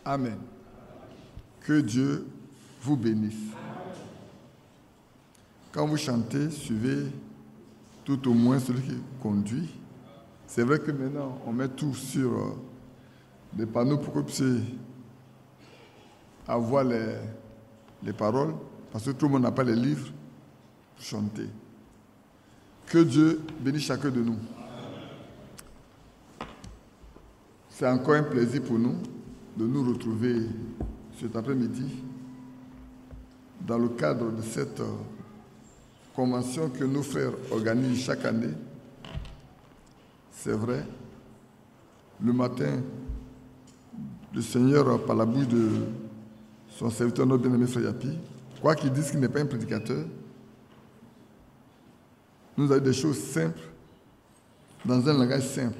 Amen. Que Dieu vous bénisse. Quand vous chantez, suivez tout au moins celui qui conduit. C'est vrai que maintenant, on met tout sur des panneaux pour que vous puissiez avoir les paroles, parce que tout le monde n'a pas les livres pour chanter. Que Dieu bénisse chacun de nous. C'est encore un plaisir pour nous de nous retrouver cet après-midi dans le cadre de cette convention que nos frères organisent chaque année. C'est vrai, le matin, le Seigneur, par la bouche de son serviteur, notre bien-aimé Frère Yapi, quoi qu'il dise qu'il n'est pas un prédicateur, nous avons des choses simples, dans un langage simple,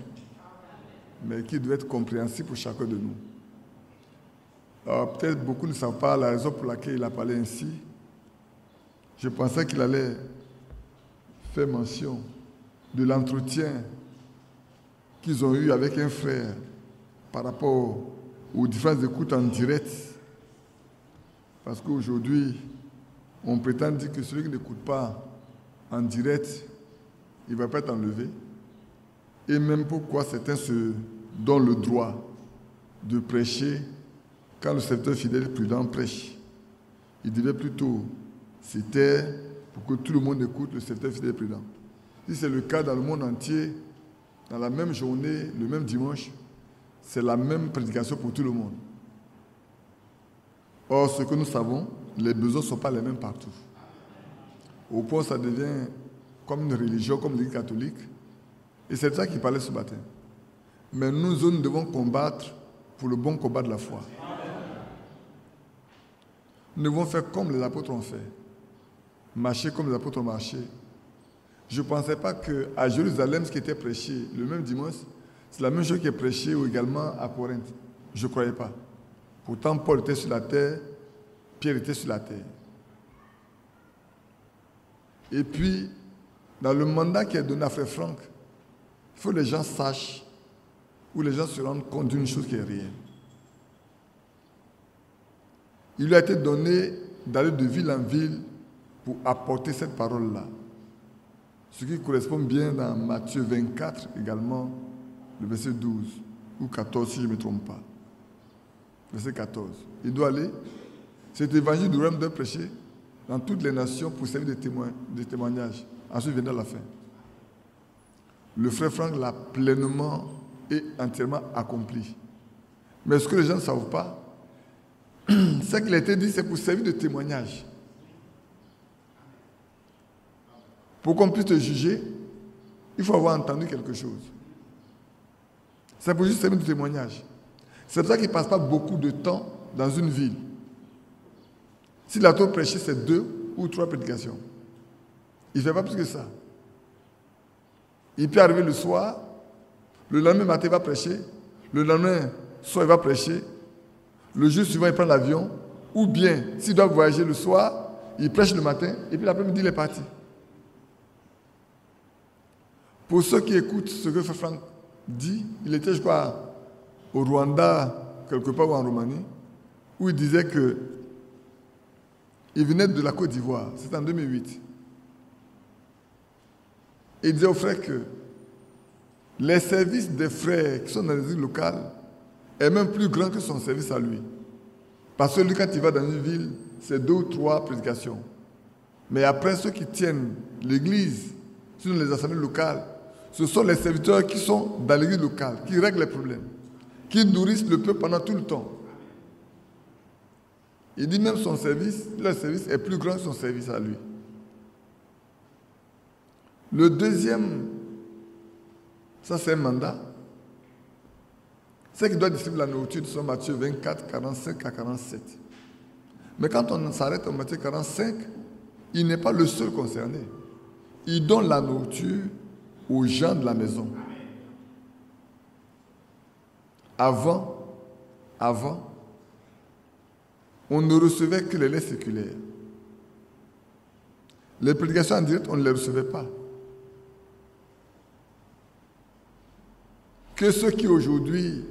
mais qui doit être compréhensible pour chacun de nous. Alors, peut-être beaucoup ne savent pas la raison pour laquelle il a parlé ainsi. Je pensais qu'il allait faire mention de l'entretien qu'ils ont eu avec un frère par rapport aux différentes écoutes en direct. Parce qu'aujourd'hui, on prétend dire que celui qui n'écoute pas en direct, il ne va pas être enlevé. Et même pourquoi certains se donnent le droit de prêcher quand le serviteur fidèle prudent prêche. Il devait plutôt se taire pour que tout le monde écoute le serviteur fidèle prudent. Si c'est le cas dans le monde entier, dans la même journée, le même dimanche, c'est la même prédication pour tout le monde. Or, ce que nous savons, les besoins ne sont pas les mêmes partout. Au point, ça devient comme une religion, comme l'Église catholique. Et c'est de ça qu'il parlait ce matin. Mais nous devons combattre pour le bon combat de la foi. Nous devons faire comme les apôtres ont fait. Marcher comme les apôtres ont marché. Je ne pensais pas qu'à Jérusalem, ce qui était prêché le même dimanche, c'est la même chose qui est prêché également à Corinthe. Je ne croyais pas. Pourtant, Paul était sur la terre, Pierre était sur la terre. Et puis, dans le mandat qui est donné à Frère Franck, il faut que les gens sachent, ou les gens se rendent compte d'une chose qui est réelle. Il lui a été donné d'aller de ville en ville pour apporter cette parole-là. Ce qui correspond bien dans Matthieu 24 également, le verset 12, ou 14 si je ne me trompe pas. Verset 14. Il doit aller, cet évangile du royaume doit prêcher dans toutes les nations pour servir de témoignage. Ensuite viendra la fin. Le frère Franck l'a pleinement et entièrement accompli. Mais ce que les gens ne savent pas, ce qu'il a été dit, c'est pour servir de témoignage. Pour qu'on puisse te juger, il faut avoir entendu quelque chose. C'est pour juste servir de témoignage. C'est pour ça qu'il ne passe pas beaucoup de temps dans une ville. S'il a trop prêché, c'est 2 ou 3 prédications. Il ne fait pas plus que ça. Il peut arriver le soir, le lendemain matin, il va prêcher, le lendemain soir, il va prêcher, le jour suivant, il prend l'avion, ou bien, s'il doit voyager le soir, il prêche le matin, et puis l'après-midi, il est parti. Pour ceux qui écoutent ce que Frère Franck dit, il était, je crois, au Rwanda, quelque part ou en Roumanie, où il disait que il venait de la Côte d'Ivoire, c'était en 2008. Et il disait aux frères que les services des frères qui sont dans les églises locales est même plus grand que son service à lui. Parce que lui, quand il va dans une ville, c'est 2 ou 3 prédications. Mais après, ceux qui tiennent l'église, sur les assemblées locales, ce sont les serviteurs qui sont dans l'église locale, qui règlent les problèmes, qui nourrissent le peuple pendant tout le temps. Il dit même son service, leur service est plus grand que son service à lui. Le deuxième, ça c'est un mandat, c'est qu'il doit distribuer la nourriture sur Matthieu 24, 45 à 47. Mais quand on s'arrête en Matthieu 45, il n'est pas le seul concerné. Il donne la nourriture aux gens de la maison. Avant, on ne recevait que les laits séculaires. Les prédications en direct, on ne les recevait pas. Que ceux qui aujourd'hui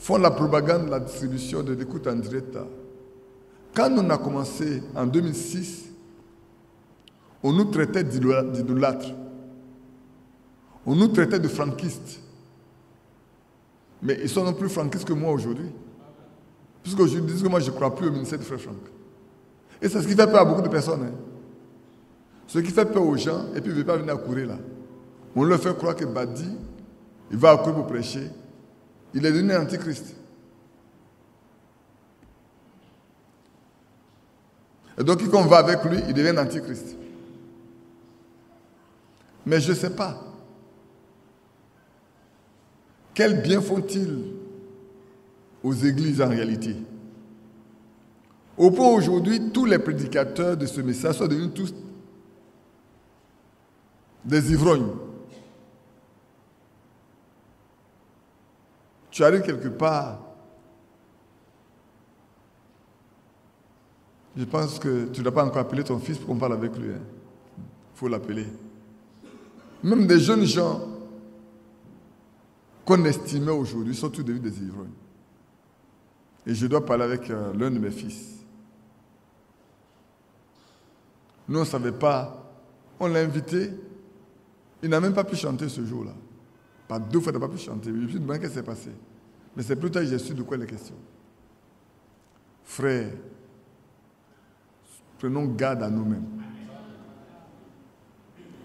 font la propagande, la distribution de l'écoute en direct. Quand on a commencé en 2006, on nous traitait d'idolâtres. On nous traitait de franquistes. Mais ils sont non plus franquistes que moi aujourd'hui. Puisqu'aujourd'hui, ils disent que moi je ne crois plus au ministère de Frère Franck. Et c'est ce qui fait peur à beaucoup de personnes. Hein. Ce qui fait peur aux gens, et puis ils ne veulent pas venir courir là. On leur fait croire que Badi, il va courir pour prêcher. Il est devenu antichrist. Et donc, quand on va avec lui, il devient antichrist. Mais je ne sais pas. Quel bien font-ils aux églises en réalité? Au point aujourd'hui, tous les prédicateurs de ce message sont devenus tous des ivrognes. Tu arrives quelque part, je pense que tu ne dois pas encore appeler ton fils pour qu'on parle avec lui. Il faut l'appeler. Même des jeunes gens qu'on estimait aujourd'hui sont tous devenus des ivrognes. Et je dois parler avec l'un de mes fils. Nous, on ne savait pas. On l'a invité. Il n'a même pas pu chanter ce jour-là. Par 2 fois, il n'a pas pu chanter. Je me suis demandé qu'est-ce qui s'est passé. Mais c'est plus tard que j'ai su de quoi il est question. Frères, prenons garde à nous-mêmes.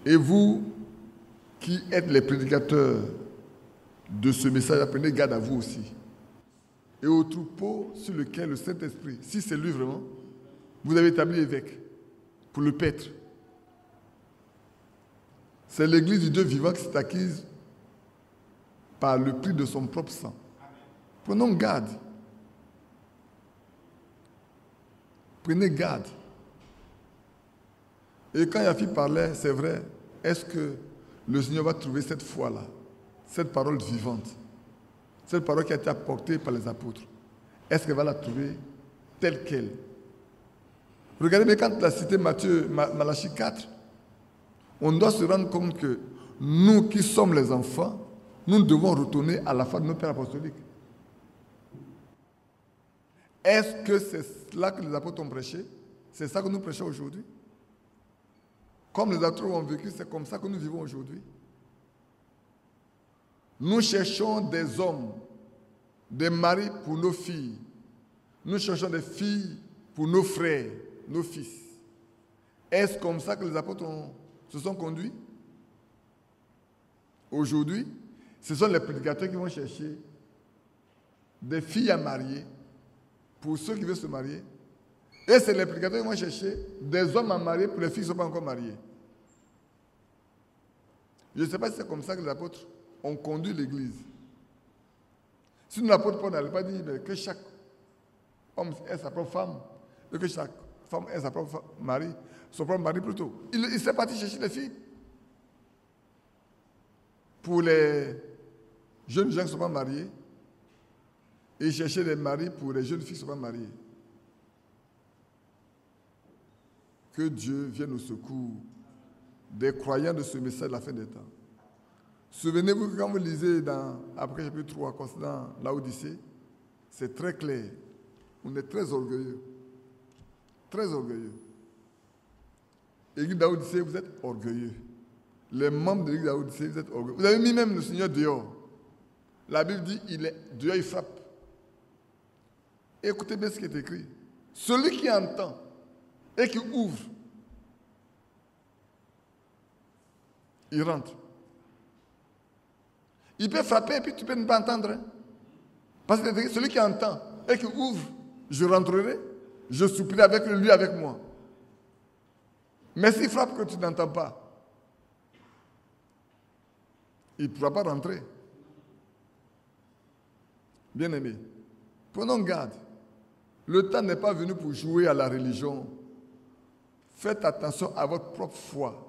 Et vous, qui êtes les prédicateurs de ce message, prenez garde à vous aussi. Et au troupeau sur lequel le Saint-Esprit, si c'est lui vraiment, vous avez établi évêque pour le paître. C'est l'église du Dieu vivant qui s'est acquise par le prix de son propre sang. Prenons garde. Prenez garde. Et quand Yafi parlait, c'est vrai, est-ce que le Seigneur va trouver cette foi-là, cette parole vivante, cette parole qui a été apportée par les apôtres, est-ce qu'elle va la trouver telle qu'elle? Regardez bien quand il a cité Malachie 4, on doit se rendre compte que nous qui sommes les enfants, nous devons retourner à la foi de nos pères apostoliques. Est-ce que c'est là que les apôtres ont prêché? C'est ça que nous prêchons aujourd'hui? Comme les apôtres ont vécu, c'est comme ça que nous vivons aujourd'hui. Nous cherchons des hommes, des maris pour nos filles. Nous cherchons des filles pour nos frères, nos fils. Est-ce comme ça que les apôtres se sont conduits? Aujourd'hui, ce sont les prédicateurs qui vont chercher des filles à marier pour ceux qui veulent se marier. Et c'est les prédicateurs qui vont chercher des hommes à marier pour les filles qui ne sont pas encore mariées. Je ne sais pas si c'est comme ça que les apôtres ont conduit l'Église. Si l'apôtre Paul n'allait pas dire que chaque homme ait sa propre femme, et que chaque femme ait sa propre mari, son propre mari plutôt. Il s'est parti chercher des filles. Pour les jeunes gens qui ne sont pas mariés, et chercher des maris pour les jeunes filles qui ne sont pas mariées. Que Dieu vienne au secours des croyants de ce message de la fin des temps. Souvenez-vous que quand vous lisez dans Apocalypse chapitre 3, concernant l'Odyssée, c'est très clair. On est très orgueilleux. Très orgueilleux. L'église d'Odyssée, vous êtes orgueilleux. Les membres de l'église d'Odyssée, vous êtes orgueilleux. Vous avez mis même le Seigneur dehors. La Bible dit, dehors il frappe. Écoutez bien ce qui est écrit. Celui qui entend et qui ouvre, il rentre. Il peut frapper et puis tu peux ne pas entendre. Hein? Parce que celui qui entend et qui ouvre, je rentrerai, je soupirai avec lui, avec moi. Mais s'il frappe que tu n'entends pas, il ne pourra pas rentrer. Bien-aimés, prenons garde. Le temps n'est pas venu pour jouer à la religion. Faites attention à votre propre foi.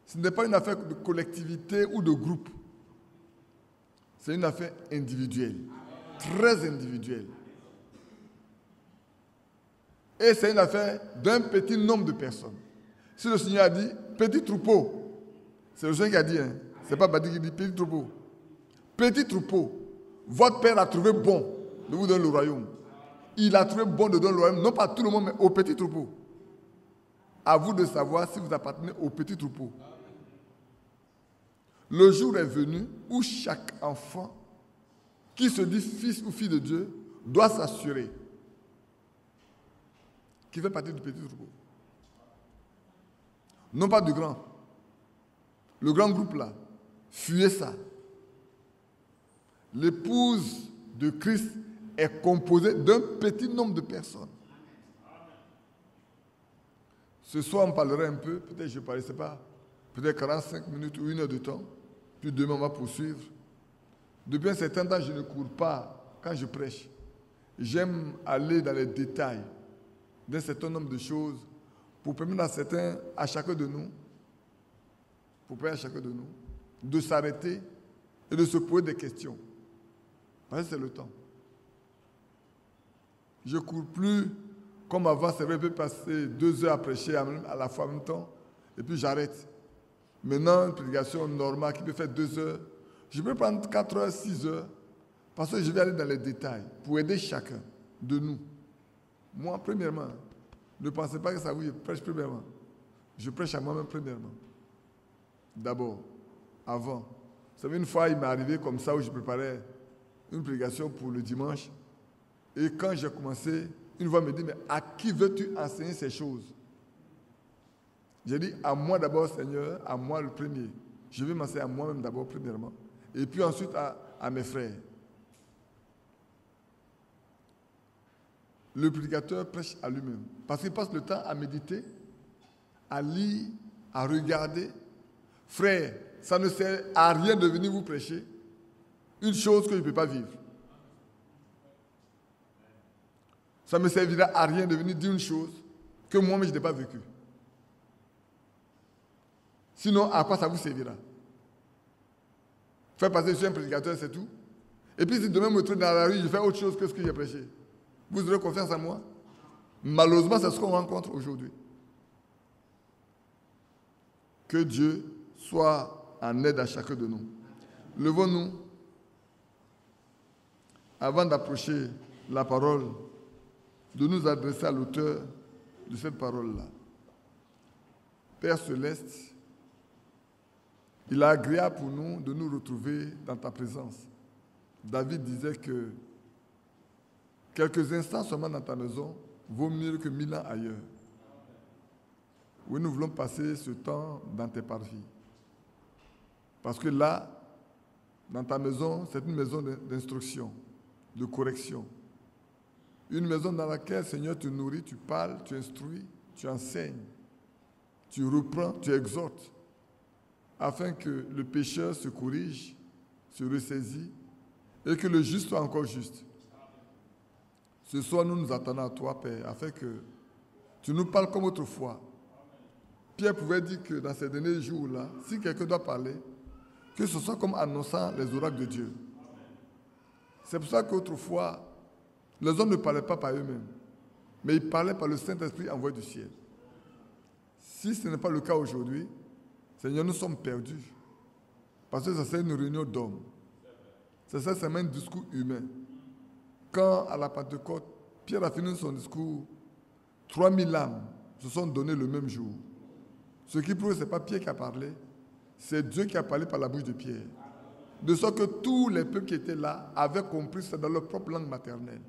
Ce n'est pas une affaire de collectivité ou de groupe. C'est une affaire individuelle. Très individuelle. Et c'est une affaire d'un petit nombre de personnes. Si le Seigneur a dit petit troupeau, c'est le Seigneur qui a dit, hein. Ce n'est pas Badi qui dit petit troupeau. Petit troupeau. Votre Père a trouvé bon de vous donner le royaume. Il a trouvé bon de donner le royaume, non pas à tout le monde, mais au petit troupeau. À vous de savoir si vous appartenez au petit troupeau. Le jour est venu où chaque enfant qui se dit fils ou fille de Dieu doit s'assurer qu'il fait partie du petit troupeau. Non pas du grand. Le grand groupe là, fuyez ça. L'épouse de Christ est composée d'un petit nombre de personnes. Ce soir, on parlera un peu, peut-être je ne parlerai pas, peut-être 45 minutes ou 1 heure de temps, puis demain on va poursuivre. Depuis un certain temps, je ne cours pas quand je prêche. J'aime aller dans les détails d'un certain nombre de choses pour permettre à chacun de nous, de s'arrêter et de se poser des questions. Parce que c'est le temps. Je ne cours plus comme avant, c'est vrai, je peux passer 2 heures à prêcher à la fois en même temps, et puis j'arrête. Maintenant, une prédication normale qui peut faire 2 heures, je peux prendre 4 heures, 6 heures, parce que je vais aller dans les détails pour aider chacun de nous. Moi, premièrement, ne pensez pas que ça vous prêche premièrement. Je prêche à moi-même premièrement. D'abord, avant. Vous savez, une fois, il m'est arrivé comme ça où je préparais une prédication pour le dimanche. Et quand j'ai commencé, une voix me dit, mais à qui veux-tu enseigner ces choses? J'ai dit, à moi d'abord, Seigneur, à moi le premier. Je vais m'enseigner à moi-même d'abord, premièrement. Et puis ensuite à mes frères. Le prédicateur prêche à lui-même. Parce qu'il passe le temps à méditer, à lire, à regarder. Frère, ça ne sert à rien de venir vous prêcher une chose que je ne peux pas vivre. Ça ne me servira à rien de venir dire une chose que moi-même je n'ai pas vécue. Sinon, à quoi ça vous servira? Faire passer sur un prédicateur, c'est tout. Et puis si demain je me trouve dans la rue, je fais autre chose que ce que j'ai prêché. Vous aurez confiance en moi? Malheureusement, c'est ce qu'on rencontre aujourd'hui. Que Dieu soit en aide à chacun de nous. Levons-nous avant d'approcher la parole, de nous adresser à l'auteur de cette parole-là. Père Céleste, il est agréable pour nous de nous retrouver dans ta présence. David disait que quelques instants seulement dans ta maison vaut mieux que 1000 ans ailleurs. Oui, nous voulons passer ce temps dans tes parvis. Parce que là, dans ta maison, c'est une maison d'instruction, de correction. Une maison dans laquelle, Seigneur, tu nourris, tu parles, tu instruis, tu enseignes, tu reprends, tu exhortes, afin que le pécheur se corrige, se ressaisit, et que le juste soit encore juste. Ce soir, nous nous attendons à toi, Père, afin que tu nous parles comme autrefois. Pierre pouvait dire que dans ces derniers jours-là, si quelqu'un doit parler, que ce soit comme annonçant les oracles de Dieu. C'est pour ça qu'autrefois, les hommes ne parlaient pas par eux-mêmes, mais ils parlaient par le Saint-Esprit envoyé du ciel. Si ce n'est pas le cas aujourd'hui, Seigneur, nous sommes perdus. Parce que ça c'est une réunion d'hommes. Ça c'est seulement un discours humain. Quand à la Pentecôte, Pierre a fini son discours, 3000 âmes se sont données le même jour. Ce qui prouve que ce n'est pas Pierre qui a parlé, c'est Dieu qui a parlé par la bouche de Pierre. De sorte que tous les peuples qui étaient là avaient compris ça dans leur propre langue maternelle.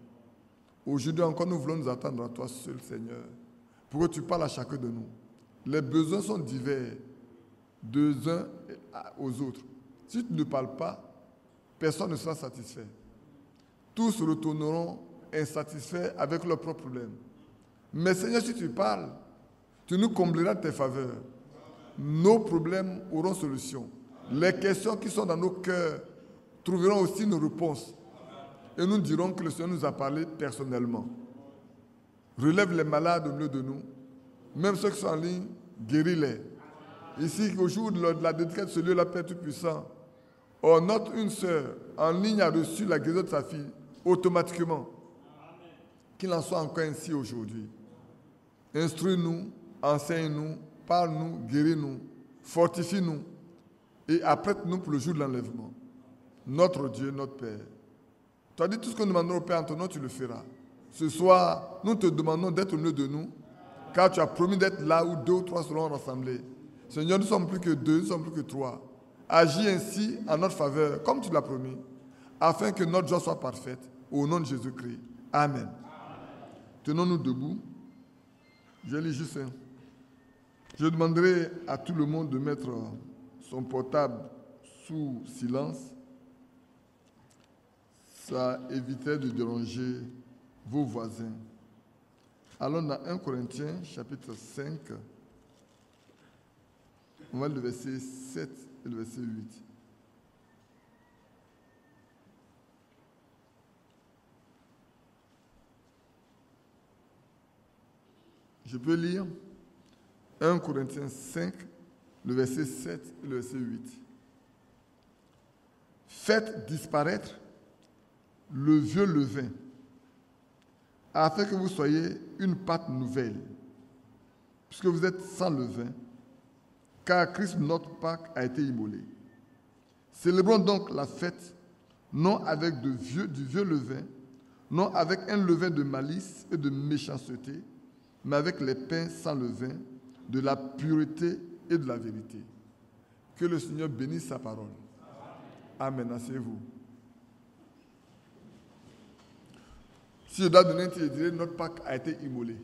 Aujourd'hui encore, nous voulons nous attendre à toi seul, Seigneur, pour que tu parles à chacun de nous. Les besoins sont divers, des uns aux autres. Si tu ne parles pas, personne ne sera satisfait. Tous retourneront insatisfaits avec leurs propres problèmes. Mais Seigneur, si tu parles, tu nous combleras de tes faveurs. Nos problèmes auront solution. Les questions qui sont dans nos cœurs trouveront aussi nos réponses. Et nous dirons que le Seigneur nous a parlé personnellement. Relève les malades au milieu de nous. Même ceux qui sont en ligne, guéris-les. Ici, au jour de la dédicace de ce lieu, la Père Tout-Puissant, on note une sœur en ligne a reçu la guérison de sa fille automatiquement. Qu'il en soit encore ainsi aujourd'hui. Instruis-nous, enseigne-nous, parle-nous, guéris-nous, fortifie-nous et apprête-nous pour le jour de l'enlèvement. Notre Dieu, notre Père, Tu as dit tout ce que nous demandons au Père en ton nom, tu le feras. Ce soir, nous te demandons d'être au milieu de nous, car tu as promis d'être là où 2 ou 3 seront rassemblés. Seigneur, nous ne sommes plus que 2, nous ne sommes plus que 3. Agis ainsi en notre faveur, comme tu l'as promis, afin que notre joie soit parfaite. Au nom de Jésus-Christ. Amen. Tenons-nous debout. Je lis juste un. Je demanderai à tout le monde de mettre son portable sous silence. Ça éviterait de déranger vos voisins. Allons dans 1 Corinthiens, chapitre 5. On va le verset 7 et le verset 8. Je peux lire 1 Corinthiens 5, le verset 7 et le verset 8. Faites disparaître le vieux levain, afin que vous soyez une pâte nouvelle, puisque vous êtes sans levain, car Christ, notre Pâque, a été immolé. Célébrons donc la fête, non avec du vieux levain, non avec un levain de malice et de méchanceté, mais avec les pains sans levain, de la pureté et de la vérité. Que le Seigneur bénisse sa parole. Amen. Asseyez-vous. Si je dois donner un titre, je dirais notre Pâque a été immolé.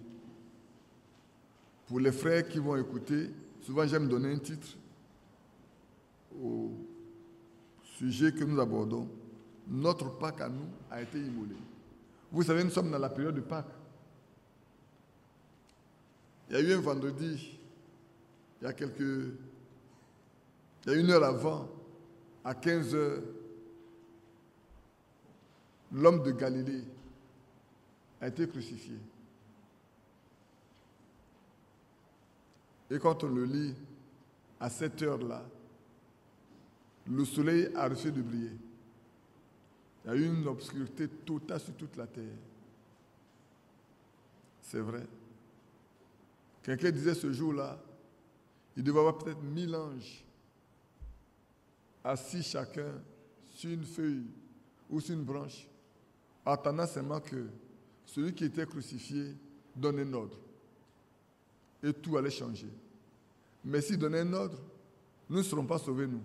Pour les frères qui vont écouter, souvent j'aime donner un titre au sujet que nous abordons. Notre Pâque à nous a été immolé. Vous savez, nous sommes dans la période de Pâques. Il y a eu un vendredi, il y a une heure avant, à 15 heures, l'homme de Galilée a été crucifié. Et quand on le lit, à cette heure-là, le soleil a refusé de briller. Il y a eu une obscurité totale sur toute la terre. C'est vrai. Quelqu'un disait ce jour-là, il devait y avoir peut-être 1000 anges assis chacun sur une feuille ou sur une branche, attendant seulement que celui qui était crucifié donne un ordre. Et tout allait changer. Mais s'il donnait un ordre, nous ne serons pas sauvés, nous.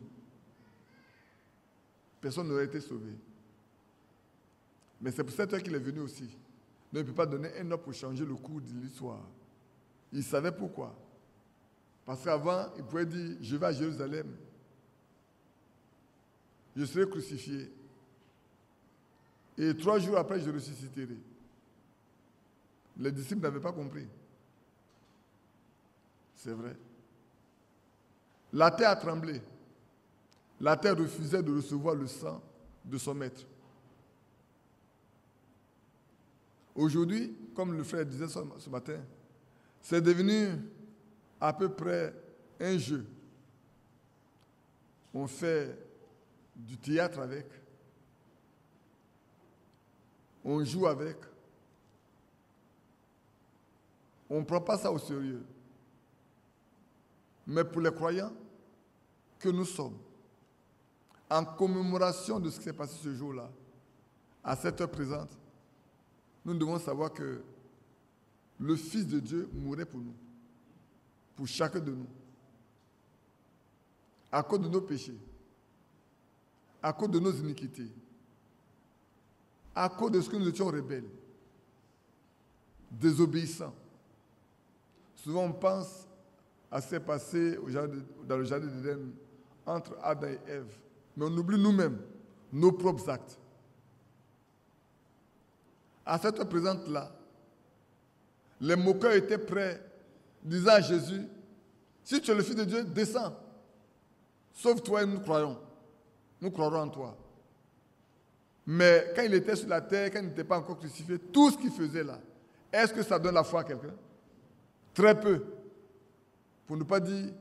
Personne n'aurait été sauvé. Mais c'est pour cette heure qu'il est venu aussi. Donc il ne peut pas donner un ordre pour changer le cours de l'histoire. Il savait pourquoi. Parce qu'avant, il pouvait dire, je vais à Jérusalem. Je serai crucifié. Et 3 jours après, je ressusciterai. Les disciples n'avaient pas compris. C'est vrai. La terre a tremblé. La terre refusait de recevoir le sang de son maître. Aujourd'hui, comme le frère disait ce matin, c'est devenu à peu près un jeu. On fait du théâtre avec. On joue avec. On ne prend pas ça au sérieux. Mais pour les croyants que nous sommes, en commémoration de ce qui s'est passé ce jour-là, à cette heure présente, nous devons savoir que le Fils de Dieu mourait pour nous, pour chacun de nous, à cause de nos péchés, à cause de nos iniquités, à cause de ce que nous étions rebelles, désobéissants. Souvent on pense à ce qui s'est passé dans le jardin d'Éden entre Adam et Ève, mais on oublie nous-mêmes nos propres actes. À cette heure présente-là, les moqueurs étaient prêts, disant à Jésus, si tu es le Fils de Dieu, descends. Sauve-toi et nous croyons. Nous croirons en toi. Mais quand il était sur la terre, quand il n'était pas encore crucifié, tout ce qu'il faisait là, est-ce que ça donne la foi à quelqu'un? Très peu. Pour ne pas dire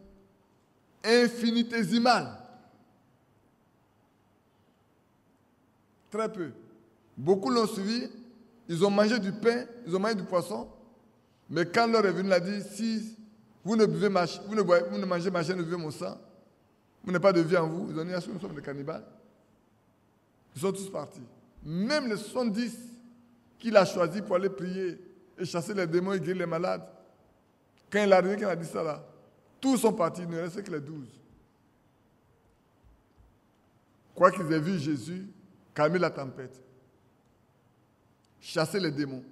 infinitésimal. Très peu. Beaucoup l'ont suivi, ils ont mangé du pain, ils ont mangé du poisson, mais quand l'heure est venue, il a dit, si vous ne mangez ma chair, ne buvez mon sang, vous n'avez pas de vie en vous, ils ont dit, est-ce que nous sommes des cannibales? Ils sont tous partis. même les 70 qu'il a choisis pour aller prier et chasser les démons et guérir les malades, quand il est arrivé, qu'il a dit ça là, tous sont partis, il ne restait que les 12. Quoi qu'ils aient vu Jésus calmer la tempête, chasser les démons,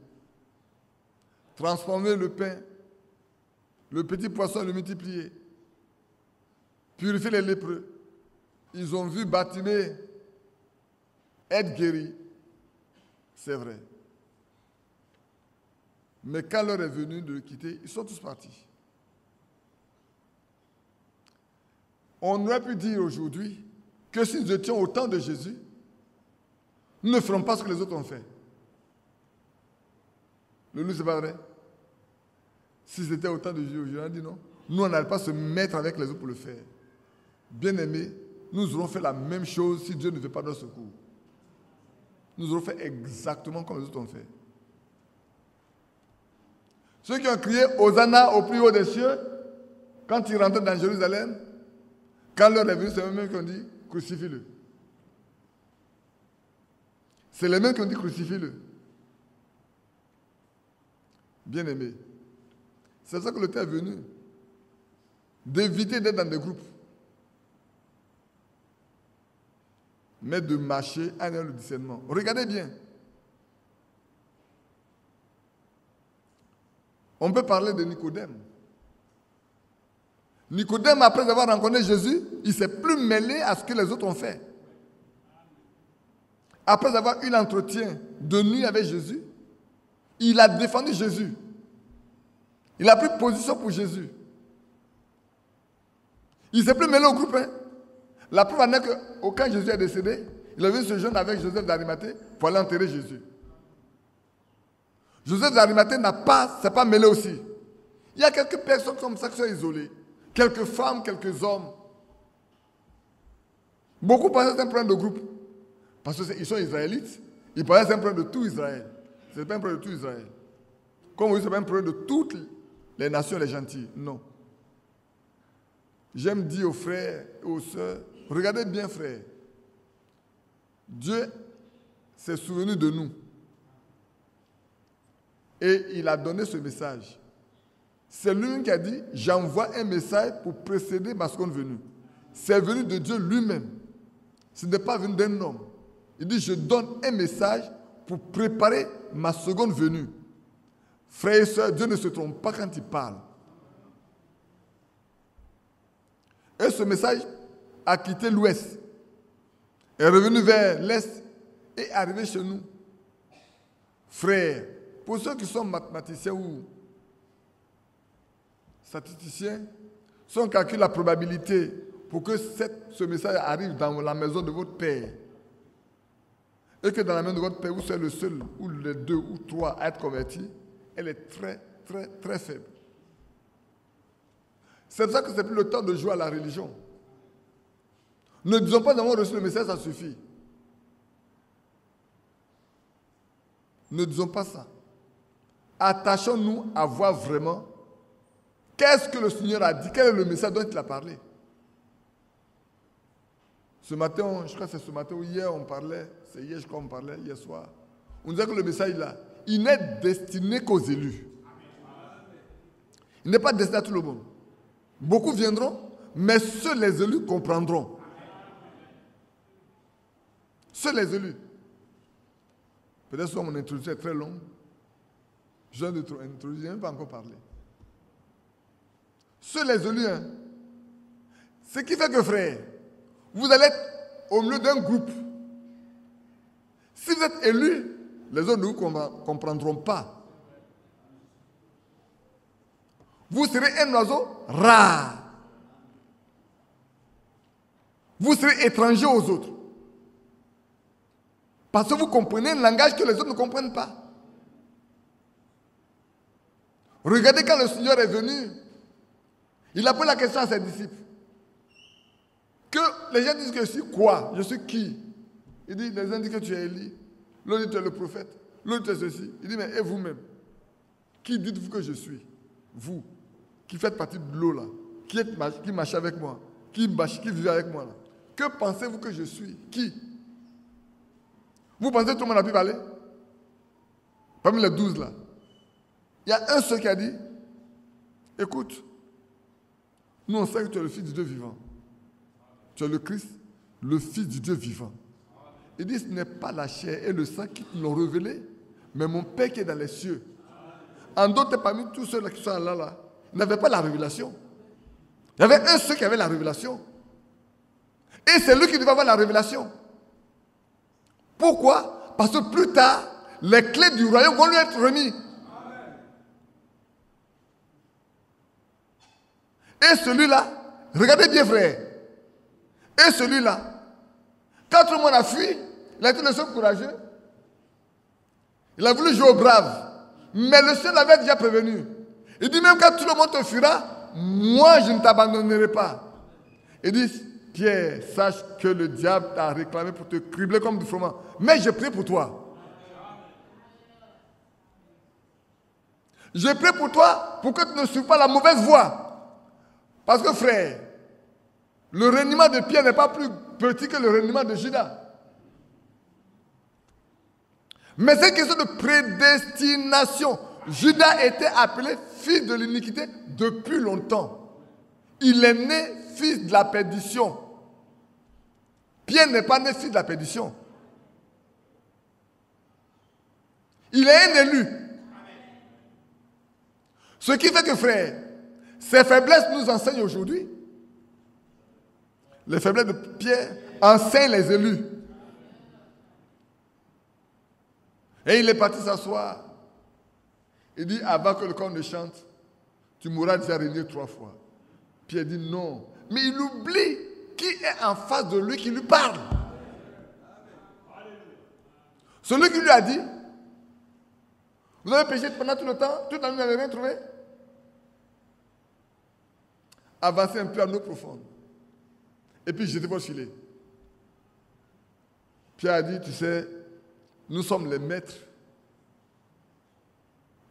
transformer le pain, le petit poisson, le multiplier, purifier les lépreux. Ils ont vu Bartimée être guéri. C'est vrai. Mais quand l'heure est venue de le quitter, ils sont tous partis. On aurait pu dire aujourd'hui que si nous étions au temps de Jésus, nous ne ferons pas ce que les autres ont fait. Le nous, c'est pas vrai. Si c'était au temps de Jésus, je dit non. Nous, on n'allait pas se mettre avec les autres pour le faire. Bien-aimés, nous aurons fait la même chose si Dieu ne veut pas notre secours. Nous aurons fait exactement comme les autres ont fait. Ceux qui ont crié Hosanna au plus haut des cieux, quand ils rentraient dans Jérusalem, quand l'heure est venue, c'est eux-mêmes qui ont dit crucifie-le. C'est les mêmes qui ont dit crucifie-le. Bien-aimés, c'est ça que le temps est venu. D'éviter d'être dans des groupes. Mais de marcher en ayant le discernement. Regardez bien. On peut parler de Nicodème. Nicodème, après avoir rencontré Jésus, il ne s'est plus mêlé à ce que les autres ont fait. Après avoir eu l'entretien de nuit avec Jésus, il a défendu Jésus. Il a pris position pour Jésus. Il ne s'est plus mêlé au groupe. La preuve en est que quand Jésus est décédé, il a vu ce jeune avec Joseph d'Arimathée pour aller enterrer Jésus. Joseph d'Arimathée s'est pas mêlé aussi. Il y a quelques personnes comme ça qui sont isolées. Quelques femmes, quelques hommes. Beaucoup pensent que c'est un problème de groupe. Parce qu'ils sont israélites. Ils pensent que c'est un problème de tout Israël. Ce n'est pas un problème de tout Israël. Comme vous dites, ce n'est pas un problème de toutes les nations, les gentils. Non. J'aime dire aux frères et aux sœurs, regardez bien frères. Dieu s'est souvenu de nous. Et il a donné ce message. C'est lui qui a dit, j'envoie un message pour précéder ma seconde venue. C'est venu de Dieu lui-même. Ce n'est pas venu d'un homme. Il dit, je donne un message pour préparer ma seconde venue. Frères et sœurs, Dieu ne se trompe pas quand il parle. Et ce message a quitté l'ouest, est revenu vers l'est et est arrivé chez nous. Frères, pour ceux qui sont mathématiciens ou statisticiens, si on calcule la probabilité pour que ce message arrive dans la maison de votre père, et que dans la maison de votre père, vous soyez le seul, ou les deux, ou trois à être convertis, elle est très, très, très faible. C'est pour ça que ce n'est plus le temps de jouer à la religion. Ne disons pas d'avoir reçu le message, ça suffit. Ne disons pas ça. Attachons-nous à voir vraiment qu'est-ce que le Seigneur a dit, quel est le message dont il a parlé. Ce matin, je crois que c'est ce matin ou hier, on parlait, c'est hier, je crois qu'on parlait, hier soir. On disait que le message là, il n'est destiné qu'aux élus. Il n'est pas destiné à tout le monde. Beaucoup viendront, mais seuls les élus comprendront. Seuls les élus. Peut-être que mon introduction est très longue. Je viens d'introduire, je n'ai même pas encore parlé. Seuls les élus, hein. Ce qui fait que, frère, vous allez être au milieu d'un groupe. Si vous êtes élu, les autres ne vous comprendront pas. Vous serez un oiseau rare. Vous serez étranger aux autres. Parce que vous comprenez un langage que les autres ne comprennent pas. Regardez quand le Seigneur est venu, il a posé la question à ses disciples. Que les gens disent que je suis quoi? Je suis qui? Il dit, les gens disent que tu es Élie. L'autre dit que tu es le prophète. L'autre tu es ceci. Il dit, mais et vous-même? Qui dites-vous que je suis? Vous, qui faites partie de l'eau là, qui marchez avec moi, qui vivez avec moi là. Que pensez-vous que je suis? Qui? Vous pensez que tout le monde a pu parler? Parmi les 12 là. Il y a un seul qui a dit, écoute, nous on sait que tu es le Fils du Dieu vivant. Tu es le Christ, le Fils du Dieu vivant. Il dit, ce n'est pas la chair et le sang qui te l'ont révélé, mais mon Père qui est dans les cieux. En d'autres, parmi tous ceux qui sont là, n'avaient pas la révélation. Il y avait un seul qui avait la révélation. Et c'est lui qui devait avoir la révélation. Pourquoi? Parce que plus tard, les clés du royaume vont lui être remises. Et celui-là, regardez bien frère, et celui-là, quand tout le monde a fui, il a été le seul courageux. Il a voulu jouer au brave. Mais le ciel l'avait déjà prévenu. Il dit même quand tout le monde te fuira, moi je ne t'abandonnerai pas. Il dit, Pierre, sache que le diable t'a réclamé pour te cribler comme du froment. Mais je prie pour toi. Je prie pour toi pour que tu ne suives pas la mauvaise voie. Parce que frère, le reniement de Pierre n'est pas plus petit que le reniement de Judas. Mais c'est une question de prédestination. Judas était appelé fils de l'iniquité depuis longtemps. Il est né fils de la perdition. Pierre n'est pas né fils de la perdition. Il est un élu. Ce qui fait que, frère, ces faiblesses nous enseignent aujourd'hui. Les faiblesses de Pierre enseignent les élus. Et il est parti s'asseoir. Il dit, avant que le corps ne chante, tu mourras déjà régné 3 fois. Pierre dit non. Mais il oublie qui est en face de lui qui lui parle. Celui qui lui a dit, vous avez péché pendant tout le temps, toute la nuit, vous n'avez rien trouvé. Avancez un peu à l'eau profonde. Et puis jetez votre filet. Pierre a dit, tu sais, nous sommes les maîtres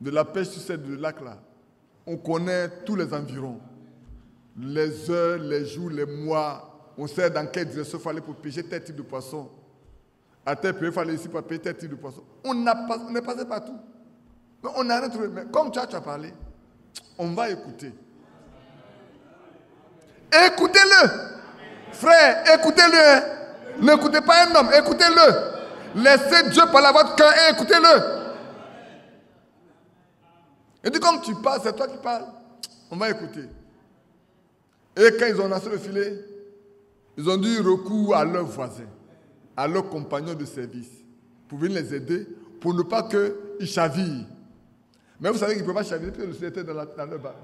de la pêche sur ce lac-là. On connaît tous les environs. Les heures, les jours, les mois. On sait dans quelle direction il faut aller pour pêcher tel type de poisson. À tel pays, il faut aller ici pour pêcher tel type de poisson. On est passé partout. Mais on n'a rien trouvé. Mais comme tu as parlé, on va écouter. Écoutez-le. Frère, écoutez-le. N'écoutez pas un homme, écoutez-le. Laissez Dieu parler à votre cœur et écoutez-le. Et dit comme tu parles, c'est toi qui parles. On va écouter. Et quand ils ont lancé le filet, ils ont dû recours à leurs voisins, à leurs compagnons de service, pour venir les aider, pour ne pas qu'ils chavirent. Mais vous savez qu'ils ne pouvaient pas chavirer, parce que le ciel était dans leur bateau.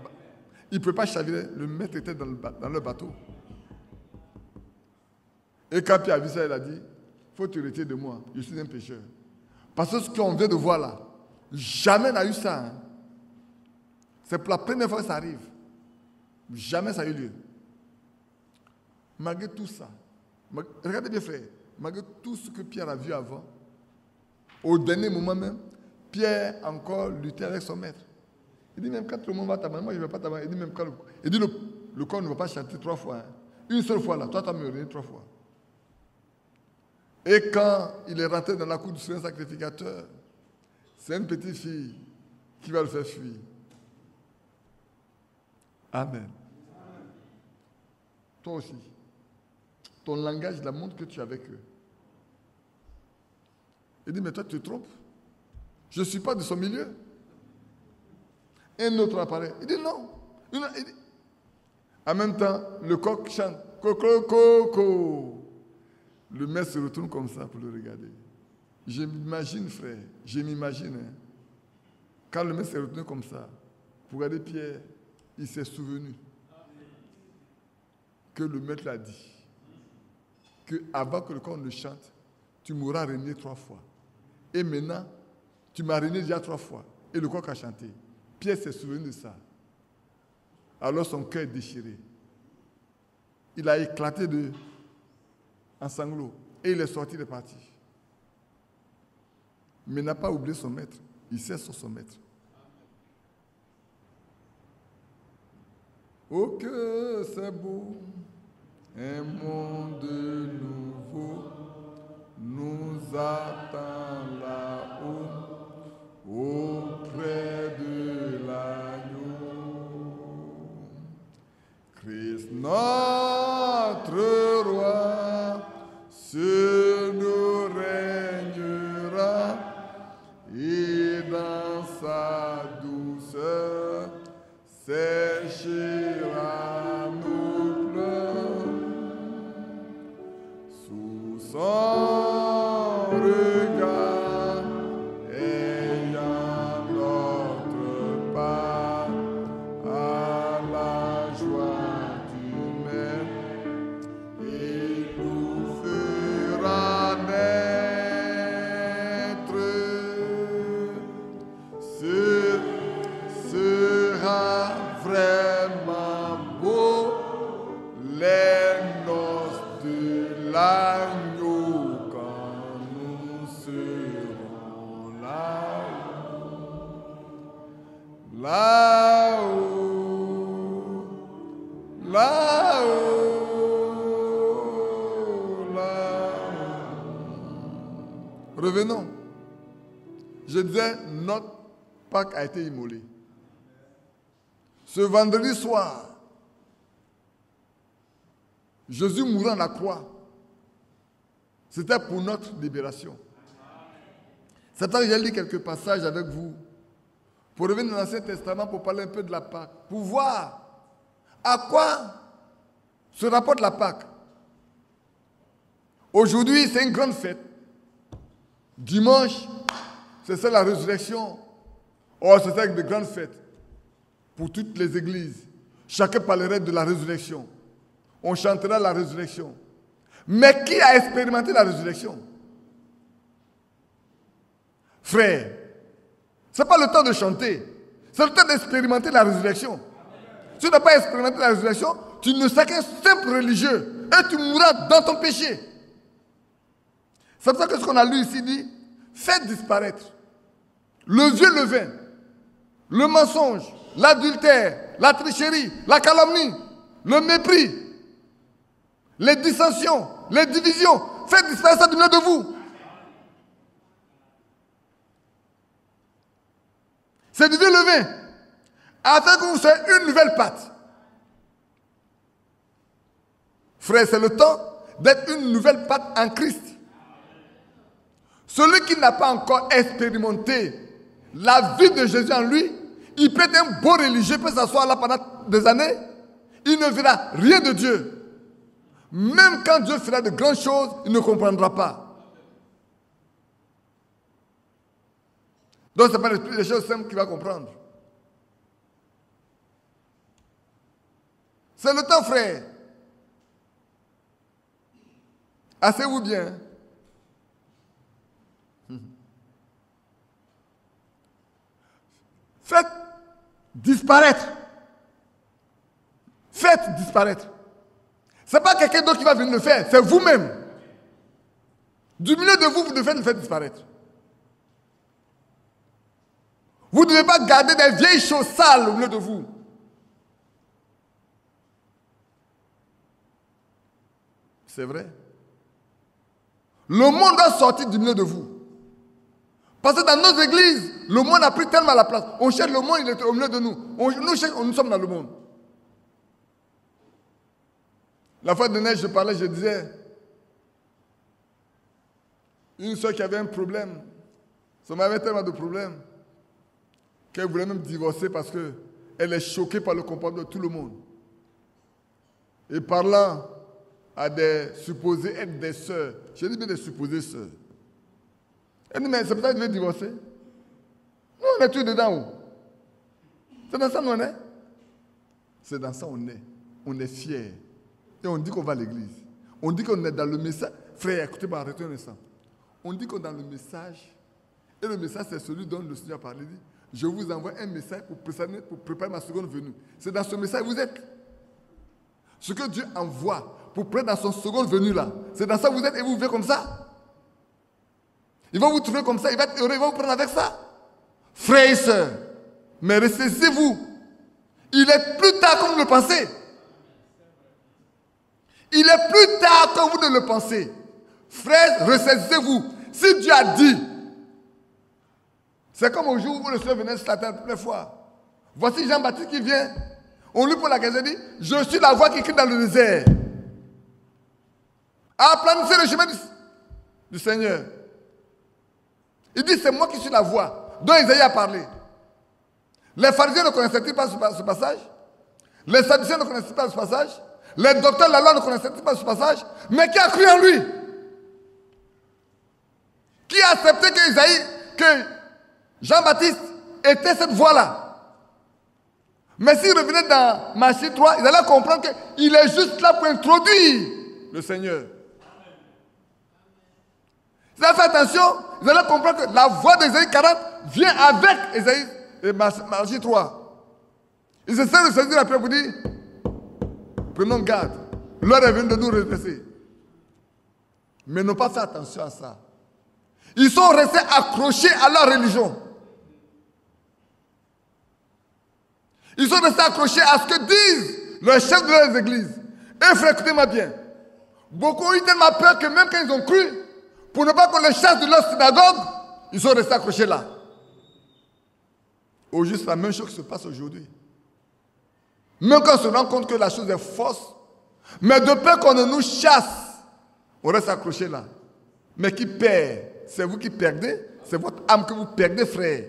Ils ne pouvaient pas chavirer, le maître était dans leur bateau. Et quand Pierre a vu ça, il a dit, il faut te retirer de moi, je suis un pécheur. Parce que ce qu'on vient de voir là, jamais n'a eu ça. Hein. C'est pour la première fois que ça arrive. Jamais ça a eu lieu. Malgré tout ça, regardez bien frère, malgré tout ce que Pierre a vu avant, au dernier moment même, Pierre encore luttait avec son maître. Il dit même quand tout le monde va t'abandonner, moi je ne vais pas t'abandonner. Il dit même quand le corps ne va pas chanter 3 fois. Hein. Une seule fois là, toi tu as me réuni 3 fois. Et quand il est rentré dans la cour du Seigneur sacrificateur, c'est une petite fille qui va le faire fuir. Amen. Toi aussi. Ton langage la montre que tu es avec eux. Il dit, mais toi tu te trompes. Je ne suis pas de son milieu. Un autre apparaît. Il dit non. Il dit, en même temps, le coq chante. Coco, coco. Le maître se retourne comme ça pour le regarder. Je m'imagine, frère, je m'imagine. Hein, quand le maître s'est retourné comme ça, pour regarder Pierre, il s'est souvenu que le maître l'a dit. Que avant que le corps ne chante, tu m'auras régné 3 fois. Et maintenant, tu m'as régné déjà 3 fois. Et le coq a chanté. Pierre s'est souvenu de ça. Alors son cœur est déchiré. Il a éclaté en sanglots. Et il est sorti, il est parti. Mais il n'a pas oublié son maître. Il sait sur son maître. Oh que c'est beau, un monde nouveau nous attend. Son regard ayant notre part à la joie du Maître, il nous fera naître. Ce sera vraiment beau, les noces de l'agneau quand nous serons là-haut. Là-haut, là-haut, là-haut. Revenons. Je disais, notre Pâques a été immolée. Ce vendredi soir, Jésus mourant à la croix, c'était pour notre libération. C'est pour ça que j'ai lu quelques passages avec vous, pour revenir dans l'Ancien Testament, pour parler un peu de la Pâque, pour voir à quoi se rapporte la Pâque. Aujourd'hui, c'est une grande fête. Dimanche, c'est ça la résurrection. Oh, c'est ça une grande fête pour toutes les églises. Chacun parlerait de la résurrection. On chantera la résurrection. Mais qui a expérimenté la résurrection? Frère, ce n'est pas le temps de chanter. C'est le temps d'expérimenter la résurrection. Si tu n'as pas expérimenté la résurrection, tu ne seras qu'un simple religieux et tu mourras dans ton péché. C'est pour ça que ce qu'on a lu ici dit, faites disparaître le vieux levain, le mensonge, l'adultère, la tricherie, la calomnie, le mépris, les dissensions, les divisions. Faites disparaître ça du milieu de vous. C'est du vieux levain, afin que vous soyez une nouvelle pâte. Frère, c'est le temps d'être une nouvelle pâte en Christ. Celui qui n'a pas encore expérimenté la vie de Jésus en lui, il peut être un beau religieux, il peut s'asseoir là pendant des années, il ne verra rien de Dieu. Même quand Dieu fera de grandes choses, il ne comprendra pas. Donc ce n'est pas les choses simples qu'il va comprendre. C'est le temps, frère. Asseyez-vous bien. Faites disparaître. Faites disparaître. Ce n'est pas quelqu'un d'autre qui va venir le faire, c'est vous-même. Du milieu de vous, vous devez le faire disparaître. Vous ne devez pas garder des vieilles choses sales au milieu de vous. C'est vrai. Le monde doit sortir du milieu de vous. Parce que dans nos églises, le monde a pris tellement la place. On cherche le monde, il est au milieu de nous. Nous sommes dans le monde. La fois de neige, je parlais, je disais, une soeur qui avait un problème, ça m'avait tellement de problèmes, qu'elle voulait même divorcer parce qu'elle est choquée par le comportement de tout le monde. Et parlant à des supposés être des sœurs, j'ai dit bien des supposées sœurs. Elle dit, mais c'est pour ça que je veux divorcer. Nous, on est tous dedans où? C'est dans ça qu'on est. C'est dans ça qu'on est. On est fiers. Et on dit qu'on va à l'église. On dit qu'on est dans le message. Frère, écoutez-moi, arrêtez un instant. On dit qu'on est dans le message. Et le message, c'est celui dont le Seigneur a parlé. Il dit, je vous envoie un message pour préparer ma seconde venue. C'est dans ce message que vous êtes. Ce que Dieu envoie pour préparer dans son seconde venue là, c'est dans ça que vous êtes et vous vivez comme ça. Il va vous trouver comme ça, il va être heureux, il va vous prendre avec ça. Frères et sœurs, mais ressaisissez-vous. Il est plus tard que vous le pensez. Il est plus tard que vous ne le pensez. Frères, ressaisissez-vous. Si Dieu a dit, c'est comme au jour où le Seigneur venait sur la terre la première fois. Voici Jean-Baptiste qui vient. On lui pose la question, il dit, je suis la voix qui crie dans le désert. Aplanissez le chemin du Seigneur. Il dit, c'est moi qui suis la voix dont Isaïe a parlé. Les pharisiens ne connaissaient-ils pas ce passage? Les sadducéens ne connaissaient pas ce passage? Les docteurs de la loi ne connaissaient pas ce passage? Mais qui a cru en lui? qui a accepté que Jean-Baptiste était cette voie-là. Mais s'ils revenaient dans Matthieu 3, ils allaient comprendre qu'il est juste là pour introduire le Seigneur. Ils allaient faire attention, ils allaient comprendre que la voix d'Ésaïe 40 vient avec Matthieu 3. Ils essaient de saisir la paix pour dire, prenons garde, l'heure est venue de nous redresser. Mais ils n'ont pas fait attention à ça. Ils sont restés accrochés à leur religion. Ils sont restés accrochés à ce que disent les chefs de leurs églises. Et frère, écoutez-moi bien. Beaucoup ont eu tellement peur que même quand ils ont cru, pour ne pas qu'on les chasse de leur synagogue, ils sont restés accrochés là. Au juste la même chose qui se passe aujourd'hui. Même quand on se rend compte que la chose est fausse, mais de peur qu'on ne nous chasse, on reste accroché là. Mais qui perd? C'est vous qui perdez, c'est votre âme que vous perdez, frère.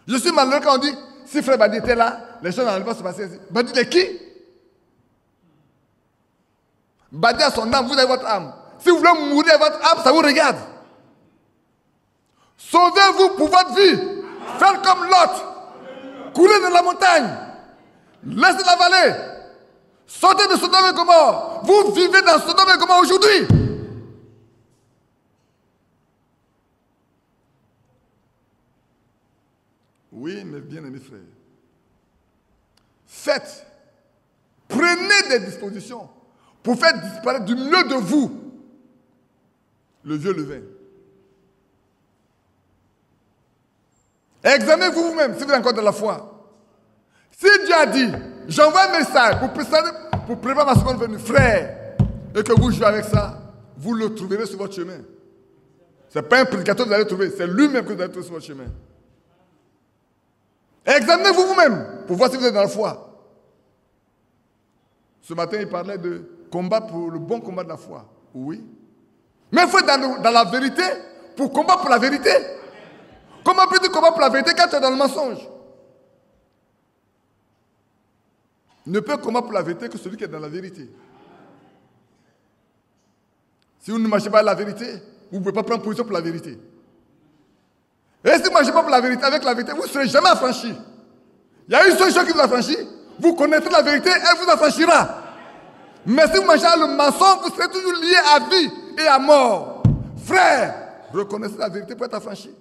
Je suis malheureux quand on dit, si frère Badi était là, les choses n'allaient pas se passer ainsi. Badi de qui? Badi a son âme, vous avez votre âme. Si vous voulez mourir avec votre âme, ça vous regarde. Sauvez-vous pour votre vie. Faites comme Lot. Courez dans la montagne. Laissez la vallée. Sortez de Sodome et Gomorrhe. Vous vivez dans Sodome et Gomorrhe aujourd'hui. Oui, mes bien-aimés frères. Faites, prenez des dispositions pour faire disparaître du milieu de vous le vieux levain. Examinez-vous vous-même si vous êtes encore dans la foi. Si Dieu a dit, j'envoie un message pour préparer ma seconde venue, frère, et que vous jouez avec ça, vous le trouverez sur votre chemin. Ce n'est pas un prédicateur que vous allez trouver, c'est lui-même que vous allez trouver sur votre chemin. Examinez-vous vous-même pour voir si vous êtes dans la foi. Ce matin, il parlait de combat pour le bon combat de la foi. Oui. Mais il faut être dans la vérité pour combattre pour la vérité. Comment peut-il combattre pour la vérité quand tu es dans le mensonge? Ne peut combattre pour la vérité que celui qui est dans la vérité. Si vous ne marchez pas à la vérité, vous ne pouvez pas prendre position pour la vérité. Et si vous ne marchez pas pour la vérité, avec la vérité, vous ne serez jamais affranchi. Il y a une seule chose qui vous affranchit, vous connaîtrez la vérité, elle vous affranchira. Mais si vous marchez à le mensonge, vous serez toujours lié à vie et à mort. Frère, reconnaissez la vérité pour être affranchi.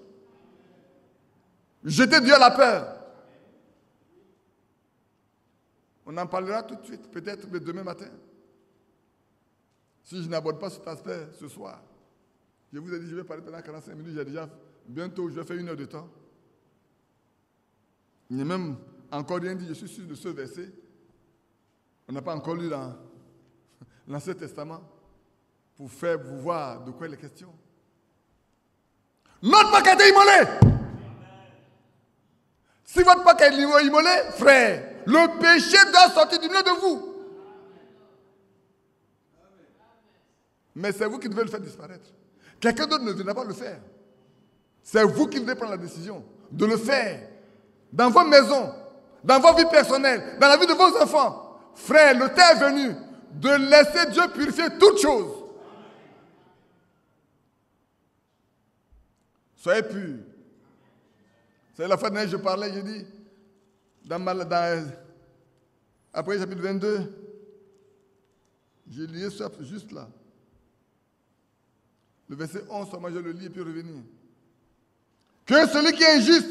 Jetez Dieu à la peur. On en parlera tout de suite, peut-être demain matin. Si je n'aborde pas cet aspect ce soir, je vous ai dit, je vais parler pendant 45 minutes, j'ai déjà, bientôt, je vais faire 1 heure de temps. Il n'y a même encore rien dit, je suis sûr de ce verset. On n'a pas encore lu l'Ancien Testament pour faire vous voir de quoi il est question. Notre Pâque a été immolé. Si votre Pâque est immolé, frère, le péché doit sortir du milieu de vous. Mais c'est vous qui devez le faire disparaître. Quelqu'un d'autre ne viendra pas le faire. C'est vous qui devez prendre la décision de le faire. Dans vos maisons, dans vos vies personnelles, dans la vie de vos enfants. Frère, le temps est venu de laisser Dieu purifier toutes choses. Soyez purs. C'est la fois dernière je parlais, j'ai dit, après chapitre 22, j'ai lié ça juste là. Le verset 11, moi je le lis et puis revenir. Que celui qui est injuste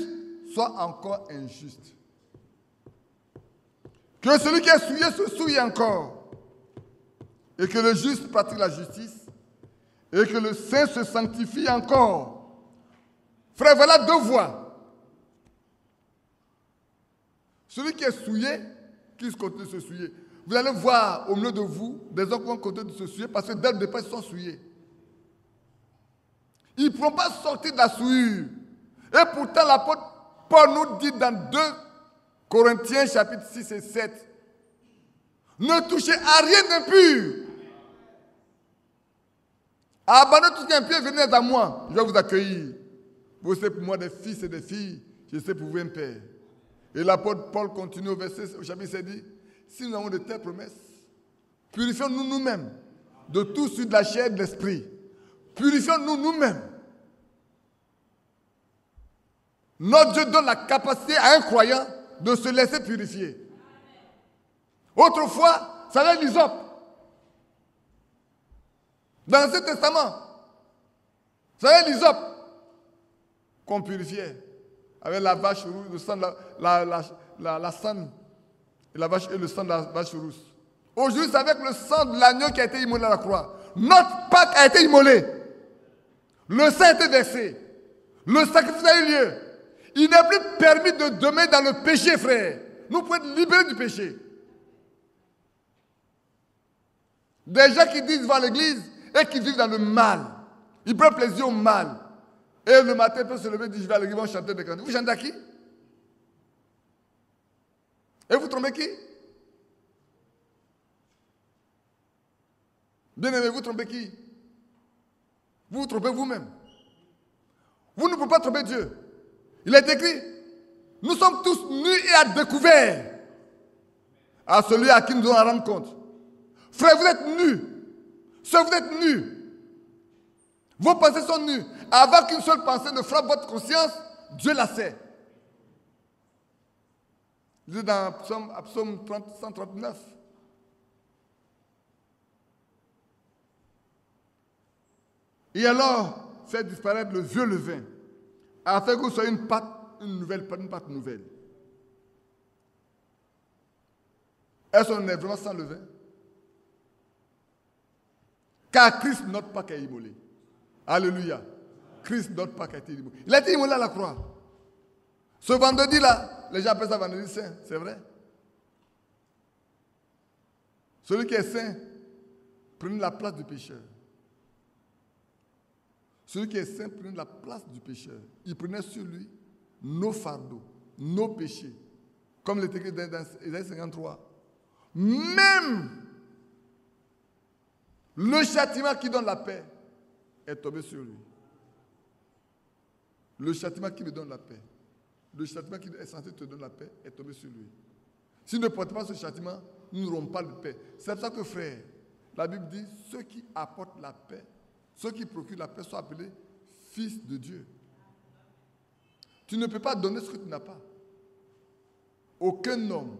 soit encore injuste. Que celui qui est souillé se souille encore. Et que le juste pratique la justice. Et que le saint se sanctifie encore. Frère, voilà 2 voies. Celui qui est souillé, qui continue de se souiller. Vous allez voir au milieu de vous des hommes qui vont continuer de se souiller parce que dès le départ, ils sont souillés. Ils ne pourront pas sortir de la souillure. Et pourtant, l'apôtre Paul nous dit dans 2 Corinthiens chapitre 6 et 7, ne touchez à rien d'impur. Abandonnez tout ce qui est impur, venez à moi, je vais vous accueillir. Vous êtes pour moi des fils et des filles, je sais pour vous un père. Et l'apôtre Paul continue au chapitre 7, dit, si nous avons de telles promesses, purifions-nous nous-mêmes de tout sur de la chair et de l'esprit. Purifions-nous nous-mêmes Notre Dieu donne la capacité à un croyant de se laisser purifier. Autrefois, ça avait l'hysope. Dans l'Ancien Testament, ça avait l'hysope qu'on purifiait. Avec la vache rouge, le sang de la sang et la vache et le sang de la vache rousse. Aujourd'hui, c'est avec le sang de l'agneau qui a été immolé à la croix. Notre Pâque a été immolé. Le sang a été versé. Le sacrifice a eu lieu. Il n'est plus permis de demeurer dans le péché, frère. Nous pouvons être libérés du péché. Des gens qui disent vont à l'église et qui vivent dans le mal. Ils prennent plaisir au mal. Et le matin, ils peuvent se lever et dire je vais à l'église, ils vont chanter des cantiques. Vous chantez à qui? Et vous trompez qui? Bien-aimé, vous trompez qui? Vous vous trompez vous-même. Vous ne pouvez pas tromper Dieu. Il est écrit, nous sommes tous nus et à découvert à celui à qui nous devons rendre compte. Frère, vous êtes nus. Sœur, vous êtes nus. Vos pensées sont nues. Avant qu'une seule pensée ne frappe votre conscience, Dieu la sait. C'est dans Psaume 139. Et alors, fait disparaître le vieux levain, afin que vous soyez une pâte nouvelle. Est-ce qu'on est vraiment sans levain? Car Christ, notre Pâque, est immolé. Alléluia. Christ, notre Pâque, a été immolé. Il a été immolé à la croix. Ce vendredi-là, les gens appellent ça vendredi saint, c'est vrai. Celui qui est saint prenait la place du pécheur. Celui qui est saint prenait la place du pécheur. Il prenait sur lui nos fardeaux, nos péchés. Comme il est écrit dans Ésaïe 53. Même le châtiment qui donne la paix est tombé sur lui. Le châtiment qui me donne la paix, le châtiment qui est censé te donner la paix est tombé sur lui. Si nous ne portons pas ce châtiment, nous n'aurons pas de paix. C'est pour ça que, frère, la Bible dit, ceux qui apportent la paix, ceux qui procurent la paix sont appelés fils de Dieu. Tu ne peux pas donner ce que tu n'as pas. Aucun homme,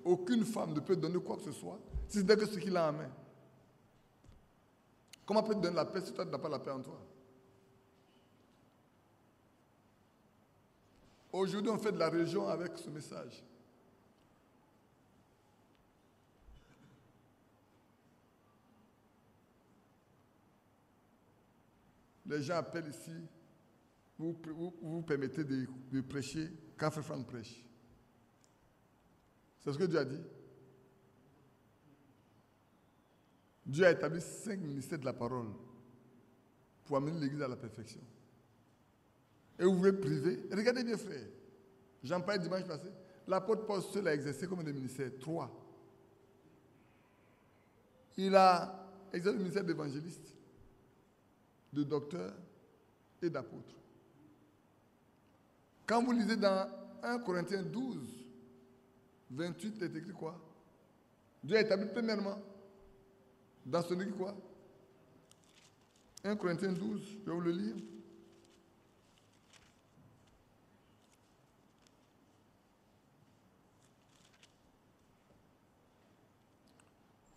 aucune femme ne peut donner quoi que ce soit si c'est que ce qu'il a en main. Comment peut-tu donner la paix si toi tu n'as pas la paix en toi? Aujourd'hui, on fait de la religion avec ce message. Les gens appellent ici, vous permettez de prêcher quand Frère Franck prêche. C'est ce que Dieu a dit. Dieu a établi 5 ministères de la parole pour amener l'Église à la perfection. Et vous voulez priver. Regardez bien, frère. J'en parlais dimanche passé. L'apôtre Paul seul a exercé comme des ministères. 3. Il a exercé le ministère d'évangéliste, de docteur et d'apôtre. Quand vous lisez dans 1 Corinthiens 12, 28, il est écrit quoi? Dieu a établi premièrement dans ce livre quoi? 1 Corinthiens 12, je vais vous le lire.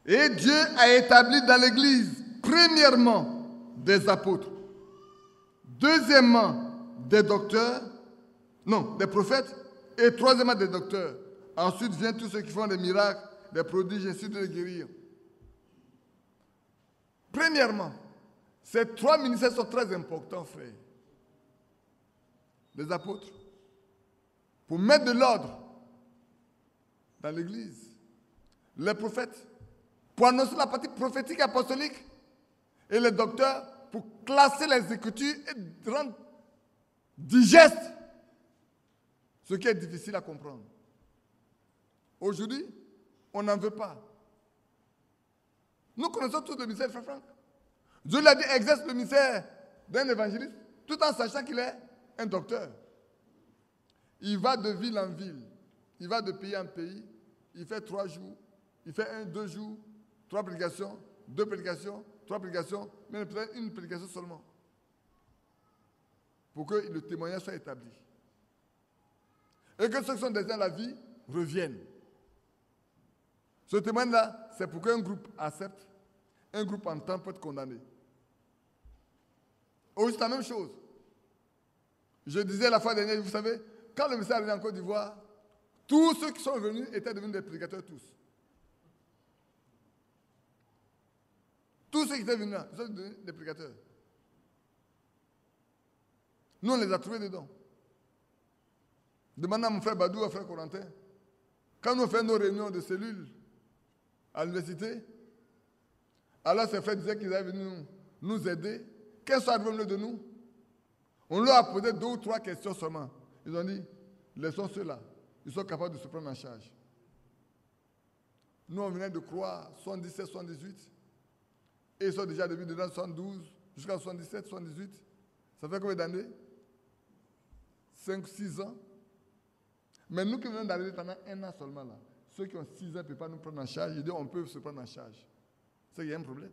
Et Dieu a établi dans l'Église, premièrement, des apôtres, deuxièmement, des docteurs, non, des prophètes, et troisièmement, des docteurs. Ensuite viennent tous ceux qui font des miracles, des prodiges, ainsi de les guérir. Premièrement, ces 3 ministères sont très importants, frère. Les apôtres, pour mettre de l'ordre dans l'Église. Les prophètes, pour annoncer la partie prophétique apostolique. Et les docteurs, pour classer les Écritures et rendre digeste ce qui est difficile à comprendre. Aujourd'hui, on n'en veut pas. Nous connaissons tous le ministère de Frère Franck. Dieu l'a dit, exerce le ministère d'un évangéliste, tout en sachant qu'il est un docteur. Il va de ville en ville, il va de pays en pays, il fait 3 jours, il fait 1, 2 jours, 3 prédications, 2 prédications, 3 prédications, mais peut-être une prédication seulement. Pour que le témoignage soit établi. Et que ceux qui sont destinés à la vie reviennent. Ce témoignage-là, c'est pour qu'un groupe accepte, un groupe entend peut être condamné. Aussi, c'est la même chose. Je disais la fois dernière, vous savez, quand le message est arrivé en Côte d'Ivoire, tous ceux qui sont venus étaient devenus des prédicateurs tous. Tous ceux qui étaient venus là, ils sont devenus des prédicateurs. Nous, on les a trouvés dedans. Demandez à mon frère Badou, à frère Corentin. Quand nous faisons nos réunions de cellules à l'université, alors ces frères disaient qu'ils allaient venir nous aider. Qu'est-ce qu'ils sont arrivés de nous? On leur a posé 2 ou 3 questions seulement. Ils ont dit, laissons ceux-là. Ils sont capables de se prendre en charge. Nous, on venait de croire 77, 78. Et ils sont déjà depuis dedans 72 jusqu'à 77, 78. Ça fait combien d'années? 5, 6 ans. Mais nous qui venons d'arriver pendant 1 an seulement là, ceux qui ont 6 ans ne peuvent pas nous prendre en charge. Je dis, on peut se prendre en charge. C'est qu'il y a un problème.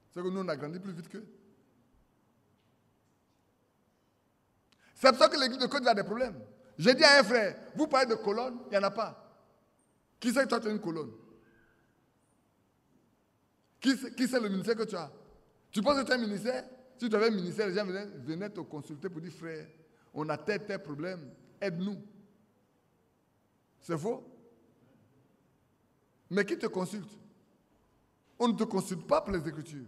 C'est que nous, on a grandi plus vite qu'eux. C'est pour ça que l'église de Côte d'Ivoire a des problèmes. J'ai dit à un frère, vous parlez de colonne, il n'y en a pas. Qui c'est que toi tu as une colonne? Qui c'est le ministère que tu as? Tu penses que tu as un ministère? Si tu avais un ministère, les gens venaient te consulter pour dire, frère, on a tel problème, aide-nous. C'est faux? Mais qui te consulte? On ne te consulte pas pour les Écritures.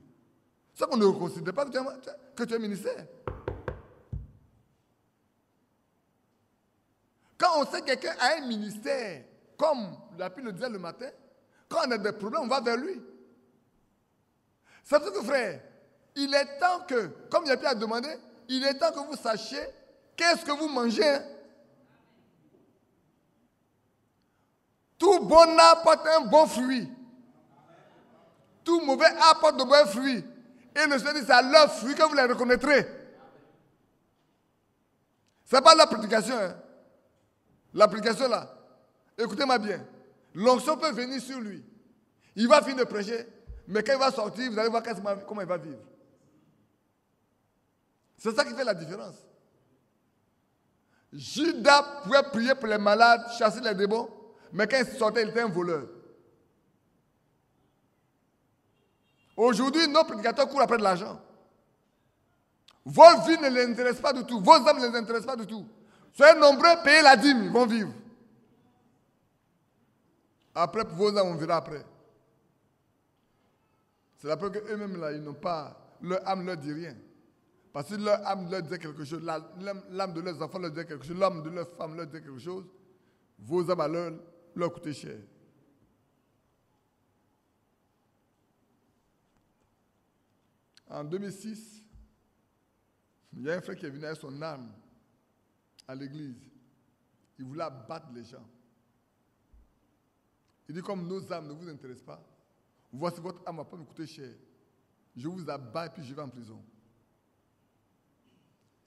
C'est qu'on ne considère pas que tu as un ministère. Quand on sait que quelqu'un a un ministère, comme l'Api le disait le matin, quand on a des problèmes, on va vers lui. C'est pour ça que, frère, il est temps que, comme l'Api a demandé, il est temps que vous sachiez qu'est-ce que vous mangez. Tout bon apporte un bon fruit. Tout mauvais apporte de bons fruits. Et le Seigneur dit, c'est à leurs fruits que vous les reconnaîtrez. Ce n'est pas la prédication. Hein. L'application là, écoutez-moi bien, l'onction peut venir sur lui. Il va finir de prêcher, mais quand il va sortir, vous allez voir comment il va vivre. C'est ça qui fait la différence. Judas pouvait prier pour les malades, chasser les démons, mais quand il sortait, il était un voleur. Aujourd'hui, nos prédicateurs courent après de l'argent. Vos vies ne les intéressent pas du tout, vos âmes ne les intéressent pas du tout. Soyez nombreux, payez la dîme, ils vont vivre. Après, pour vos âmes, on verra après. C'est la preuve qu'eux-mêmes, là, ils n'ont pas, leur âme ne leur dit rien. Parce que leur âme leur dit quelque chose, l'âme de leurs enfants leur dit quelque chose, l'âme de leur femme leur dit quelque chose, vos âmes à leur coûter cher. En 2006, il y a un frère qui est venu avec son arme à l'église. Il voulait abattre les gens. Il dit, comme nos âmes ne vous intéressent pas, voici votre âme ne va pas me coûter cher. Je vous abats et puis je vais en prison.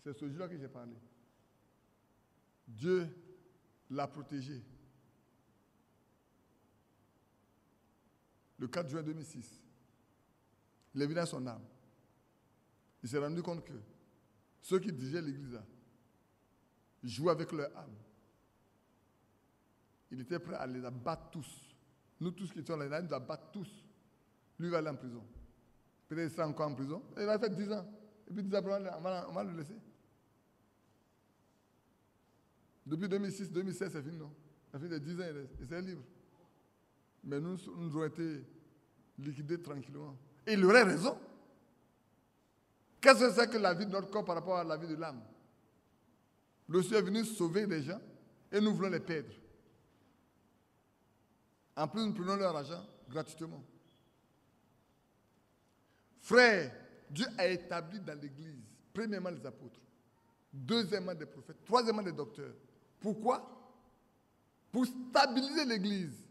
C'est ce jour-là que j'ai parlé. Dieu l'a protégé. Le 4 juin 2006, il est venu à son âme. Il s'est rendu compte que ceux qui dirigeaient l'église là, jouaient avec leur âme. Il était prêt à les abattre tous. Nous tous qui étions là, il allait nous abattre tous. Lui va aller en prison. Peut-être qu'il sera encore en prison. Et il a fait 10 ans. Et puis 10 ans après, on va le laisser. Depuis 2006, 2016, c'est fini, non? Ça fait 10 ans, il s'est libre. Mais nous avons été liquidés tranquillement. Et il aurait raison. Qu'est-ce que c'est que la vie de notre corps par rapport à la vie de l'âme? Le Seigneur est venu sauver des gens et nous voulons les perdre. En plus, nous prenons leur argent gratuitement. Frère, Dieu a établi dans l'église, premièrement les apôtres, deuxièmement des prophètes, troisièmement des docteurs. Pourquoi? Pour stabiliser l'église,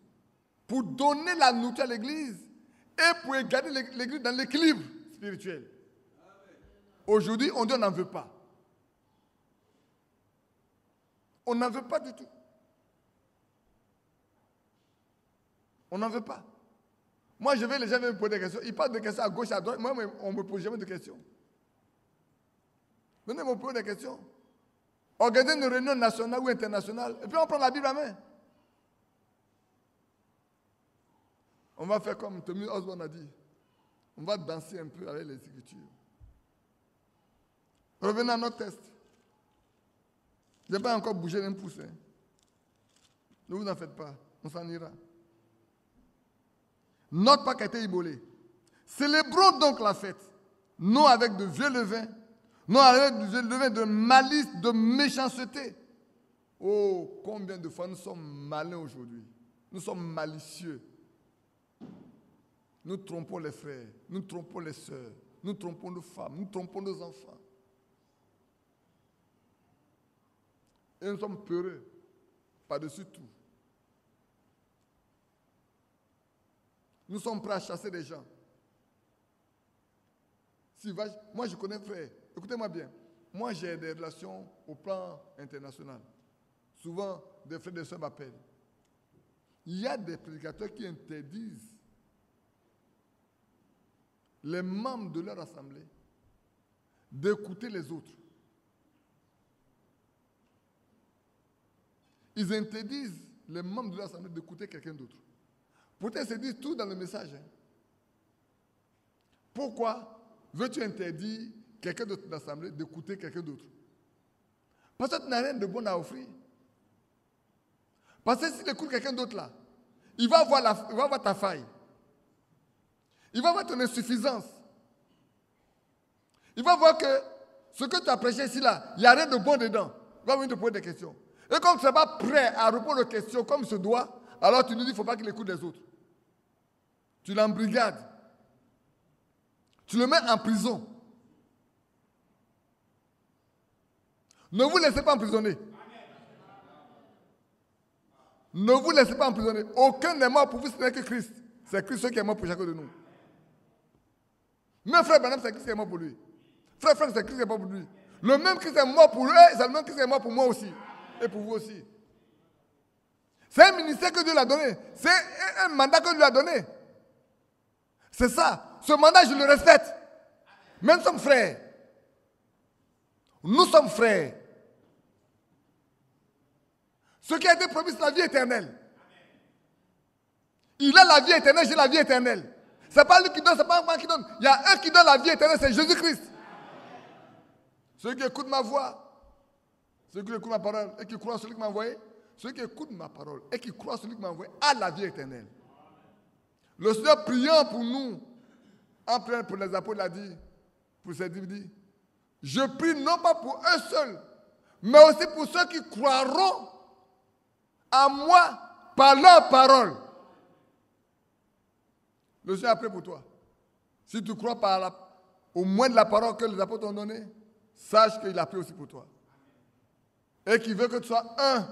pour donner la nourriture à l'église et pour garder l'église dans l'équilibre spirituel. Aujourd'hui, on dit on n'en veut pas. On n'en veut pas du tout. On n'en veut pas. Moi, je vais, les gens viennent me poser des questions. Ils parlent de questions à gauche, à droite. Moi, on ne me pose jamais de questions. Venez me poser des questions. organiser une réunion nationale ou internationale, et puis on prend la Bible à main. On va faire comme Tommy Osborne a dit. On va danser un peu avec les Écritures. Revenons à notre test. Je n'ai pas encore bougé d'un pouce. Ne vous en faites pas, on s'en ira. Notre Pâques a été immolé. Célébrons donc la fête, non avec de vieux levains, non avec de vieux levains de malice, de méchanceté. Oh, combien de fois nous sommes malins aujourd'hui. Nous sommes malicieux. Nous trompons les frères, nous trompons les sœurs, nous trompons nos femmes, nous trompons nos enfants. Et nous sommes peureux, par-dessus tout. Nous sommes prêts à chasser des gens. Moi, je connais frère. Écoutez-moi bien. Moi, j'ai des relations au plan international. Souvent, des frères et des sœurs m'appellent. Il y a des prédicateurs qui interdisent les membres de leur assemblée d'écouter les autres. Ils interdisent les membres de leur assemblée d'écouter quelqu'un d'autre. Peut-être se disent tout dans le message. Pourquoi veux-tu interdire quelqu'un de ton assemblée d'écouter quelqu'un d'autre? Parce que tu n'as rien de bon à offrir. Parce que s'il écoute quelqu'un d'autre là, il va voir ta faille. Il va voir ton insuffisance. Il va voir que ce que tu as prêché ici là, il n'y a rien de bon dedans. Il va venir te poser des questions. Et comme tu n'es pas prêt à répondre aux questions comme se doit, alors tu nous dis qu'il ne faut pas qu'il écoute les autres. Tu l'embrigades. Tu le mets en prison. Ne vous laissez pas emprisonner. Ne vous laissez pas emprisonner. Aucun n'est mort pour vous, ce n'est que Christ. C'est Christ qui est mort pour chacun de nous. Mais frère Branham, c'est Christ qui est mort pour lui. Frère, c'est Christ qui est mort pour lui. Le même Christ est mort pour eux, c'est le même Christ qui est mort pour moi aussi. Et pour vous aussi. C'est un ministère que Dieu l'a donné. C'est un mandat que Dieu lui a donné. C'est ça. Ce mandat, je le respecte. Mais nous sommes frères. Nous sommes frères. Ce qui a été promis, c'est la vie éternelle. Il a la vie éternelle, j'ai la vie éternelle. Ce n'est pas lui qui donne, ce n'est pas moi qui donne. Il y a un qui donne la vie éternelle, c'est Jésus-Christ. Ceux qui écoutent ma voix, ceux qui écoutent ma parole et qui croient en celui qui m'a envoyé, ceux qui écoutent ma parole et qui croient en celui qui m'a envoyé, a la vie éternelle. Le Seigneur priant pour nous, en priant pour les apôtres, il a dit, pour ses disciples, dit, je prie non pas pour eux seuls, mais aussi pour ceux qui croiront à moi par leur parole. Le Seigneur a prié pour toi. Si tu crois au moins de la parole que les apôtres ont donnée, sache qu'il a prié aussi pour toi. Et qu'il veut que tu sois un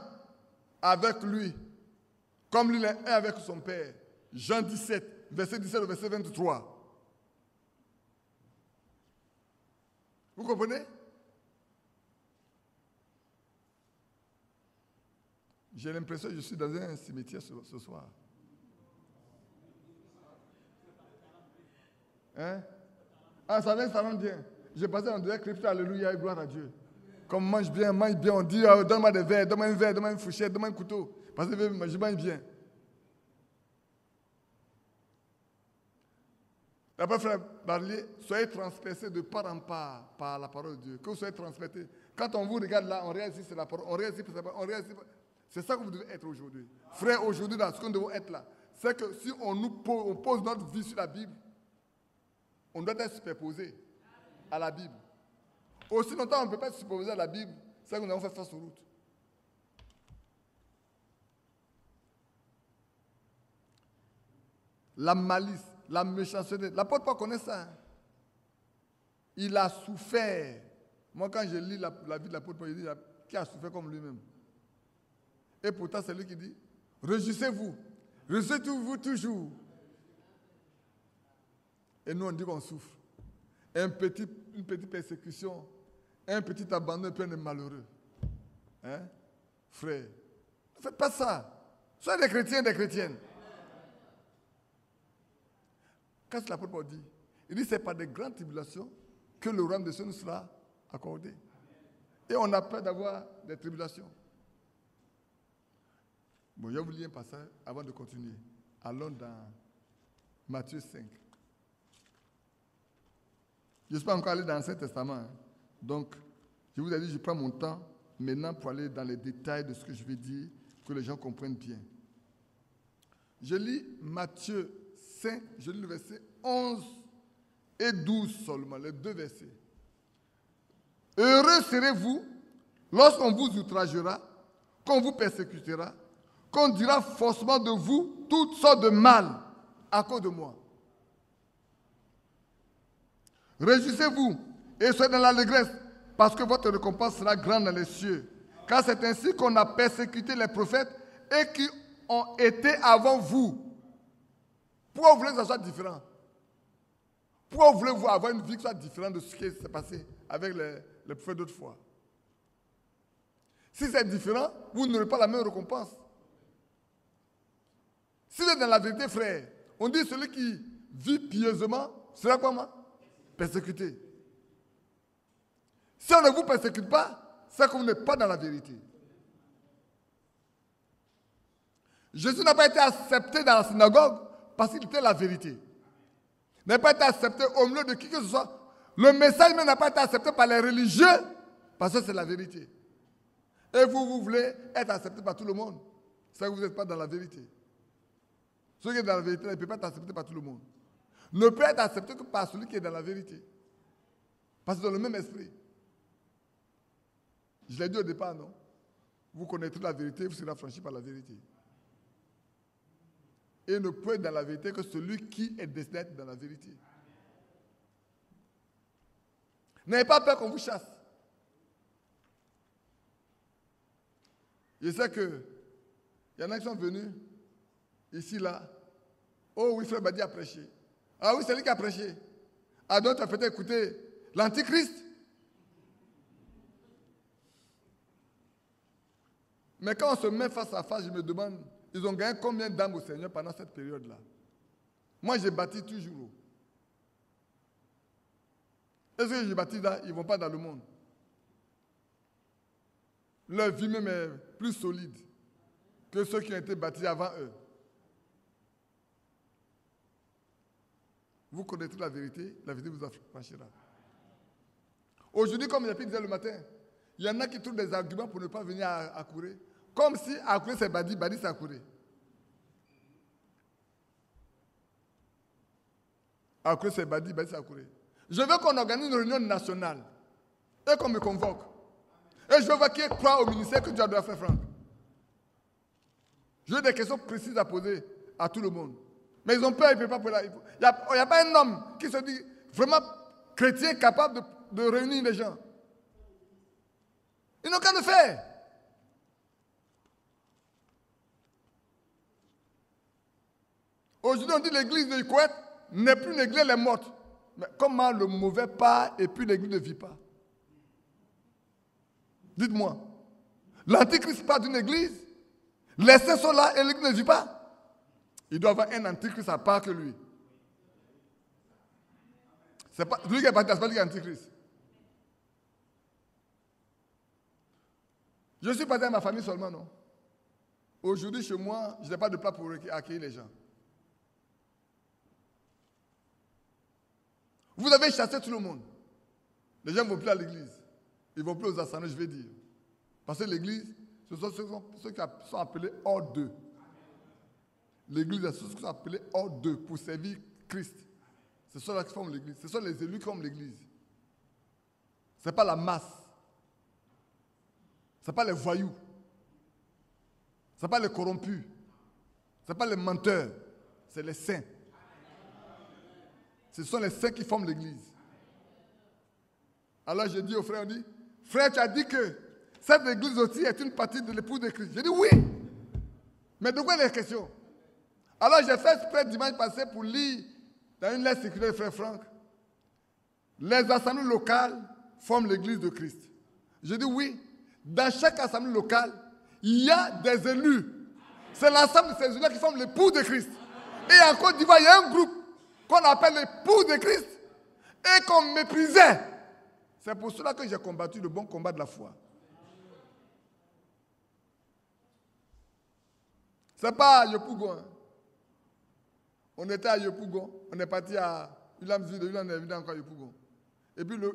avec lui, comme lui il est un avec son Père. Jean 17, verset 17 au verset 23. Vous comprenez? J'ai l'impression que je suis dans un cimetière ce soir. Hein? Ah, ça rentre bien. J'ai passé dans deux cryptes, alléluia, gloire à Dieu. Comme mange bien, on dit, donne-moi des verres, donne-moi un verre, donne-moi une fourchette, donne-moi un couteau. Parce que je mange bien. Après, frère Barlier, soyez transpercés de part en part par la parole de Dieu. Que vous soyez transpercés. Quand on vous regarde là, on réagit sur la parole, on réagit sur la parole, on réagit. C'est ça que vous devez être aujourd'hui. Frère, aujourd'hui, dans ce que nous devons être là, c'est que si on pose notre vie sur la Bible, on doit être superposé à la Bible. Aussi longtemps on ne peut pas être superposé à la Bible, c'est que nous avons fait face aux routes. La malice, la méchanceté. L'apôtre Paul connaît ça. Hein? Il a souffert. Moi, quand je lis la vie de l'apôtre Paul, il dit qui a souffert comme lui-même. Et pourtant, c'est lui qui dit réjouissez-vous. Réjouissez-vous toujours. Et nous, on dit qu'on souffre. Une petite persécution, un petit abandon plein de malheureux. Hein? Frère, ne faites pas ça. Soyez des chrétiens, des chrétiennes. Qu'est-ce que l'apôtre Paul dit? Il dit c'est par des grandes tribulations que le royaume de Dieu nous sera accordé. Et on a peur d'avoir des tribulations. Bon, je vais vous lire un passage avant de continuer. Allons dans Matthieu 5. Je ne suis pas encore allé dans l'Ancien Testament. Hein. Donc, je vous ai dit, je prends mon temps maintenant pour aller dans les détails de ce que je vais dire, que les gens comprennent bien. Je lis Matthieu 5, je lis le verset 11 et 12 seulement, les deux versets. Heureux serez-vous lorsqu'on vous outragera, qu'on vous persécutera, qu'on dira forcément de vous toutes sortes de mal à cause de moi. Réjouissez-vous et soyez dans l'allégresse, parce que votre récompense sera grande dans les cieux. Car c'est ainsi qu'on a persécuté les prophètes et qui ont été avant vous. Pourquoi vous voulez que ça soit différent? Pourquoi vous voulez avoir une vie qui soit différente de ce qui s'est passé avec les prophètes d'autrefois? Si c'est différent, vous n'aurez pas la même récompense. Si vous êtes dans la vérité, frère, on dit celui qui vit pieusement sera comment? Persécuté. Si on ne vous persécute pas, c'est que vous n'êtes pas dans la vérité. Jésus n'a pas été accepté dans la synagogue parce qu'il était la vérité. Il n'a pas été accepté au milieu de qui que ce soit. Le message même n'a pas été accepté par les religieux parce que c'est la vérité. Et vous voulez être accepté par tout le monde. C'est que vous n'êtes pas dans la vérité. Celui qui est dans la vérité ne peut pas être accepté par tout le monde. Ne peut être accepté que par celui qui est dans la vérité. Parce que dans le même esprit. Je l'ai dit au départ, non? Vous connaîtrez la vérité, vous serez affranchis par la vérité. Et ne peut être dans la vérité que celui qui est destiné à être dans la vérité. N'ayez pas peur qu'on vous chasse. Je sais qu'il y en a qui sont venus ici, là. Oh oui, frère Badi a prêché. Ah oui, c'est lui qui a prêché. Ah donc tu as peut-être écouté l'Antichrist. Mais quand on se met face à face, je me demande, ils ont gagné combien d'âmes au Seigneur pendant cette période-là? Moi, j'ai bâti toujours. Est-ce que j'ai bâti là? Ils ne vont pas dans le monde. Leur vie même est plus solide que ceux qui ont été baptisés avant eux. Vous connaîtrez la vérité vous affranchira. Aujourd'hui, comme il a pu dire le matin, il y en a qui trouvent des arguments pour ne pas venir à courir. Comme si à courir c'est Badi, Badi c'est à courir. À courir c'est Badi, Badi c'est à courir. Je veux qu'on organise une réunion nationale et qu'on me convoque. Et je veux voir qui croit au ministère que Dieu doit faire, Franck. J'ai des questions précises à poser à tout le monde. Mais ils ont peur, ils ne peuvent pas poser. Il n'y a pas un homme qui se dit vraiment chrétien capable de réunir les gens. Ils n'ont qu'à le faire. Aujourd'hui, on dit l'église de Ikoet n'est plus une église, elle est morte. Mais comment le mauvais part et puis l'église ne vit pas? Dites-moi. L'antichrist part d'une église, les saints sont là et l'église ne vit pas. Il doit y avoir un antichrist à part que lui. C'est pas lui qui est parti, c'est pas lui qui est antichrist. Je suis parti à ma famille seulement, non? Aujourd'hui, chez moi, je n'ai pas de plat pour accueillir les gens. Vous avez chassé tout le monde. Les gens ne vont plus à l'église. Ils ne vont plus aux assemblées, je vais dire. Parce que l'église, ce sont ceux qui sont appelés hors d'eux. L'église, c'est ceux qui sont appelés hors d'eux pour servir Christ. C'est ceux-là qui forment l'église. Ce sont les élus qui forment l'église. Ce n'est pas la masse. Ce n'est pas les voyous. Ce n'est pas les corrompus. Ce n'est pas les menteurs. C'est les saints. Ce sont les saints qui forment l'église. Alors je dis au frère, on dit, frère, tu as dit que cette église aussi est une partie de l'épouse de Christ. Je dis oui. Mais de quoi il est question? Alors j'ai fait exprès dimanche passé pour lire dans une lettre circulaire de frère Franck. Les assemblées locales forment l'église de Christ. Je dis oui. Dans chaque assemblée locale, il y a des élus. C'est l'ensemble de ces élus qui forment l'épouse de Christ. Et en Côte d'Ivoire, il y a un groupe qu'on appelle l'épouse de Christ et qu'on méprisait. C'est pour cela que j'ai combattu le bon combat de la foi. C'est pas à Yopougon. Hein. On était à Yopougon. On est parti à Ulamzui. De Ulam, on est venu encore à Yopougon. Et puis le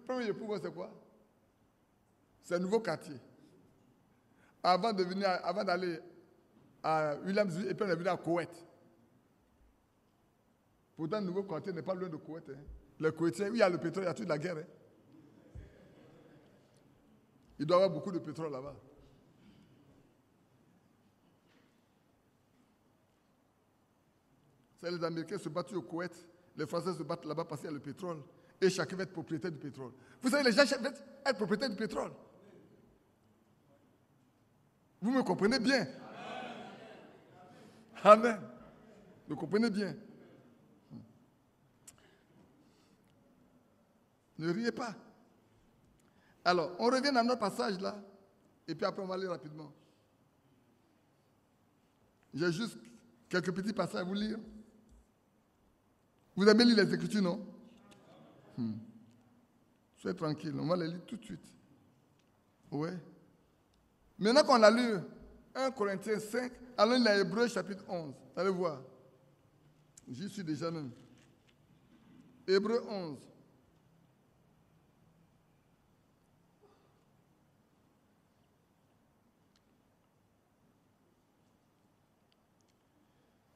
premier Yopougon, c'est quoi? C'est un nouveau quartier. Avant d'aller à Ulamzui, et puis on est venu à Koweït. Pourtant, le nouveau quartier n'est pas loin de Koweït. Hein. Le Koweïtien, où il y a le pétrole, il y a toute la guerre. Hein. Il doit y avoir beaucoup de pétrole là-bas. Les Américains se battent au Koweït, les Français se battent là-bas parce qu'il y a le pétrole. Et chacun va être propriétaire du pétrole. Vous savez, les gens veulent être propriétaires du pétrole. Vous me comprenez bien? Amen. Vous comprenez bien? Ne riez pas. Alors, on revient à notre passage là, et puis après on va aller rapidement. J'ai juste quelques petits passages à vous lire. Vous avez lu les Écritures, non? Soyez tranquille, on va les lire tout de suite. Oui. Maintenant qu'on a lu 1 Corinthiens 5, allons lire Hébreux chapitre 11. Allez voir. J'y suis déjà même. Hébreux 11.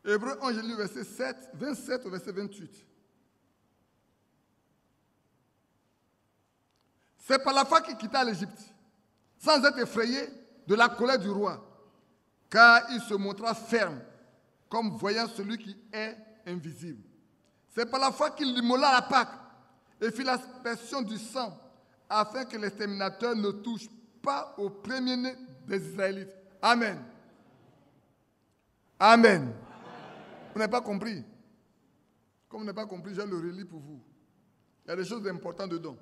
Hébreux 11, j'ai lu verset 27 au verset 28. C'est par la foi qu'il quitta l'Égypte, sans être effrayé de la colère du roi, car il se montra ferme, comme voyant celui qui est invisible. C'est par la foi qu'il immola la Pâque et fit l'aspersion du sang, afin que l'exterminateur ne touche pas au premier-né des Israélites. Amen. Amen. Vous n'avez pas compris. Comme vous n'avez pas compris, je le relis pour vous. Il y a des choses importantes dedans.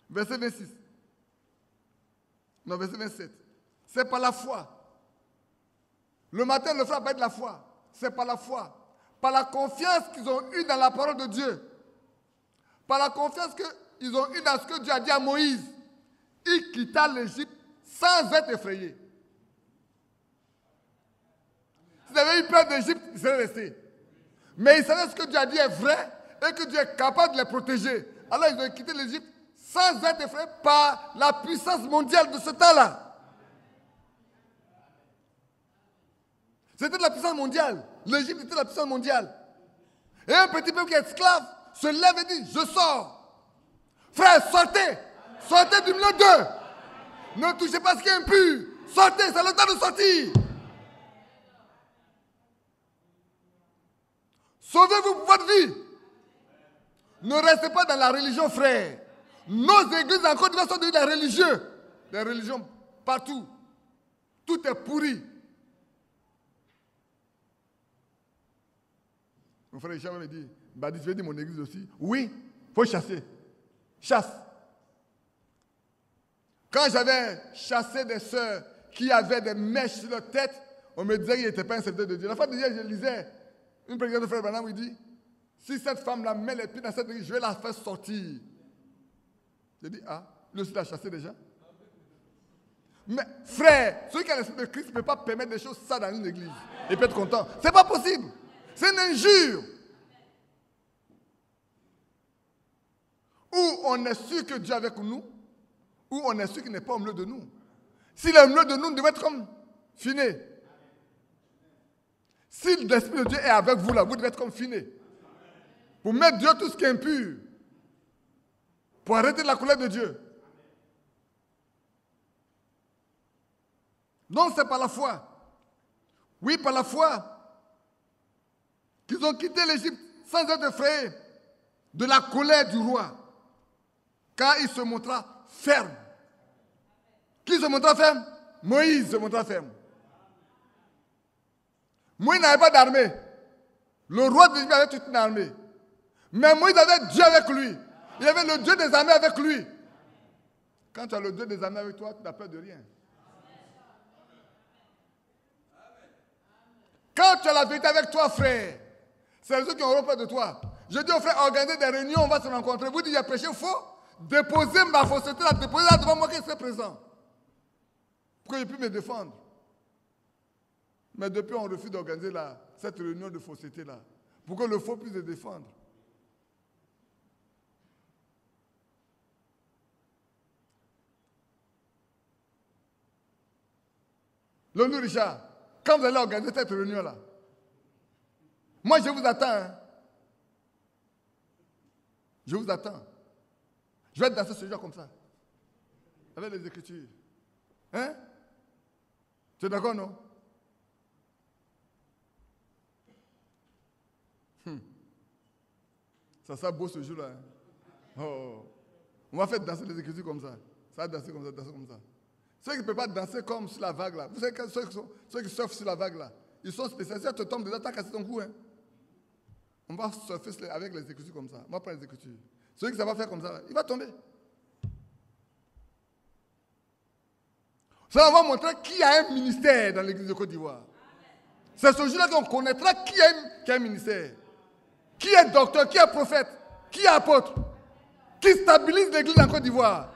Verset 26. Non, verset 27. C'est par la foi. Le matin, le frère appelle de la foi. C'est par la foi. Par la confiance qu'ils ont eue dans la parole de Dieu. Par la confiance qu'ils ont eue dans ce que Dieu a dit à Moïse. Il quitta l'Égypte sans être effrayé. S'ils avaient eu peur d'Égypte, ils seraient restés. Mais ils savaient ce que Dieu a dit est vrai et que Dieu est capable de les protéger. Alors ils ont quitté l'Égypte sans être effrayés par la puissance mondiale de ce temps-là. C'était de la puissance mondiale. L'Égypte était de la puissance mondiale. Et un petit peuple qui est esclave se lève et dit, je sors. Frère, sortez. Sortez du milieu d'eux. Ne touchez pas ce qui est impur. Sortez, c'est le temps de sortir. Sauvez-vous pour votre vie. Ne restez pas dans la religion, frère. Nos églises en Côte d'Ivoire sont devenues des religieux. Des religions partout. Tout est pourri. Mon frère Richard me dit, Badi, tu veux dire mon église aussi? Oui, il faut chasser. Chasse. Quand j'avais chassé des sœurs qui avaient des mèches sur leur tête, on me disait qu'ils n'étaient pas un serviteur de Dieu. La fois de hier, je lisais une prédication de frère Branham qui dit, si cette femme-là met les pieds dans cette église, je vais la faire sortir. J'ai dit, ah, lui aussi l'a chassé déjà. Mais frère, celui qui a l'esprit de Christ ne peut pas permettre des choses ça dans une église. Et peut être content. Ce n'est pas possible. C'est une injure. Ou on est sûr que Dieu est avec nous, ou on est sûr qu'il n'est pas au milieu de nous. S'il est au milieu de nous, nous devons être comme Finé. Si l'Esprit de Dieu est avec vous là, vous devez être comme Finé. Pour mettre Dieu tout ce qui est impur. Pour arrêter la colère de Dieu. Donc c'est par la foi. Oui, par la foi. Qu'ils ont quitté l'Égypte sans être effrayés de la colère du roi. Car il se montra ferme. Qui se montra ferme? Moïse se montra ferme. Moïse n'avait pas d'armée. Le roi d'Égypte avait toute une armée. Mais Moïse avait Dieu avec lui. Il avait le Dieu des armées avec lui. Quand tu as le Dieu des armées avec toi, tu n'as peur de rien. Quand tu as la vérité avec toi, frère, c'est ceux qui auront peur de toi. Je dis aux frères, organisez des réunions, on va se rencontrer. Vous dites, il y a prêché faux. déposer ma fausseté là, déposer là devant moi qu'il serait présent. Pour que je puisse me défendre. Mais depuis, on refuse d'organiser cette réunion de fausseté là. Pour que le faux puisse se défendre. Lolo Richard, quand vous allez organiser cette réunion là, moi je vous attends. Hein. Je vous attends. Je vais être danser ce jour comme ça. Avec les Écritures. Hein? Tu es d'accord, non? Ça sera beau ce jour-là. Hein? Oh. On va faire danser les Écritures comme ça. Ça va danser comme ça, danser comme ça. Ceux qui ne peuvent pas danser comme sur la vague là. Vous savez que ceux qui surfent sur la vague là, ils sont spécialisés. Si tu tombes dedans, tu as cassé ton cou. Hein? On va surfer avec les Écritures comme ça. On va prendre les Écritures. Celui qui ne sait pas faire comme ça, il va tomber. Ça va montrer qui a un ministère dans l'église de Côte d'Ivoire. C'est ce jour-là qu'on connaîtra qui a un ministère. Qui est docteur, qui est prophète, qui est apôtre, qui stabilise l'église en Côte d'Ivoire.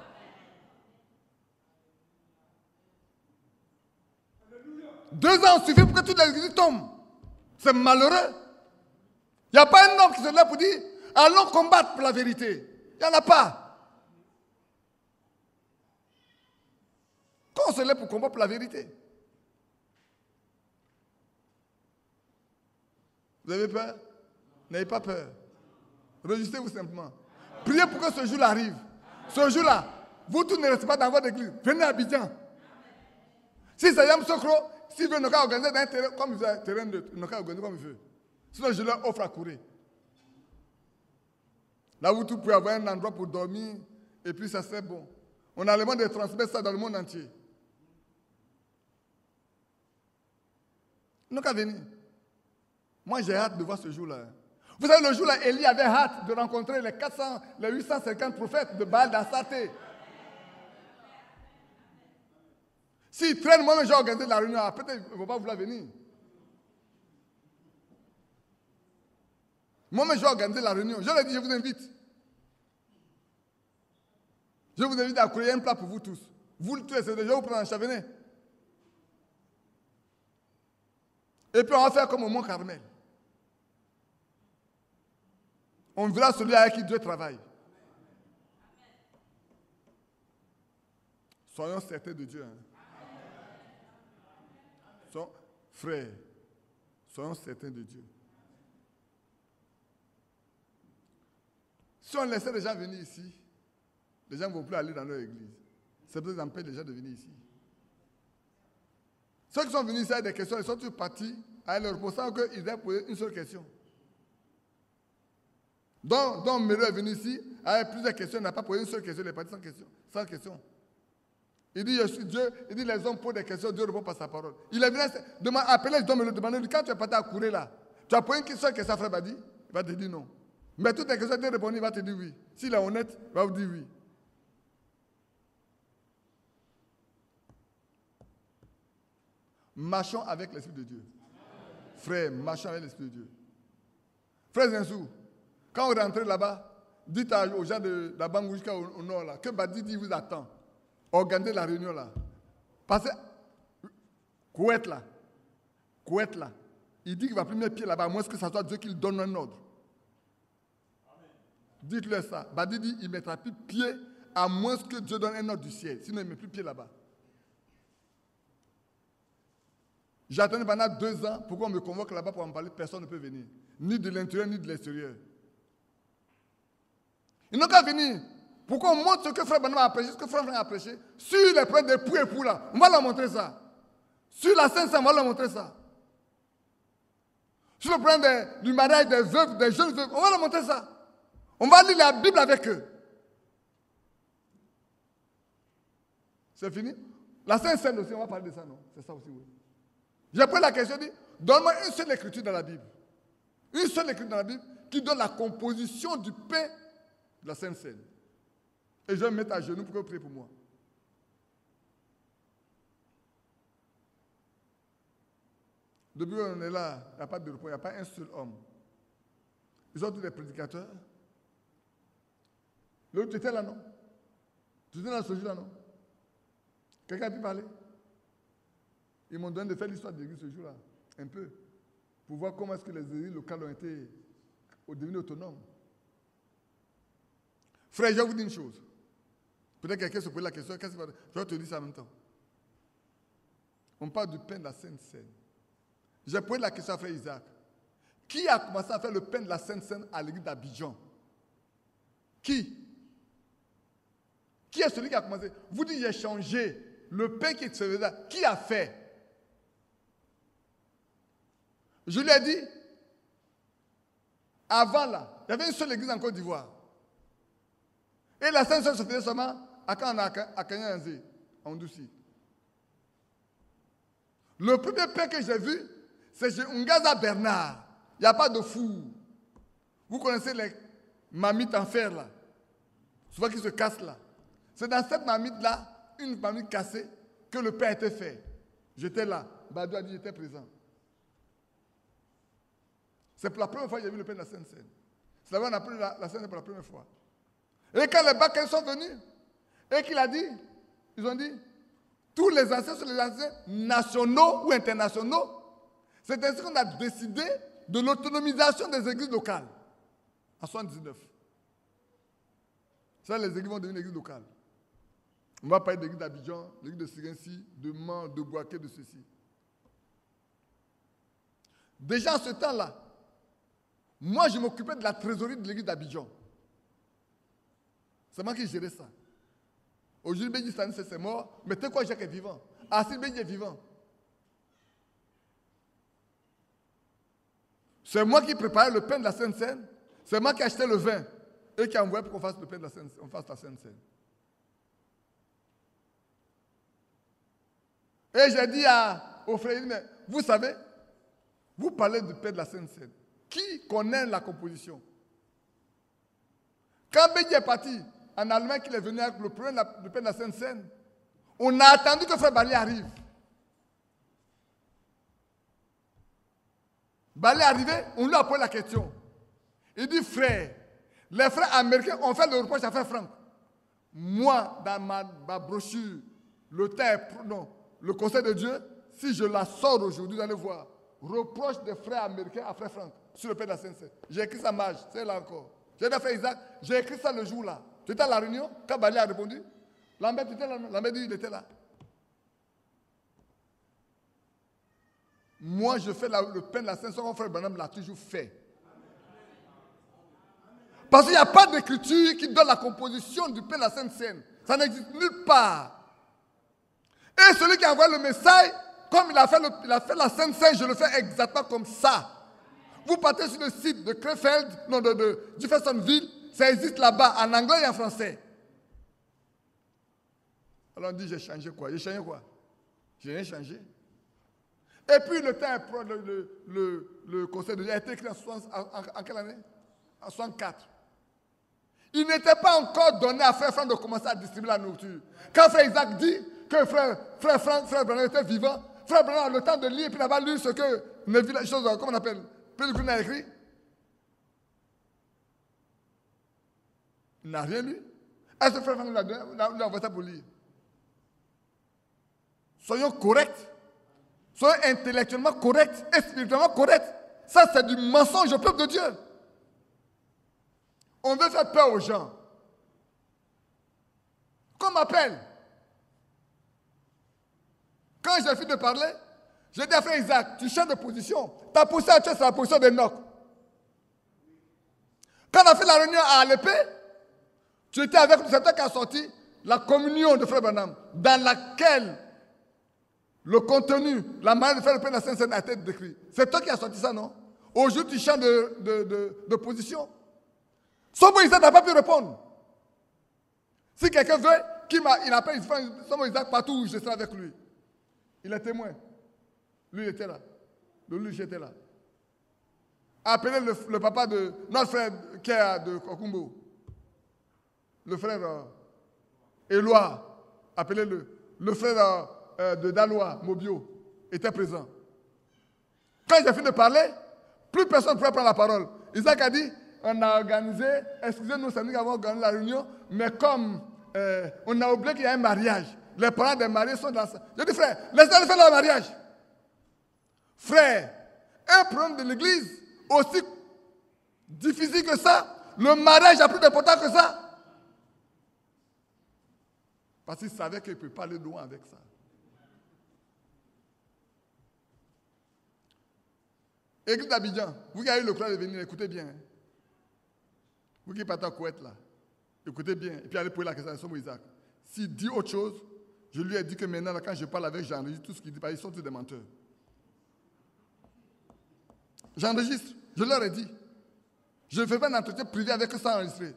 Deux ans suffit pour que toute l'église tombe. C'est malheureux. Il n'y a pas un homme qui se lève pour dire allons combattre pour la vérité. Il n'y en a pas. Quand on se lève pour combattre pour la vérité. Vous avez peur? N'ayez pas peur. Réjouissez-vous simplement. Priez pour que ce jour arrive. Ce jour-là, vous tous ne restez pas dans votre église. Venez à Abidjan. Si c'est Yam Sokro, s'il veut, nous avons organisé dans un terrain comme il veut, un terrain neutre, nous avons organisé comme il veut. Sinon, je leur offre à courir. Là où vous pouvez avoir un endroit pour dormir, et puis ça serait bon. On a le monde de transmettre ça dans le monde entier. Nous qu'à venir. Moi, j'ai hâte de voir ce jour-là. Vous savez, le jour-là, Élie avait hâte de rencontrer les 850 prophètes de Baal d'Astarté. S'ils traînent, moi-même, j'ai organisé la réunion. Peut-être qu'ils ne vont pas vouloir venir. Moi-même, j'ai organisé la réunion. Je leur ai dit, je vous invite. Je vous invite à courir un plat pour vous tous. Vous tous, c'est déjà vous prendre un chavenet. Et puis, on va faire comme au Mont Carmel. On verra celui avec qui Dieu travaille. Soyons certains de Dieu. Hein. Frères, soyons certains de Dieu. Si on laissait les gens venir ici, les gens ne vont plus aller dans leur église. C'est pour ça qu'ils empêchent les gens de venir ici. Ceux qui sont venus ici avec des questions, ils sont tous partis à leur pensant qu'ils avaient posé une seule question. Donc Mélou est venu ici avec plusieurs questions, il n'a pas posé une seule question, il est parti sans question. Il dit, je suis Dieu, il dit, les hommes posent des questions, Dieu répond par sa parole. Il est venu appeler Don Mélou, demander, quand tu es parti à courir là, tu as posé une question que ça frère Badi, il va te dire non. Mais toutes les questions, Dieu répond, il va te dire oui. S'il est honnête, il va vous dire oui. Marchons avec l'Esprit de Dieu. Frère, marchons avec l'Esprit de Dieu. Frère Zinsou, quand vous rentrez là-bas, dites aux gens de la Banque jusqu'au nord là, que Badi vous attend. Organisez la réunion là. Parce que Kouet là, il dit qu'il va plus mettre pied là-bas, à moins que ça soit Dieu qui lui donne un ordre. Dites-le ça. Badi dit il ne mettra plus pied à moins que Dieu donne un ordre du ciel. Sinon il ne met plus pied là-bas. J'ai attendu pendant 2 ans pour qu'on me convoque là-bas pour en parler. Personne ne peut venir. Ni de l'intérieur, ni de l'extérieur. Ils n'ont qu'à venir. Pour qu'on montre ce que Frère Branham a prêché, ce que Frère Branham a prêché. Sur les prêtres d'époux et époux là, on va leur montrer ça. Sur la Sainte-Sainte, on va leur montrer ça. Sur le problème du mariage des veuves, des jeunes veuves, on va leur montrer ça. On va lire la Bible avec eux. C'est fini? La Sainte-Sainte aussi, on va parler de ça, non? C'est ça aussi, oui. J'ai pris la question, dit, donne-moi une seule écriture dans la Bible. Une seule écriture dans la Bible qui donne la composition du pain de la Sainte-Seine. Et je vais me mettre à genoux pour que vous priez pour moi. Depuis qu'on est là, il n'y a pas de repos, il n'y a pas un seul homme. Ils sont tous des prédicateurs. L'autre était là, non? Tu étais dans ce jour-là, non? Quelqu'un a pu parler? Ils m'ont donné de faire l'histoire de l'église ce jour-là, un peu, pour voir comment est-ce que les églises locales ont été devenues autonomes. Frère, je vais vous dire une chose. Peut-être quelqu'un se pose la question, qu'est-ce que je vais te dire ça en même temps. On parle du pain de la Sainte Seine. J'ai posé la question à frère Isaac. Qui a commencé à faire le pain de la Sainte Seine à l'église d'Abidjan? Qui? Qui est celui qui a commencé? Vous dites, j'ai changé. Le pain qui se faisait, qui a fait? Je lui ai dit, avant là, il y avait une seule église en Côte d'Ivoire. Et la Sainte Seine se faisait seulement à Kanyanzé, en Doussi. Le premier pain que j'ai vu, c'est chez Ngaza Bernard. Il n'y a pas de four. Vous connaissez les marmites en fer là, souvent qui se cassent là. C'est dans cette marmite-là, une marmite cassée, que le pain était fait. J'étais là. Badou a dit j'étais présent. C'est pour la première fois que j'ai vu le pain de la Sainte Seine. C'est là-bas qu'on a appris la Sainte Seine pour la première fois. Et quand les Bakéens sont venus, et qu'il a dit, ils ont dit, tous les anciens sont les anciens nationaux ou internationaux. C'est ainsi qu'on a décidé de l'autonomisation des églises locales en 1979. Ça, les églises vont devenir églises locales. On va parler de l'église d'Abidjan, l'église de Sirensi, de Mans, de Boaké, de ceci. Déjà en ce temps-là, moi je m'occupais de la trésorerie de l'église d'Abidjan. C'est moi qui gérais ça. Aujourd'hui, Bédi Stanis c'est mort, mais t'es quoi, Jacques est vivant? Assis Bédi est vivant. C'est moi qui préparais le pain de la Sainte Seine. C'est moi qui achetais le vin et qui envoyais pour qu'on fasse le pain de la Sainte Seine, on fasse la Sainte Seine. Et j'ai dit aux frères, mais vous savez, vous parlez du pain de la Sainte Seine. Qui connaît la composition? Quand Bédi est parti en Allemagne, qu'il est venu avec le pain de la Sainte Seine, on a attendu que frère Bali arrive. Bali est arrivé, on lui a posé la question. Il dit, frère, les frères américains ont fait le reproche à frère Franck. Moi, dans ma brochure, le conseil de Dieu, si je la sors aujourd'hui, vous allez voir, reproche des frères américains à frère Franck sur le pain de la Sainte Seine. J'ai écrit ça mage, c'est là encore. J'ai dit à frère Isaac, j'ai écrit ça le jour là. Tu étais à la réunion, quand Bali a répondu, Lambert, tu étais là, Lambert dit, il était là. Moi, je fais le pain de la Sainte Seine, mon frère Branham l'a toujours fait. Parce qu'il n'y a pas d'écriture qui donne la composition du pain de la Sainte Seine. Ça n'existe nulle part. Et celui qui a envoyé le message, comme il a fait la Sainte Seine, je le fais exactement comme ça. Vous partez sur le site de Krefeld, non, de Jeffersonville, ça existe là-bas, en anglais et en français. Alors on dit, j'ai changé quoi? J'ai changé quoi? J'ai rien changé. Et puis le temps, le conseil de Dieu a été écrit en quelle année? En 64. Il n'était pas encore donné à frère Franck de commencer à distribuer la nourriture. Quand frère Isaac dit que frère Franck, frère Branham était vivant, frère Branham a le temps de lire, puis il n'a pas lu ce que les choses, comment on appelle, Pellegrini a écrit. Il n'a rien lu. Est-ce que frère Franck lui a envoyé ça pour lire? Soyons corrects. Soyons intellectuellement corrects et spirituellement corrects. Ça, c'est du mensonge au peuple de Dieu. On veut faire peur aux gens. Qu'on m'appelle. Quand j'ai fini de parler, j'ai dit à frère Isaac, tu changes de position. Ta position actuelle, c'est la position d'Enoch. Quand on a fait la réunion à l'épée, tu étais avec nous, c'est toi qui as sorti la communion de frère Branham, dans laquelle le contenu, la manière de faire le pain de la Sainte Seine a été décrit. C'est toi qui as sorti ça, non? Aujourd'hui, tu changes de position. Somo Isaac n'a pas pu répondre. Si quelqu'un veut, il appelle Somo Isaac partout où je serai avec lui. Il est témoin. Lui, il était là. Lui, j'étais là. Appelez le papa de notre frère qui est de Kokumbo. Le frère Éloi. Appelez-le. Le frère de Daloa, Mobio, était présent. Quand j'ai fini de parler, plus personne ne pouvait prendre la parole. Isaac a dit, on a organisé, excusez-nous, c'est nous qui avons organisé la réunion, mais comme on a oublié qu'il y a un mariage. Les parents des mariés sont dans ça. Je dis, frère, laissez-les faire leur mariage. Frère, un problème de l'église aussi difficile que ça, le mariage a plus d'importance que ça. Parce qu'il savait qu'il ne peut pas aller loin avec ça. Église d'Abidjan, vous qui avez eu le courage de venir, écoutez bien. Hein. Vous qui partez en Koweït là, écoutez bien. Et puis allez poser la question à Somo Isaac. S'il dit autre chose, je lui ai dit que maintenant, quand je parle avec j'enregistre tout ce qu'il dit, ils sont tous des menteurs. J'enregistre, je leur ai dit. Je ne fais pas un entretien privé avec eux sans enregistrer.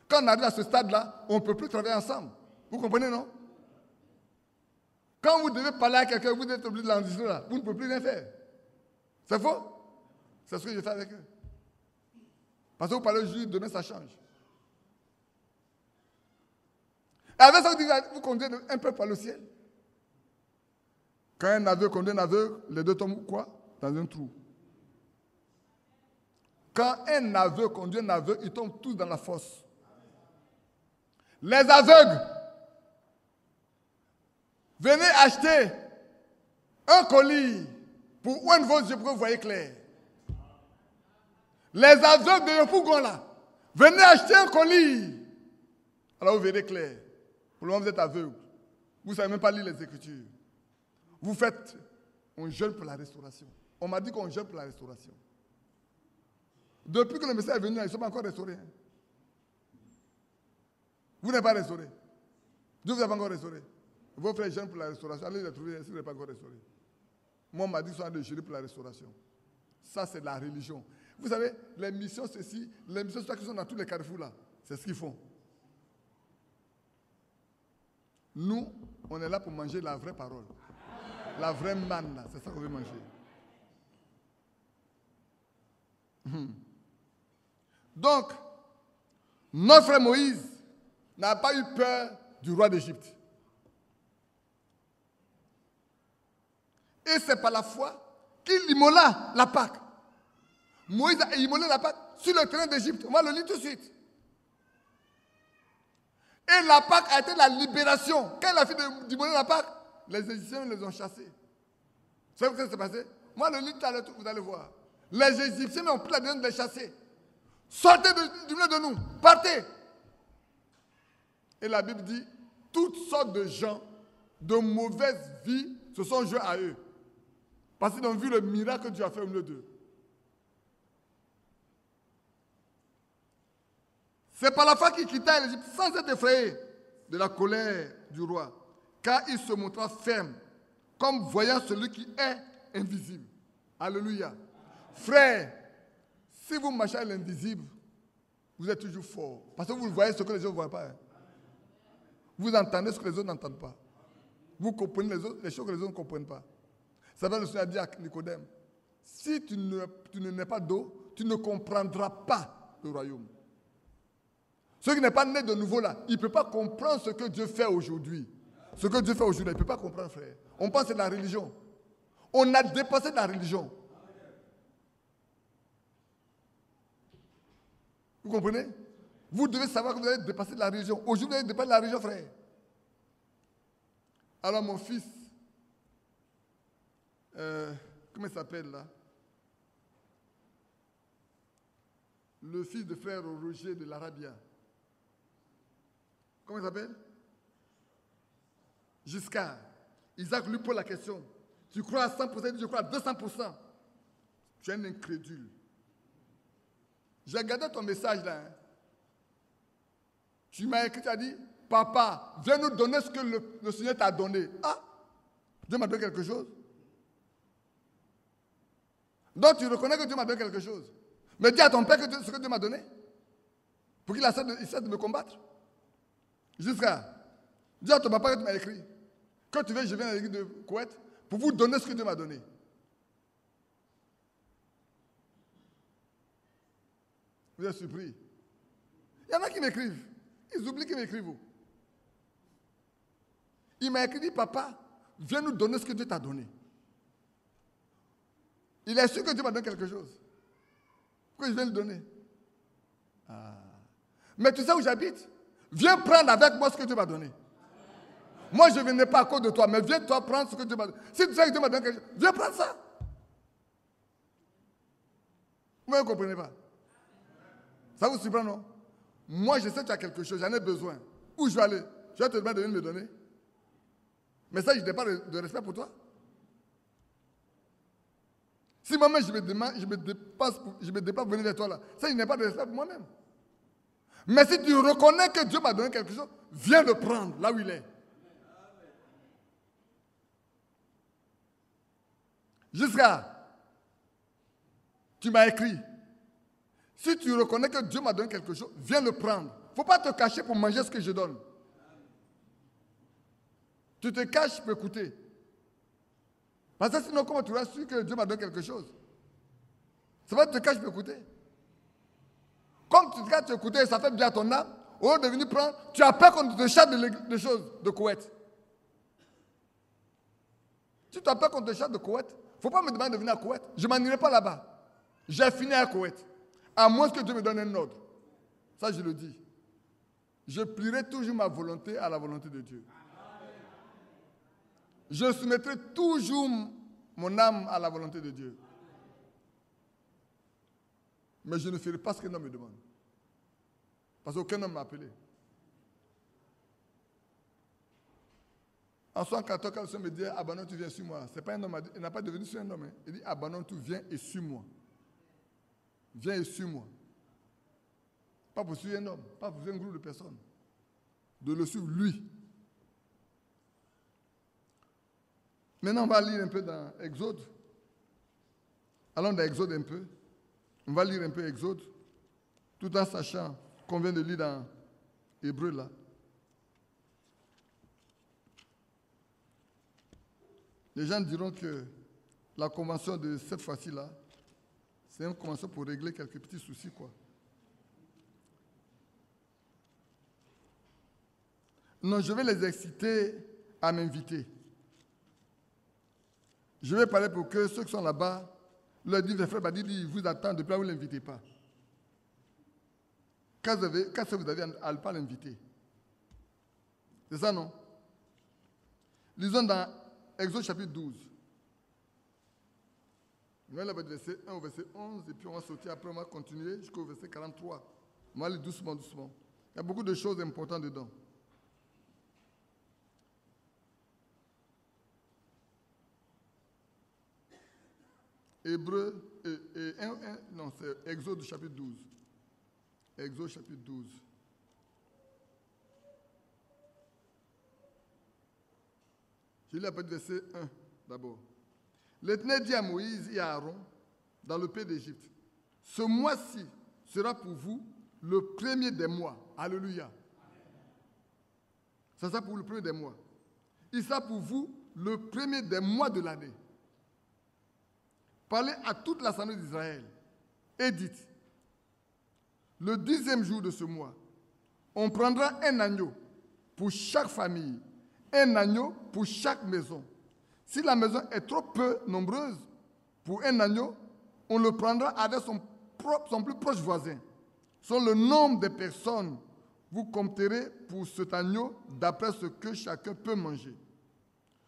Quand on arrive à ce stade-là, on ne peut plus travailler ensemble. Vous comprenez, non? Quand vous devez parler à quelqu'un, vous êtes obligé de l'enregistrer là. Vous ne pouvez plus rien faire. C'est faux? C'est ce que je fais avec eux. Parce que vous parlez aujourd'hui, demain ça change. Et avec ça, vous conduisez un peu par le ciel. Quand un aveugle conduit un aveugle, les deux tombent quoi? Dans un trou. Quand un aveugle conduit un aveugle, ils tombent tous dans la fosse. Les aveugles, venez acheter un colis pour un de vos yeux pour que vous voyez clair. Les aveugles de Yopougon là, venez acheter un colis. Alors vous verrez clair. Pour le moment, vous êtes aveugle. Vous ne savez même pas lire les Écritures. Vous faites, on jeûne pour la restauration. On m'a dit qu'on jeûne pour la restauration. Depuis que le message est venu, ils ne sont pas encore restaurés. Hein. Vous n'êtes pas restauré. Dieu vous a pas encore restauré. Vos frères jeûnent pour la restauration. Allez les trouver s'ils n'êtes pas encore restaurés. Moi, on m'a dit qu'ils sont en train de jeûner pour la restauration. Ça, c'est la religion. Vous savez, les missions, ceci, les missions qui sont dans tous les carrefours là, c'est ce qu'ils font. Nous, on est là pour manger la vraie parole. La vraie manne, c'est ça qu'on veut manger. Donc, notre frère Moïse n'a pas eu peur du roi d'Égypte. Et c'est par la foi qu'il immola la Pâque. Moïse a immolé la Pâque sur le terrain d'Égypte. On va le lire tout de suite. Et la Pâque a été la libération. Quand il a fait d'immoler la Pâque, les Égyptiens les ont chassés. Vous savez ce qui s'est passé? Moi, le lit tout à l'heure, vous allez voir. Les Égyptiens ont pris la décision de les chasser. Sortez du milieu de nous. Partez. Et la Bible dit, toutes sortes de gens de mauvaise vie se sont joués à eux. Parce qu'ils ont vu le miracle que Dieu a fait au milieu d'eux. C'est par la foi qu'il quitta l'Égypte sans être effrayé de la colère du roi, car il se montra ferme, comme voyant celui qui est invisible. Alléluia. Frère, si vous marchez à l'invisible, vous êtes toujours fort. Parce que vous voyez ce que les autres ne voient pas. Hein. Vous entendez ce que les autres n'entendent pas. Vous comprenez les choses que les autres ne comprennent pas. Ça va le Seigneur dire à Nicodème, si tu ne nais pas d'eau, tu ne comprendras pas le royaume. Celui qui n'est pas né de nouveau là, il ne peut pas comprendre ce que Dieu fait aujourd'hui. Ce que Dieu fait aujourd'hui, il ne peut pas comprendre, frère. On pense que c'est de la religion. On a dépassé de la religion. Vous comprenez? Vous devez savoir que vous allez dépasser de la religion. Aujourd'hui, vous allez dépasser de la religion, frère. Alors mon fils, comment il s'appelle là? Le fils de frère Roger de l'Arabia. Comment il s'appelle? Giscard. Isaac lui pose la question. Tu crois à 100%? Il dit, je crois à 200%. Tu es un incrédule. J'ai regardé ton message là. Hein. Tu m'as écrit, tu as dit, papa, viens nous donner ce que le Seigneur t'a donné. Ah, Dieu m'a donné quelque chose. Donc tu reconnais que Dieu m'a donné quelque chose. Mais dis à ton père ce que Dieu m'a donné. Pour qu'il essaie de me combattre. Jusqu'à. Dis à ton papa que tu m'as écrit. Quand tu veux, je viens à l'église de Koweït pour vous donner ce que Dieu m'a donné. Vous êtes surpris. Il y en a qui m'écrivent. Ils oublient qu'ils m'écrivent. Il m'a écrit, papa, viens nous donner ce que Dieu t'a donné. Il est sûr que Dieu m'a donné quelque chose. Pourquoi je viens le donner? Ah. Mais tu sais où j'habite? Viens prendre avec moi ce que Dieu m'a donné. Moi, je ne venais pas à cause de toi, mais viens toi prendre ce que Dieu m'a donné. Si tu sais que Dieu m'a donné quelque chose, viens prendre ça. Vous ne comprenez pas? Ça vous surprend, non? Moi, je sais que tu as quelque chose, j'en ai besoin. Où je vais aller? Je vais te demander de venir me donner. Mais ça, je n'ai pas de respect pour toi. Si moi-même, je me dépasse pour venir vers toi là, ça, je n'ai pas de respect pour moi-même. Mais si tu reconnais que Dieu m'a donné quelque chose, viens le prendre là où il est. Jusqu'à, tu m'as écrit. Si tu reconnais que Dieu m'a donné quelque chose, viens le prendre. Il ne faut pas te cacher pour manger ce que je donne. Tu te caches pour écouter. Parce que sinon, comment tu vas su que Dieu m'a donné quelque chose? Ça va te cacher pour écouter. Comme tu te caches pour écouter, ça fait bien à ton âme. Au lieu de venir prendre, tu as peur qu'on te chatte de choses de Koweït. Si tu as peur qu'on te chatte de Koweït, il ne faut pas me demander de venir à Koweït. Je ne m'en irai pas là-bas. J'ai fini à Koweït. À moins que Dieu me donne un ordre. Ça, je le dis. Je plierai toujours ma volonté à la volonté de Dieu. Je soumettrai toujours mon âme à la volonté de Dieu. Mais je ne ferai pas ce qu'un homme me demande. Parce qu'aucun homme m'a appelé. En 114, quand le Seigneur me dit, abandonne, tu viens sur moi. C'est pas un homme, il n'a pas devenu sur un homme. Hein. Il dit, abandonne, tu viens et suis-moi. Viens et suis-moi. Pas pour suivre un homme, pas pour suivre un groupe de personnes. De le suivre lui. Maintenant, on va lire un peu dans Exode. Allons dans Exode un peu. On va lire un peu Exode, tout en sachant qu'on vient de lire dans Hébreu là. Les gens diront que la convention de cette fois-ci là, c'est une convention pour régler quelques petits soucis, quoi. Non, je vais les exciter à m'inviter. Je vais parler pour que ceux qui sont là-bas leur disent, frère Badi, ils vous attendent, depuis là, vous ne l'invitez pas. Qu'est-ce que vous avez à ne pas l'inviter? C'est ça, non? Lisons dans Exode chapitre 12. On va lire le verset 1 au verset 11, et puis on va sauter, après on va continuer jusqu'au verset 43. On va aller doucement, doucement. Il y a beaucoup de choses importantes dedans. Hébreu, non, c'est Exode chapitre 12. Exode chapitre 12. Je lis la partie verset 1 d'abord. L'Éternel dit à Moïse et à Aaron dans le pays d'Égypte, ce mois-ci sera pour vous le premier des mois. Alléluia. Ça sera pour vous le premier des mois. Il sera pour vous le premier des mois de l'année. Parlez à toute l'assemblée d'Israël et dites, le 10e jour de ce mois, on prendra un agneau pour chaque famille, un agneau pour chaque maison. Si la maison est trop peu nombreuse pour un agneau, on le prendra avec son plus proche voisin. Selon le nombre de personnes, vous compterez pour cet agneau d'après ce que chacun peut manger.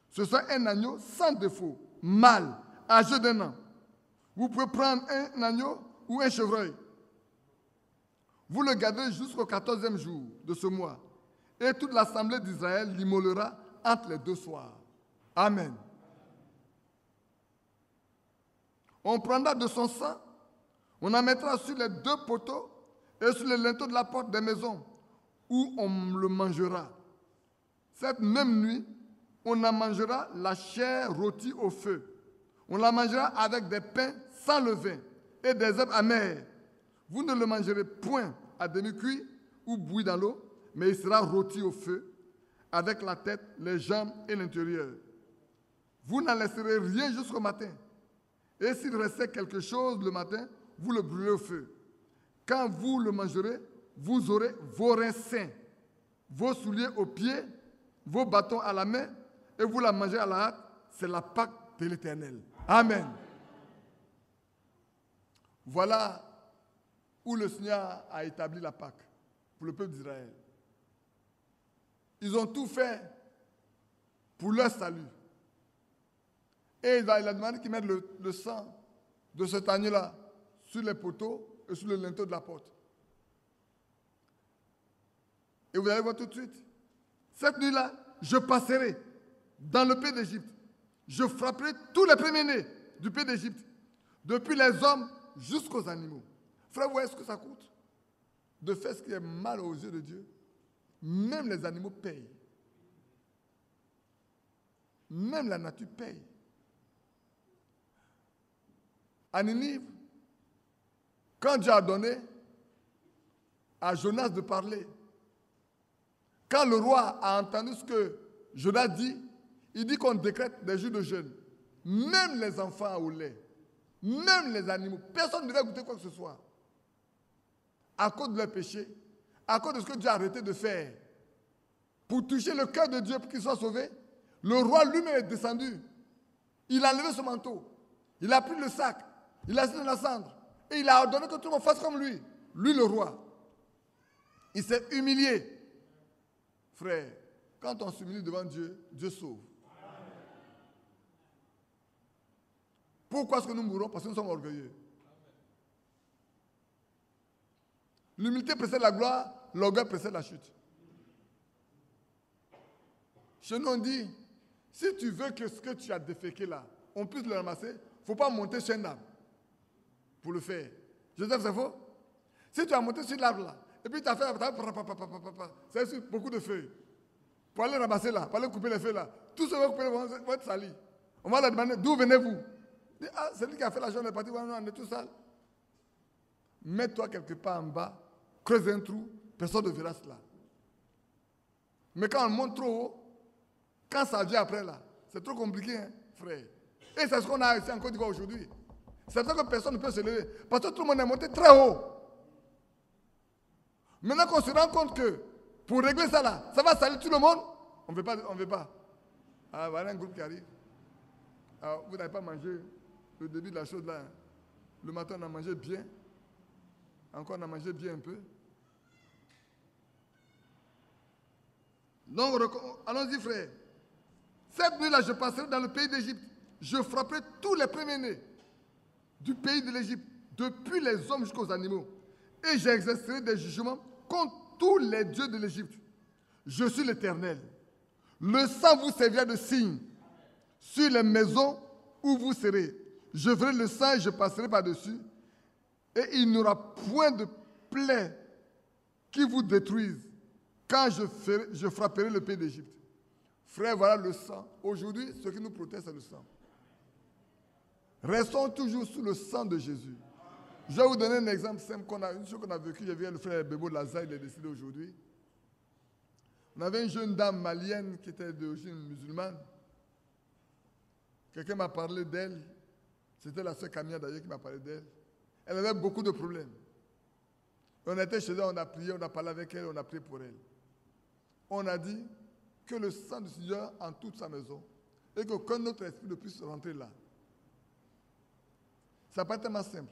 Ce sera un agneau sans défaut, mâle, âgé d'1 an. Vous pouvez prendre un agneau ou un chevreuil. Vous le garderez jusqu'au 14e jour de ce mois. Et toute l'assemblée d'Israël l'immolera entre les 2 soirs. Amen. On prendra de son sang, on en mettra sur les 2 poteaux et sur les linteaux de la porte des maisons, où on le mangera. Cette même nuit, on en mangera la chair rôtie au feu. On la mangera avec des pains sans levain et des herbes amères. Vous ne le mangerez point à demi-cuit ou bouilli dans l'eau, mais il sera rôti au feu, avec la tête, les jambes et l'intérieur. Vous n'en laisserez rien jusqu'au matin. Et s'il restait quelque chose le matin, vous le brûlerez au feu. Quand vous le mangerez, vous aurez vos reins sains, vos souliers aux pieds, vos bâtons à la main, et vous la mangez à la hâte. C'est la Pâque de l'Éternel. Amen. Voilà où le Seigneur a établi la Pâque pour le peuple d'Israël. Ils ont tout fait pour leur salut. Et il a demandé qu'ils mettent le sang de cet agneau-là sur les poteaux et sur le linteau de la porte. Et vous allez voir tout de suite. Cette nuit-là, je passerai dans le pays d'Égypte. Je frapperai tous les premiers-nés du pays d'Égypte, depuis les hommes jusqu'aux animaux. Frère, vous voyez ce que ça coûte de faire ce qui est mal aux yeux de Dieu? Même les animaux payent. Même la nature paye. À Ninive, quand Dieu a donné à Jonas de parler, quand le roi a entendu ce que Jonas dit, il dit qu'on décrète des jours de jeûne. Même les enfants au lait, même les animaux, personne ne devait goûter quoi que ce soit. À cause de leur péché, à cause de ce que Dieu a arrêté de faire. Pour toucher le cœur de Dieu pour qu'il soit sauvé, le roi lui-même est descendu. Il a levé son manteau. Il a pris le sac. Il a assis dans la cendre. Et il a ordonné que tout le monde fasse comme lui. Lui, le roi. Il s'est humilié. Frère, quand on s'humilie devant Dieu, Dieu sauve. Pourquoi est-ce que nous mourons? Parce que nous sommes orgueilleux. L'humilité précède la gloire, l'orgueil précède la chute. Chez nous, on dit, si tu veux que ce que tu as déféqué là, on puisse le ramasser, il ne faut pas monter sur un arbre pour le faire. Joseph, c'est faux? Si tu as monté sur l'arbre là, et puis tu as fait, c'est sur beaucoup de feuilles. Pour aller ramasser là, pour aller couper les feuilles là, tous ceux qui vont couper vont être salis. On va leur demander, d'où venez-vous? Ah, c'est lui qui a fait la journée, on est parti, on est tout sale. Mets-toi quelque part en bas, creuse un trou, personne ne verra cela. Mais quand on monte trop haut, quand ça vient après là, c'est trop compliqué, hein, frère. Et c'est ce qu'on a ici en Côte d'Ivoire aujourd'hui. C'est ça que personne ne peut se lever. Parce que tout le monde est monté très haut. Maintenant qu'on se rend compte que pour régler ça là, ça va salir tout le monde, on ne veut pas. Ah, voilà un groupe qui arrive. Alors, vous n'avez pas mangé le début de la chose là. Le matin, on a mangé bien. Encore, on a mangé bien un peu. Donc, allons-y, frère. Cette nuit-là, je passerai dans le pays d'Égypte. Je frapperai tous les premiers-nés du pays de l'Égypte, depuis les hommes jusqu'aux animaux. Et j'exercerai des jugements contre tous les dieux de l'Égypte. Je suis l'Éternel. Le sang vous servira de signe sur les maisons où vous serez. Je ferai le sang et je passerai par-dessus. Et il n'y aura point de plaie qui vous détruise quand je frapperai le pays d'Égypte. Frère, voilà le sang. Aujourd'hui, ce qui nous protège, c'est le sang. Restons toujours sous le sang de Jésus. Je vais vous donner un exemple simple, une chose qu'on a vécue. J'ai vu le frère Bébo Lazare, il est décédé aujourd'hui. On avait une jeune dame malienne qui était d'origine musulmane. Quelqu'un m'a parlé d'elle. C'était la sœur Camilla d'ailleurs qui m'a parlé d'elle. Elle avait beaucoup de problèmes. On était chez elle, on a prié, on a parlé avec elle, on a prié pour elle. On a dit que le sang du Seigneur en toute sa maison et qu'aucun autre esprit ne puisse rentrer là. Ça n'a pas été tellement simple.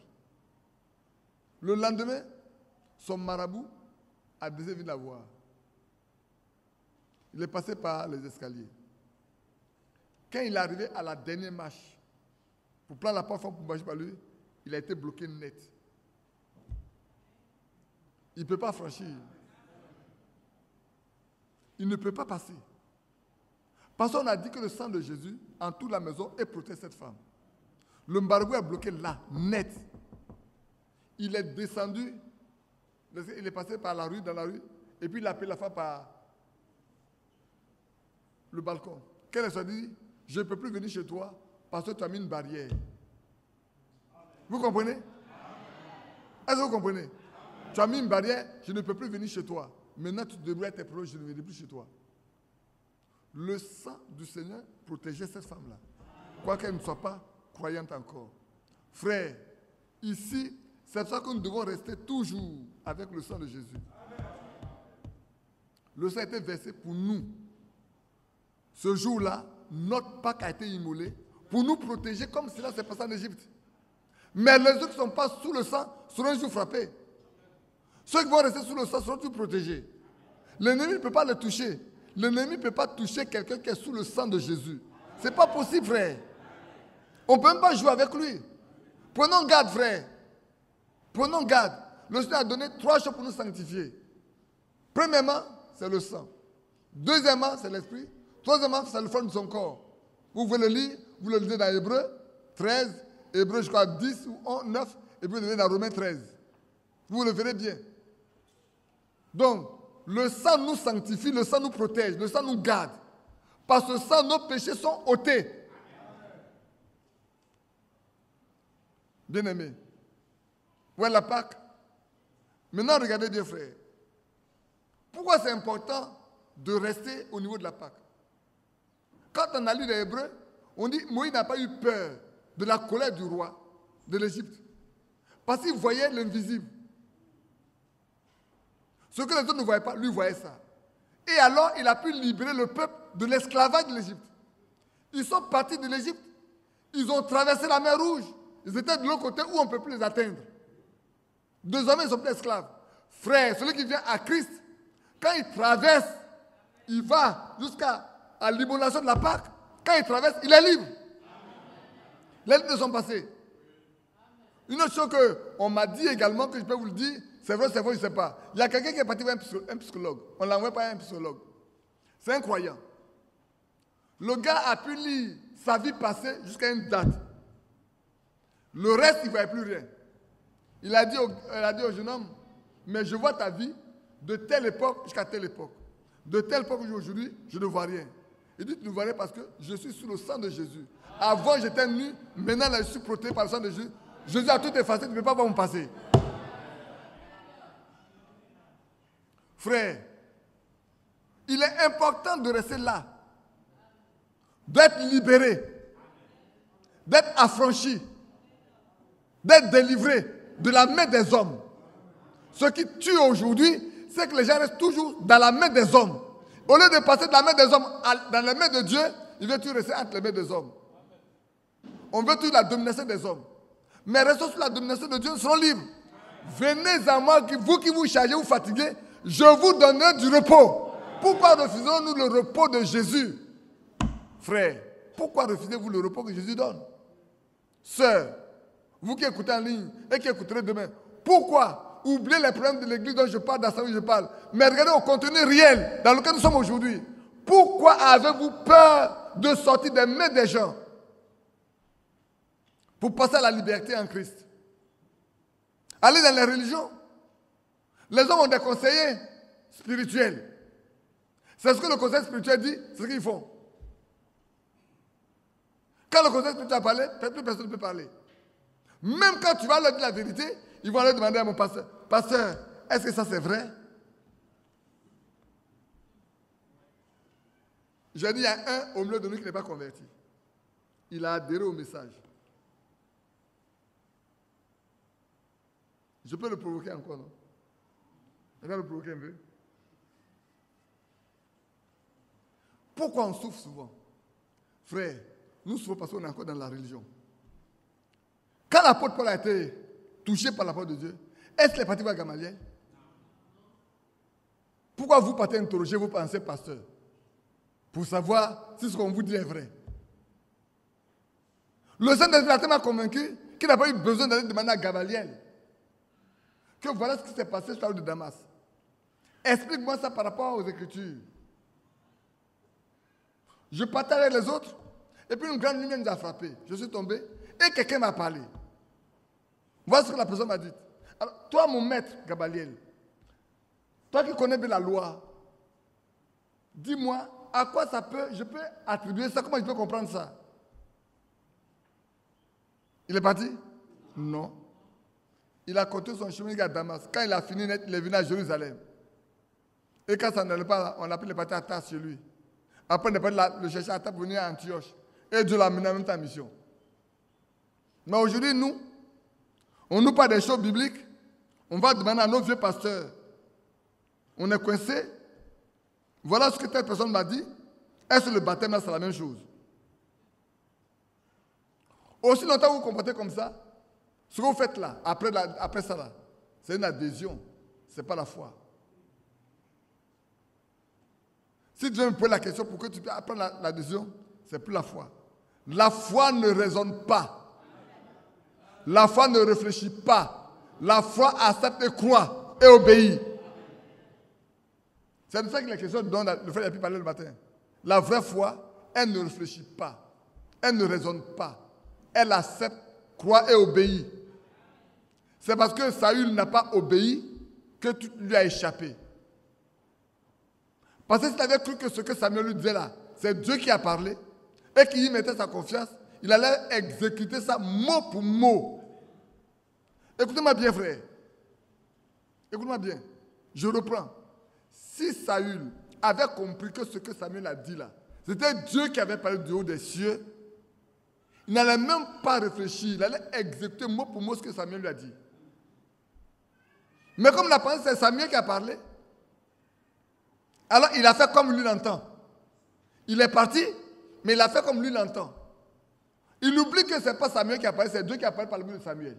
Le lendemain, son marabout a désiré venir la voir. Il est passé par les escaliers. Quand il est arrivé à la dernière marche, pour prendre la plateforme pour marcher par lui, il a été bloqué net. Il ne peut pas franchir. Il ne peut pas passer. Parce qu'on a dit que le sang de Jésus, en toute la maison, est protège cette femme. Le marabout est bloqué là, net. Il est descendu, il est passé par la rue, dans la rue, et puis il a appelé la femme par le balcon. Qu'elle s'est dit, je ne peux plus venir chez toi parce que tu as mis une barrière. Vous comprenez? Est-ce que vous comprenez? Tu as mis une barrière, je ne peux plus venir chez toi. Maintenant, tu devrais être protégé, je ne viendrai plus chez toi. Le sang du Seigneur protégeait cette femme-là. Quoiqu'elle ne soit pas croyante encore. Frère, ici, c'est pour ça que nous devons rester toujours avec le sang de Jésus. Le sang a été versé pour nous. Ce jour-là, notre Pâque a été immolé pour nous protéger comme cela s'est passé en Égypte. Mais les autres qui ne sont pas sous le sang seront toujours frappés. Ceux qui vont rester sous le sang seront toujours protégés. L'ennemi ne peut pas les toucher. L'ennemi ne peut pas toucher quelqu'un qui est sous le sang de Jésus. Ce n'est pas possible, frère. On ne peut même pas jouer avec lui. Prenons garde, frère. Prenons garde. Le Seigneur a donné 3 choses pour nous sanctifier. Premièrement, c'est le sang. Deuxièmement, c'est l'esprit. Troisièmement, c'est le forme de son corps. Vous pouvez le lire, vous le lisez dans Hébreu 13, Hébreu, je crois, 10 ou 9, et puis vous le lisez dans Romains 13. Vous le verrez bien. Donc, le sang nous sanctifie, le sang nous protège, le sang nous garde. Par ce sang, nos péchés sont ôtés. Bien-aimés, où est la Pâque? Maintenant, regardez bien, frère. Pourquoi c'est important de rester au niveau de la Pâque? Quand on a lu les Hébreux, on dit Moïse n'a pas eu peur de la colère du roi de l'Égypte. Parce qu'il voyait l'invisible. Ce que les autres ne voyaient pas, lui voyait ça. Et alors, il a pu libérer le peuple de l'esclavage de l'Égypte. Ils sont partis de l'Égypte. Ils ont traversé la mer Rouge. Ils étaient de l'autre côté où on ne peut plus les atteindre. Désormais, ils sont plus esclaves. Frère, celui qui vient à Christ, quand il traverse, il va jusqu'à l'immolation de la Pâque. Quand il traverse, il est libre. Les lignes sont passées. Une autre chose qu'on m'a dit également, que je peux vous le dire, c'est vrai, je ne sais pas. Il y a quelqu'un qui est parti voir un psychologue. On ne l'envoie pas à un psychologue. C'est un croyant. Le gars a pu lire sa vie passée jusqu'à une date. Le reste, il ne voyait plus rien. Il a dit au jeune homme, mais je vois ta vie de telle époque jusqu'à telle époque. De telle époque aujourd'hui, je ne vois rien. Il dit, tu ne vois rien parce que je suis sous le sang de Jésus. Avant, j'étais nu, maintenant, là, je suis protégé par le sang de Jésus. Jésus a tout effacé, tu ne peux pas voir mon passé. Frère, il est important de rester là, d'être libéré, d'être affranchi, d'être délivré de la main des hommes. Ce qui tue aujourd'hui, c'est que les gens restent toujours dans la main des hommes. Au lieu de passer de la main des hommes dans la main de Dieu, ils veulent toujours rester entre les mains des hommes. On veut toujours la domination des hommes. Mais restons sous la domination de Dieu, nous serons libres. Venez à moi, vous qui vous chargez, vous fatiguez, je vous donnerai du repos. Pourquoi refusons-nous le repos de Jésus? Frère, pourquoi refusez-vous le repos que Jésus donne? Sœur, vous qui écoutez en ligne et qui écouterez demain, pourquoi oubliez les problèmes de l'église dont je parle, dans où je parle, mais regardez au contenu réel dans lequel nous sommes aujourd'hui. Pourquoi avez-vous peur de sortir des mains des gens pour passer à la liberté en Christ? Allez dans les religions. Les hommes ont des conseillers spirituels. C'est ce que le conseil spirituel dit, c'est ce qu'ils font. Quand le conseil spirituel a parlé, plus personne ne peut parler. Même quand tu vas leur dire la vérité, ils vont aller demander à mon pasteur, pasteur, est-ce que ça c'est vrai? J'ai dit, il y a un au milieu de nous qui n'est pas converti. Il a adhéré au message. Je peux le provoquer encore, non? Je vais le provoquer un peu. Pourquoi on souffre souvent? Frère, nous souffrons parce qu'on est encore dans la religion. Quand l'apôtre Paul a été touché par la parole de Dieu, est-ce qu'il est parti voir Gamaliel? Pourquoi vous partez interroger vos pensées, pasteur? Pour savoir si ce qu'on vous dit est vrai. Le Saint-Esprit a tellement convaincu qu'il n'a pas eu besoin d'aller demander à Gamaliel que voilà ce qui s'est passé sur la route de Damas. Explique-moi ça par rapport aux Écritures. Je partage avec les autres, et puis une grande lumière nous a frappé. Je suis tombé, et quelqu'un m'a parlé. Voilà ce que la personne m'a dit. Alors, toi, mon maître, Gamaliel, toi qui connais bien la loi, dis-moi, à quoi je peux attribuer ça, comment je peux comprendre ça? Il est parti? Non. Il a continué son chemin à Damas. Quand il a fini, il est venu à Jérusalem. Et quand ça n'allait pas, on a pris le parti à Tars chez lui. Après, on a pris le chercher à Tars pour venir à Antioche. Et Dieu l'a amené en même temps en mission. Mais aujourd'hui, nous, on nous parle des choses bibliques. On va demander à nos vieux pasteurs. On est coincé. Voilà ce que telle personne m'a dit. Est-ce que le baptême, là, c'est la même chose? Aussi longtemps que vous vous comportez comme ça, ce que vous faites là, après ça, là, c'est une adhésion. Ce n'est pas la foi. Si tu veux me poser la question pour que tu puisses apprendre la décision, c'est plus la foi. La foi ne raisonne pas. La foi ne réfléchit pas. La foi accepte et croit et obéit. C'est de ça que la question dont le frère a pu parler le matin. La vraie foi, elle ne réfléchit pas. Elle ne raisonne pas. Elle accepte, croit et obéit. C'est parce que Saül n'a pas obéi que tout lui a échappé. Parce que s'il avait cru que ce que Samuel lui disait là, c'est Dieu qui a parlé et qui y mettait sa confiance, il allait exécuter ça mot pour mot. Écoutez-moi bien, frère. Écoutez-moi bien. Je reprends. Si Saül avait compris que ce que Samuel a dit là, c'était Dieu qui avait parlé du haut des cieux, il n'allait même pas réfléchir, il allait exécuter mot pour mot ce que Samuel lui a dit. Mais comme la pensée, c'est Samuel qui a parlé, alors il a fait comme lui l'entend. Il est parti, mais il a fait comme lui l'entend. Il oublie que ce n'est pas Samuel qui a parlé, c'est Dieu qui a parlé par le biais de Samuel.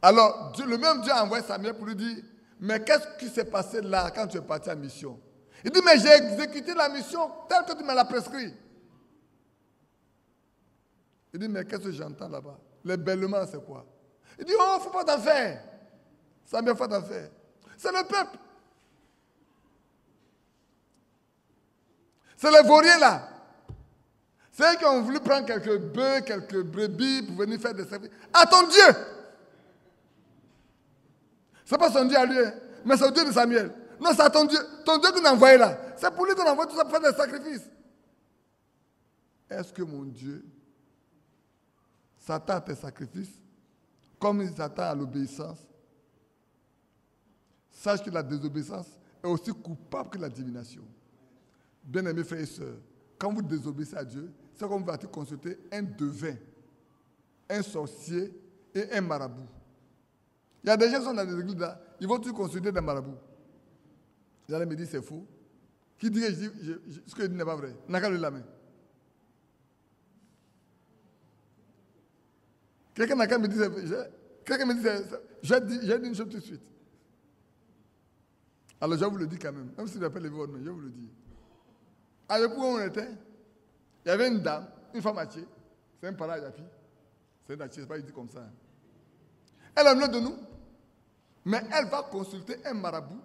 Alors, le même Dieu a envoyé Samuel pour lui dire, mais qu'est-ce qui s'est passé là quand tu es parti en mission? Il dit, mais j'ai exécuté la mission telle que tu me l'as prescrit. Il dit, mais qu'est-ce que j'entends là-bas? Les bêlements, c'est quoi? Il dit, oh, il ne faut pas t'en faire. Samuel, il faut t'en faire. C'est le peuple. C'est les vauriens là. C'est eux qui ont voulu prendre quelques bœufs, quelques brebis pour venir faire des sacrifices. À ton Dieu! Ce n'est pas son Dieu à lui, hein, mais c'est le Dieu de Samuel. Non, c'est à ton Dieu qu'on a envoyé là. C'est pour lui qu'on envoie tout ça pour faire des sacrifices. Est-ce que mon Dieu s'attend à tes sacrifices comme il s'attend à l'obéissance? Sache que la désobéissance est aussi coupable que la divination. Bien-aimés frères et sœurs, quand vous désobéissez à Dieu, c'est comme vous allez consulter un devin, un sorcier et un marabout. Il y a des gens qui sont dans les églises là, ils vont tous consulter des marabouts. Ils allaient me dire c'est faux. Qui dit que ce que je dis n'est pas vrai? N'a qu'à lever la main. Quelqu'un n'a qu'à me dire, j'ai dit une chose tout de suite. Alors je vous le dis quand même si je n'ai pas levé votre main, je vous le dis. À l'époque où on était, il y avait une dame, une femme âgée, c'est un parent Yapi, c'est un âgé, c'est pas dit comme ça. Elle est venue de nous, mais elle va consulter un marabout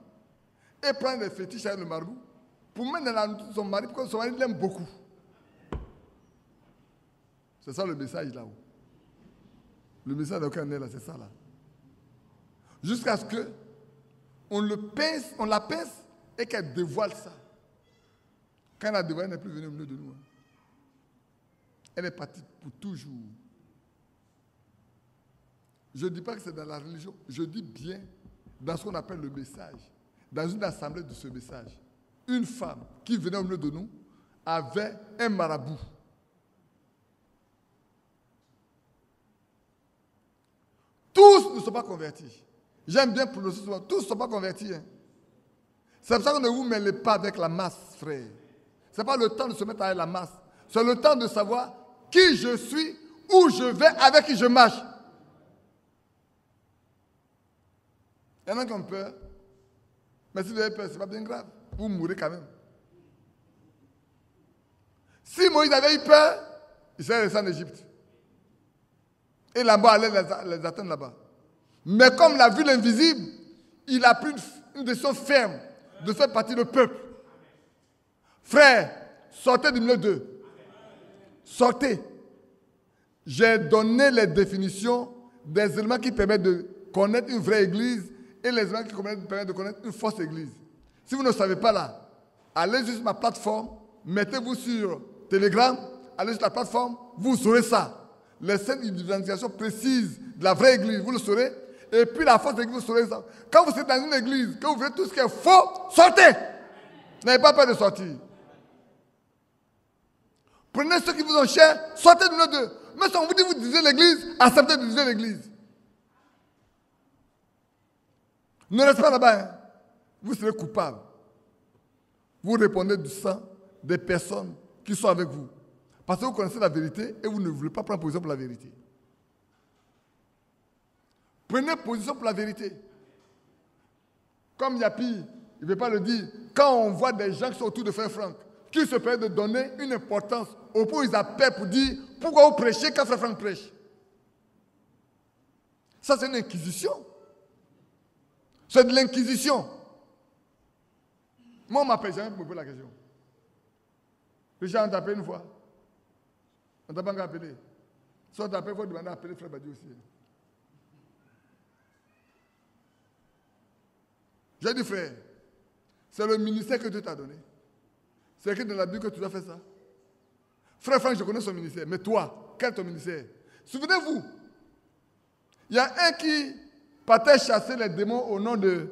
et prendre des fétiches avec le marabout pour mettre dans la nourriture de son mari, parce que son mari l'aime beaucoup. C'est ça le message là-haut. Le message d'aucun est là, c'est ça là. Jusqu'à ce que on la pince et qu'elle dévoile ça. Quand elle a dévoilé, elle n'est plus venue au milieu de nous. Elle est partie pour toujours. Je ne dis pas que c'est dans la religion, je dis bien dans ce qu'on appelle le message. Dans une assemblée de ce message, une femme qui venait au milieu de nous avait un marabout. Tous ne sont pas convertis. J'aime bien prononcer souvent, tous ne sont pas convertis. Hein. C'est pour ça qu'on ne vous mêlez pas avec la masse, frère. Ce n'est pas le temps de se mettre avec la masse. C'est le temps de savoir qui je suis, où je vais, avec qui je marche. Il y en a qui ont peur. Mais si vous avez peur, ce n'est pas bien grave. Vous mourrez quand même. Si Moïse avait eu peur, il serait resté en Égypte. Et là-bas, allait les attendre là-bas. Mais comme il a vu l'invisible, il a pris une décision ferme de faire partie du peuple. Frère, sortez du milieu d'eux. Sortez. J'ai donné les définitions des éléments qui permettent de connaître une vraie église et les éléments qui permettent de connaître une fausse église. Si vous ne savez pas là, allez sur ma plateforme, mettez-vous sur Telegram, allez sur la plateforme, vous saurez ça. Les scènes d'identification précises de la vraie église, vous le saurez. Et puis la fausse église, vous saurez ça. Quand vous êtes dans une église, que vous voyez tout ce qui est faux, sortez. N'ayez pas peur de sortir. Prenez ceux qui vous ont cher, sortez de nos deux. Mais si on vous dit vous divisez l'église, acceptez de diviser l'église. Ne restez pas là-bas. Hein. Vous serez coupable. Vous répondez du sang des personnes qui sont avec vous. Parce que vous connaissez la vérité et vous ne voulez pas prendre position pour la vérité. Prenez position pour la vérité. Comme Yapi il ne veut pas le dire. Quand on voit des gens qui sont autour de Frère Franck, qui se permettent de donner une importance au point où ils appellent pour dire pourquoi vous prêchez quand Frère Franck prêche. Ça, c'est une inquisition. C'est de l'inquisition. Moi, on ne m'appelle jamais pour me poser la question. Les gens ont appelé une fois. On ne t'a pas encore appelé. Si on t'appelle, il faut demander à appeler Frère Badi aussi. J'ai dit, frère, c'est le ministère que Dieu t'a donné. C'est écrit dans la Bible que tu dois faire ça. Frère Franck, je connais son ministère. Mais toi, quel est ton ministère? Souvenez-vous, il y a un qui partait chasser les démons au nom de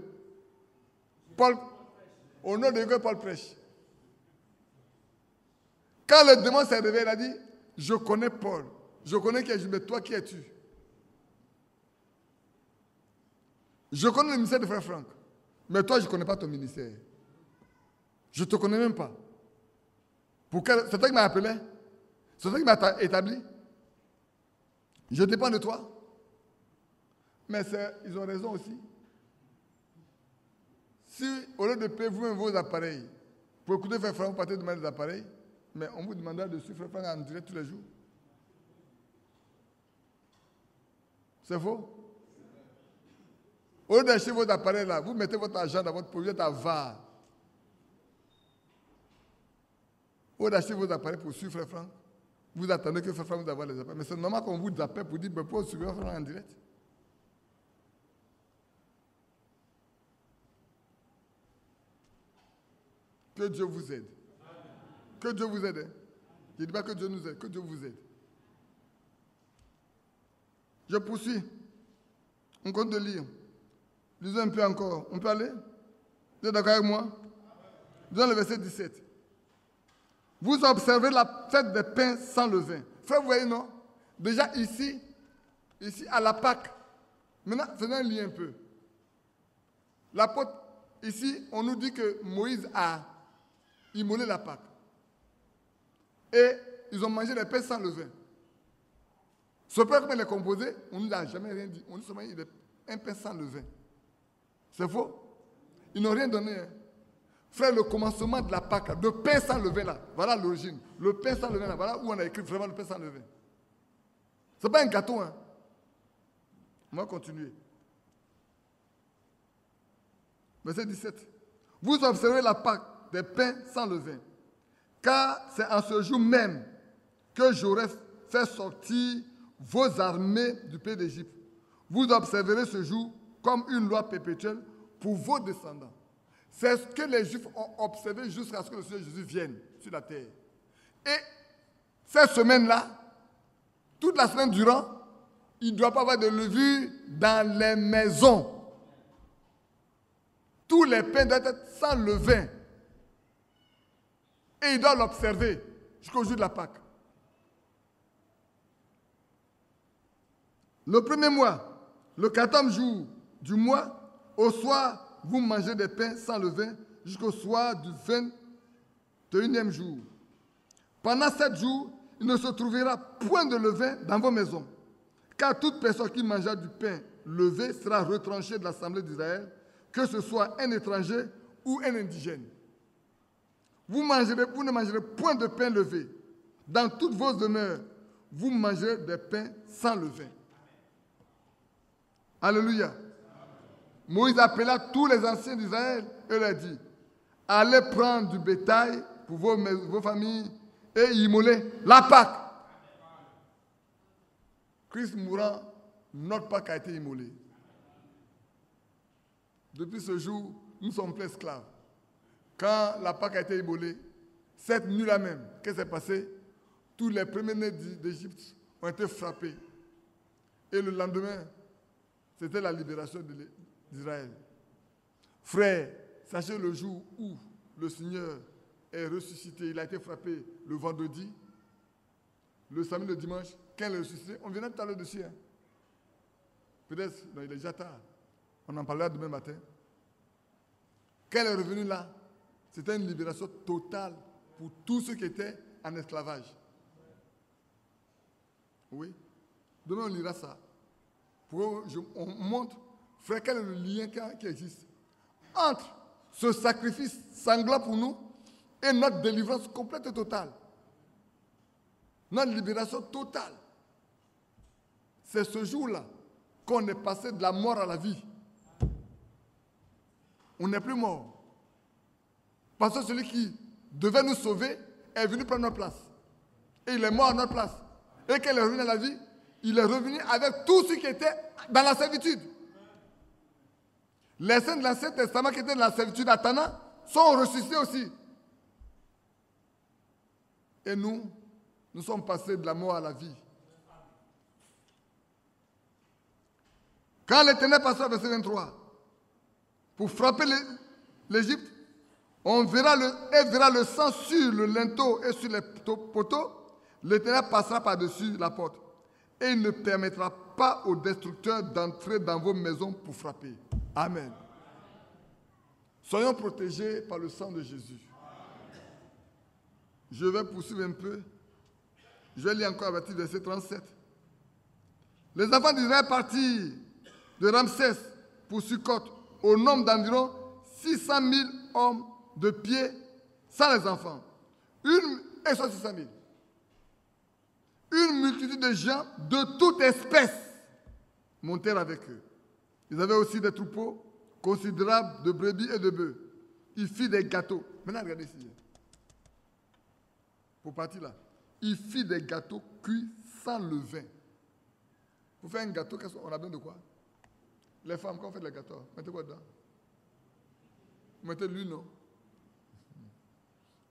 Paul, au nom de que Paul prêche. Quand le démon s'est réveillé, il a dit, je connais Paul, je connais qui est, mais toi qui es-tu? Je connais le ministère de Frère Franck, mais toi je ne connais pas ton ministère. Je ne te connais même pas. C'est toi qui m'as appelé? C'est toi qui m'as établi? Je dépends de toi. Mais ils ont raison aussi. Si au lieu de payer vous-même vos appareils, pour écouter Frère Franck, vous partez demander des appareils, mais on vous demandera de suivre Frère Franck en direct tous les jours. C'est faux? Au lieu d'acheter vos appareils là, vous mettez votre argent dans votre poche, vous êtes à VAR. Au lieu d'acheter vos appareils pour suivre Frère Franck, vous attendez que Frère Franck vous envoie les appareils. Mais c'est normal qu'on vous appelle pour dire, pourquoi vous suivez Frère Franck en direct? Que Dieu vous aide. Que Dieu vous aide. Hein? Je ne dis pas que Dieu nous aide, que Dieu vous aide. Je poursuis. On compte de lire. Lisons un peu encore. On peut aller? Vous êtes d'accord avec moi? Lisons le verset 17. Vous observez la fête des pains sans levain. Frère, vous voyez, non? Déjà ici à la Pâque. Maintenant, faisons un lien un peu. L'apôtre, ici, on nous dit que Moïse a immolé la Pâque. Et ils ont mangé des pains sans levain. Ce pain, comme il est composé, on ne nous a jamais rien dit. On nous a seulement dit un pain sans levain. C'est faux? Ils n'ont rien donné. Hein. Frère, le commencement de la Pâque, le pain sans levain là, voilà l'origine. Le pain sans levain là, voilà où on a écrit vraiment le pain sans levain. Ce n'est pas un gâteau. Hein. On va continuer. Verset 17. Vous observez la Pâque des pains sans levain. Car c'est en ce jour même que j'aurai fait sortir vos armées du pays d'Égypte. Vous observerez ce jour comme une loi perpétuelle pour vos descendants. C'est ce que les Juifs ont observé jusqu'à ce que le Seigneur Jésus vienne sur la terre. Et cette semaine-là, toute la semaine durant, il ne doit pas avoir de levure dans les maisons. Tous les pains doivent être sans levain. Et il doit l'observer jusqu'au jour de la Pâque. Le premier mois, le 14e jour du mois, au soir, vous mangez des pains sans levain jusqu'au soir du 21e jour. Pendant 7 jours, il ne se trouvera point de levain dans vos maisons. Car toute personne qui mangera du pain levé sera retranchée de l'assemblée d'Israël, que ce soit un étranger ou un indigène. Vous ne mangerez point de pain levé. Dans toutes vos demeures, vous mangerez des pains sans levain. Alléluia. Moïse appela tous les anciens d'Israël et leur dit, allez prendre du bétail pour vos familles et immoler la Pâque. Christ mourant, notre Pâque a été immolée. Depuis ce jour, nous sommes plus esclaves. Quand la Pâque a été immolée, cette nuit-là même, qu'est-ce qui s'est passé? Tous les premiers-nés d'Égypte ont été frappés. Et le lendemain, c'était la libération d'Israël. Frère, sachez le jour où le Seigneur est ressuscité, il a été frappé le vendredi, le samedi, le dimanche, quand il est ressuscité, on viendra tout à l'heure dessus. Hein. Peut-être, il est déjà tard. On en parlera demain matin. Quand il est revenu là, c'était une libération totale pour tous ceux qui étaient en esclavage. Oui. Demain, on lira ça. On montre, frère, quel est le lien qui existe entre ce sacrifice sanglant pour nous et notre délivrance complète et totale. Notre libération totale. C'est ce jour-là qu'on est passé de la mort à la vie. On n'est plus mort. Parce que celui qui devait nous sauver est venu prendre notre place. Et il est mort à notre place. Et quand il est revenu à la vie, il est revenu avec tout ce qui était dans la servitude. Les saints de l'Ancien Testament qui étaient dans la servitude à Tana sont ressuscités aussi. Et nous sommes passés de la mort à la vie. Quand l'Éternel passera, verset 23, pour frapper l'Égypte, on verra le sang sur le linteau et sur les poteaux. L'Éternel passera par-dessus la porte. Et il ne permettra pas aux destructeurs d'entrer dans vos maisons pour frapper. Amen. Soyons protégés par le sang de Jésus. Je vais poursuivre un peu. Je vais lire encore à partir du verset 37. Les enfants d'Israël partirent de Ramsès pour Sukkot au nombre d'environ 600 000 hommes de pied sans les enfants. Et 600 000. Une multitude de gens de toute espèce montèrent avec eux. Ils avaient aussi des troupeaux considérables de brebis et de bœufs. Ils firent des gâteaux. Maintenant, regardez ici. Pour partir là. Ils firent des gâteaux cuits sans levain. Pour faire un gâteau, on a besoin de quoi? Les femmes, quand on fait des gâteaux, mettez quoi dedans? Vous mettez de l'huile, non?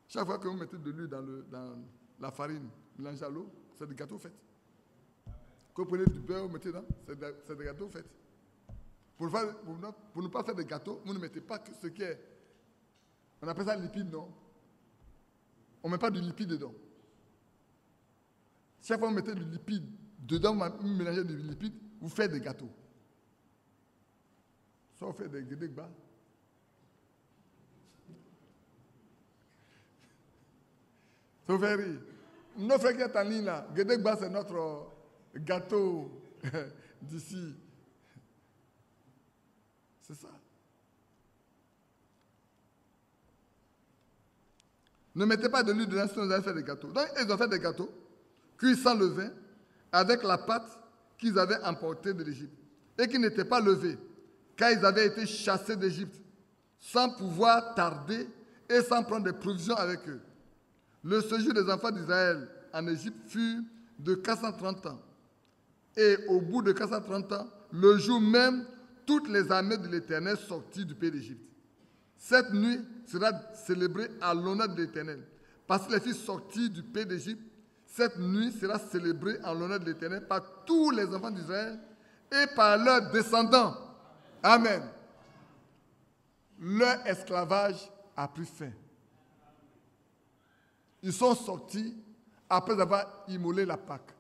Chaque fois que vous mettez de l'huile dans la farine, mélangez à l'eau, c'est des gâteaux faits. Quand vous prenez du beurre, vous mettez dedans, c'est des gâteaux faits. Pour ne pas faire des gâteaux, vous ne mettez pas que ce qui est... On appelle ça lipide, non? On ne met pas du lipide dedans. Chaque fois que vous mettez du lipide dedans, vous mélangez du lipide, vous faites des gâteaux. Soit vous faites des guédégbas. Ça vous fait rire. Nos frères qui sont en ligne là, guédégbas c'est notre gâteau d'ici. C'est ça. Ne mettez pas de l'huile dedans si vous allez faire des gâteaux. Donc, ils ont fait des gâteaux, cuits sans levain, avec la pâte qu'ils avaient emportée de l'Égypte et qui n'était pas levée, car ils avaient été chassés d'Égypte, sans pouvoir tarder et sans prendre des provisions avec eux. Le séjour des enfants d'Israël en Égypte fut de 430 ans. Et au bout de 430 ans, le jour même, toutes les armées de l'Éternel sortirent du pays d'Égypte. Cette nuit sera célébrée à l'honneur de l'Éternel. Parce que les filles sorties du pays d'Égypte, cette nuit sera célébrée en l'honneur de l'Éternel par tous les enfants d'Israël et par leurs descendants. Amen. Leur esclavage a pris fin. Ils sont sortis après avoir immolé la Pâque.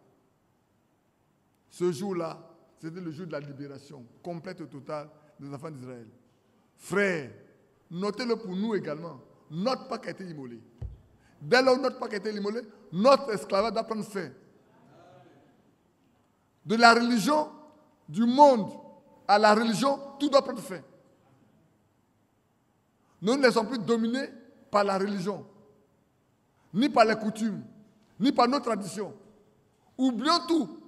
Ce jour-là, c'était le jour de la libération complète et totale des enfants d'Israël. Frères, notez-le pour nous également. Notre Pâque a été immolée. Dès lors que notre Pâque a été immolée, notre esclavage doit prendre fin. De la religion du monde à la religion, tout doit prendre fin. Nous ne sommes plus dominés par la religion, ni par les coutumes, ni par nos traditions. Oublions tout.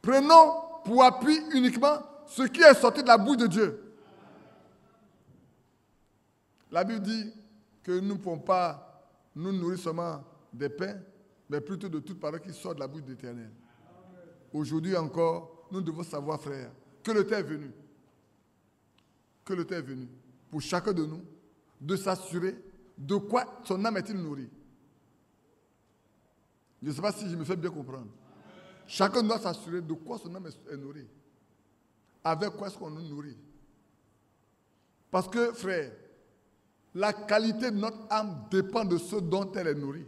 Prenons pour appui uniquement ce qui est sorti de la bouche de Dieu. La Bible dit que nous ne pouvons pas nous nourrir seulement des pains, mais plutôt de toute parole qui sort de la bouche de l'Éternel. Aujourd'hui encore, nous devons savoir, frères, que le temps est venu. Que le temps est venu pour chacun de nous de s'assurer de quoi son âme est-il nourrie. Je ne sais pas si je me fais bien comprendre. Chacun doit s'assurer de quoi son âme est nourrie. Avec quoi est-ce qu'on nous nourrit? Parce que, frère, la qualité de notre âme dépend de ce dont elle est nourrie.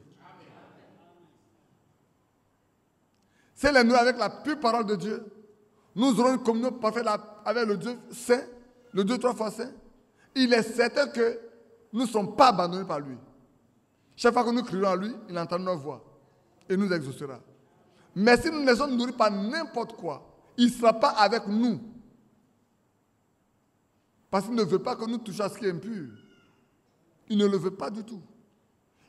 Si elle est nourrie avec la pure parole de Dieu, nous aurons une communion parfaite avec le Dieu saint, le Dieu trois fois saint. Il est certain que nous ne sommes pas abandonnés par lui. Chaque fois que nous crierons à lui, il entend notre voix et nous exaucera. Mais si nous ne sommes nourris par n'importe quoi, il ne sera pas avec nous. Parce qu'il ne veut pas que nous touchions à ce qui est impur. Il ne le veut pas du tout.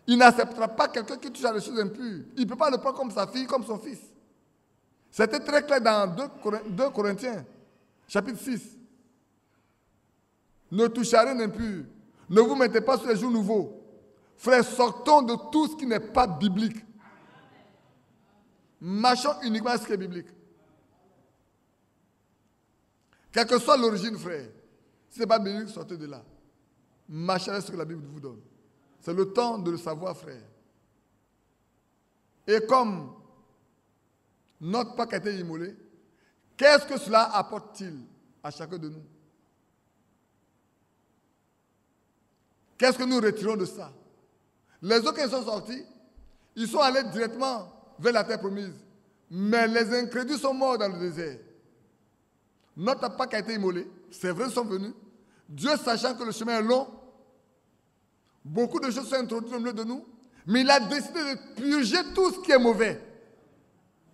Il n'acceptera pas quelqu'un qui touche à des choses impures. Il ne peut pas le prendre comme sa fille, comme son fils. C'était très clair dans 2 Corinthiens, chapitre 6. Ne touchez à rien d'impur. Ne vous mettez pas sur les jours nouveaux. Frères, sortons de tout ce qui n'est pas biblique. Marchons uniquement à ce qui est biblique. Quelle que soit l'origine, frère, si ce n'est pas biblique, sortez de là. Marchez avec ce que la Bible vous donne. C'est le temps de le savoir, frère. Et comme notre Pâque a été immolé, qu'est-ce que cela apporte-t-il à chacun de nous? Qu'est-ce que nous retirons de ça? Les autres qui sont sortis, ils sont allés directement vers la terre promise. Mais les incrédules sont morts dans le désert. Notre Pâque a été immolé. C'est vrai, ils sont venus. Dieu, sachant que le chemin est long, beaucoup de choses sont introduites au milieu de nous, mais il a décidé de purger tout ce qui est mauvais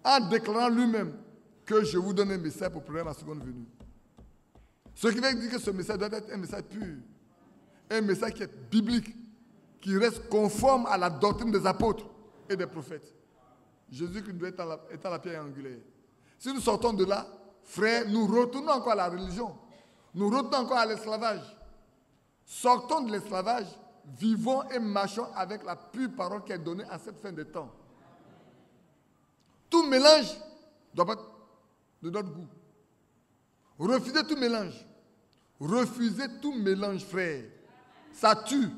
en déclarant lui-même que je vous donne un message pour préparer ma seconde venue. Ce qui veut dire que ce message doit être un message pur, un message qui est biblique, qui reste conforme à la doctrine des apôtres et des prophètes. Jésus-Christ doit être à la pierre angulaire. Si nous sortons de là, frères, nous retournons encore à la religion. Nous retournons encore à l'esclavage. Sortons de l'esclavage, vivons et marchons avec la pure parole qui est donnée à cette fin des temps. Tout mélange doit pas être de notre goût. Refusez tout mélange. Refusez tout mélange, frère. Ça tue.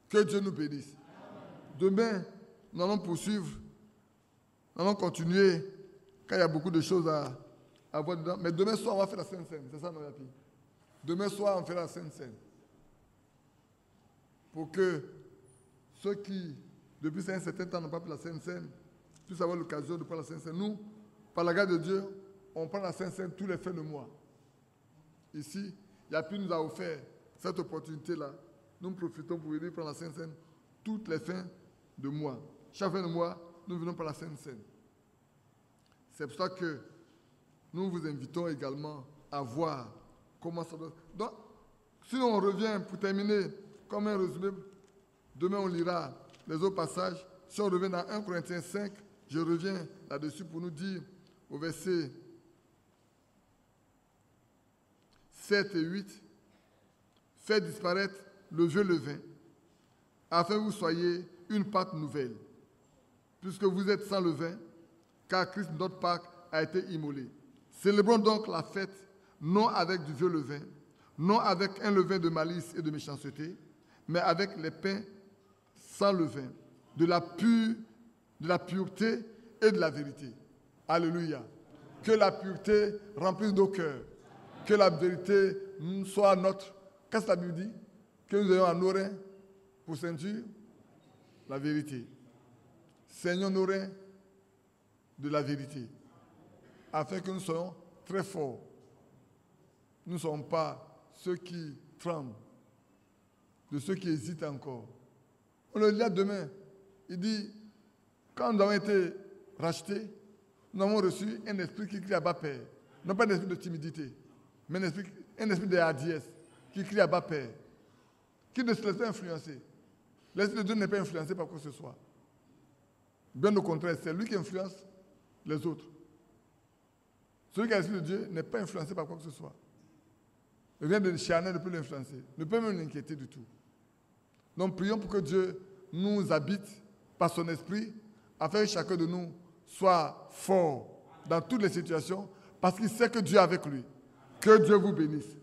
Que Dieu nous bénisse. Demain, nous allons poursuivre. Nous allons continuer. Quand il y a beaucoup de choses à voir dedans. Mais demain soir, on va faire la Sainte Seine. C'est ça, non, Yapi? Demain soir, on fera la Sainte Seine. Pour que ceux qui, depuis un certain temps, n'ont pas pris la Sainte Seine, puissent avoir l'occasion de prendre la Sainte Seine. Nous, par la grâce de Dieu, on prend la Sainte Seine tous les fins de mois. Ici, Yapi nous a offert cette opportunité-là. Nous profitons pour venir prendre la Sainte Seine toutes les fins de mois. Chaque fin de mois, nous venons prendre la Sainte Seine. C'est pour ça que nous vous invitons également à voir comment ça doit. Donc, si on revient pour terminer, comme un résumé, demain on lira les autres passages. Si on revient dans 1 Corinthiens 5, je reviens là-dessus pour nous dire au verset 7 et 8, faites disparaître le vieux levain, afin que vous soyez une pâte nouvelle, puisque vous êtes sans levain, car Christ, notre Pâque, a été immolé. Célébrons donc la fête, non avec du vieux levain, non avec un levain de malice et de méchanceté, mais avec les pains sans levain, de la pureté et de la vérité. Alléluia. Que la pureté remplisse nos cœurs. Que la vérité soit notre. Qu'est-ce que la Bible dit? Que nous ayons à nos reins pour ceinture la vérité. Seignons nos reins de la vérité, afin que nous soyons très forts. Nous ne sommes pas ceux qui tremblent, de ceux qui hésitent encore. On le lira demain. Il dit, quand nous avons été rachetés, nous avons reçu un esprit qui crie à bas Père. Non pas un esprit de timidité, mais un esprit de hardiesse qui crie à bas Père. Qui ne se laisse pas influencer. L'esprit de Dieu n'est pas influencé par quoi que ce soit. Bien au contraire, c'est lui qui influence les autres. Celui qui a l'esprit de Dieu n'est pas influencé par quoi que ce soit. Rien de charnel ne peut l'influencer, ne peut même l'inquiéter du tout. Donc prions pour que Dieu nous habite par son esprit, afin que chacun de nous soit fort dans toutes les situations, parce qu'il sait que Dieu est avec lui. Que Dieu vous bénisse.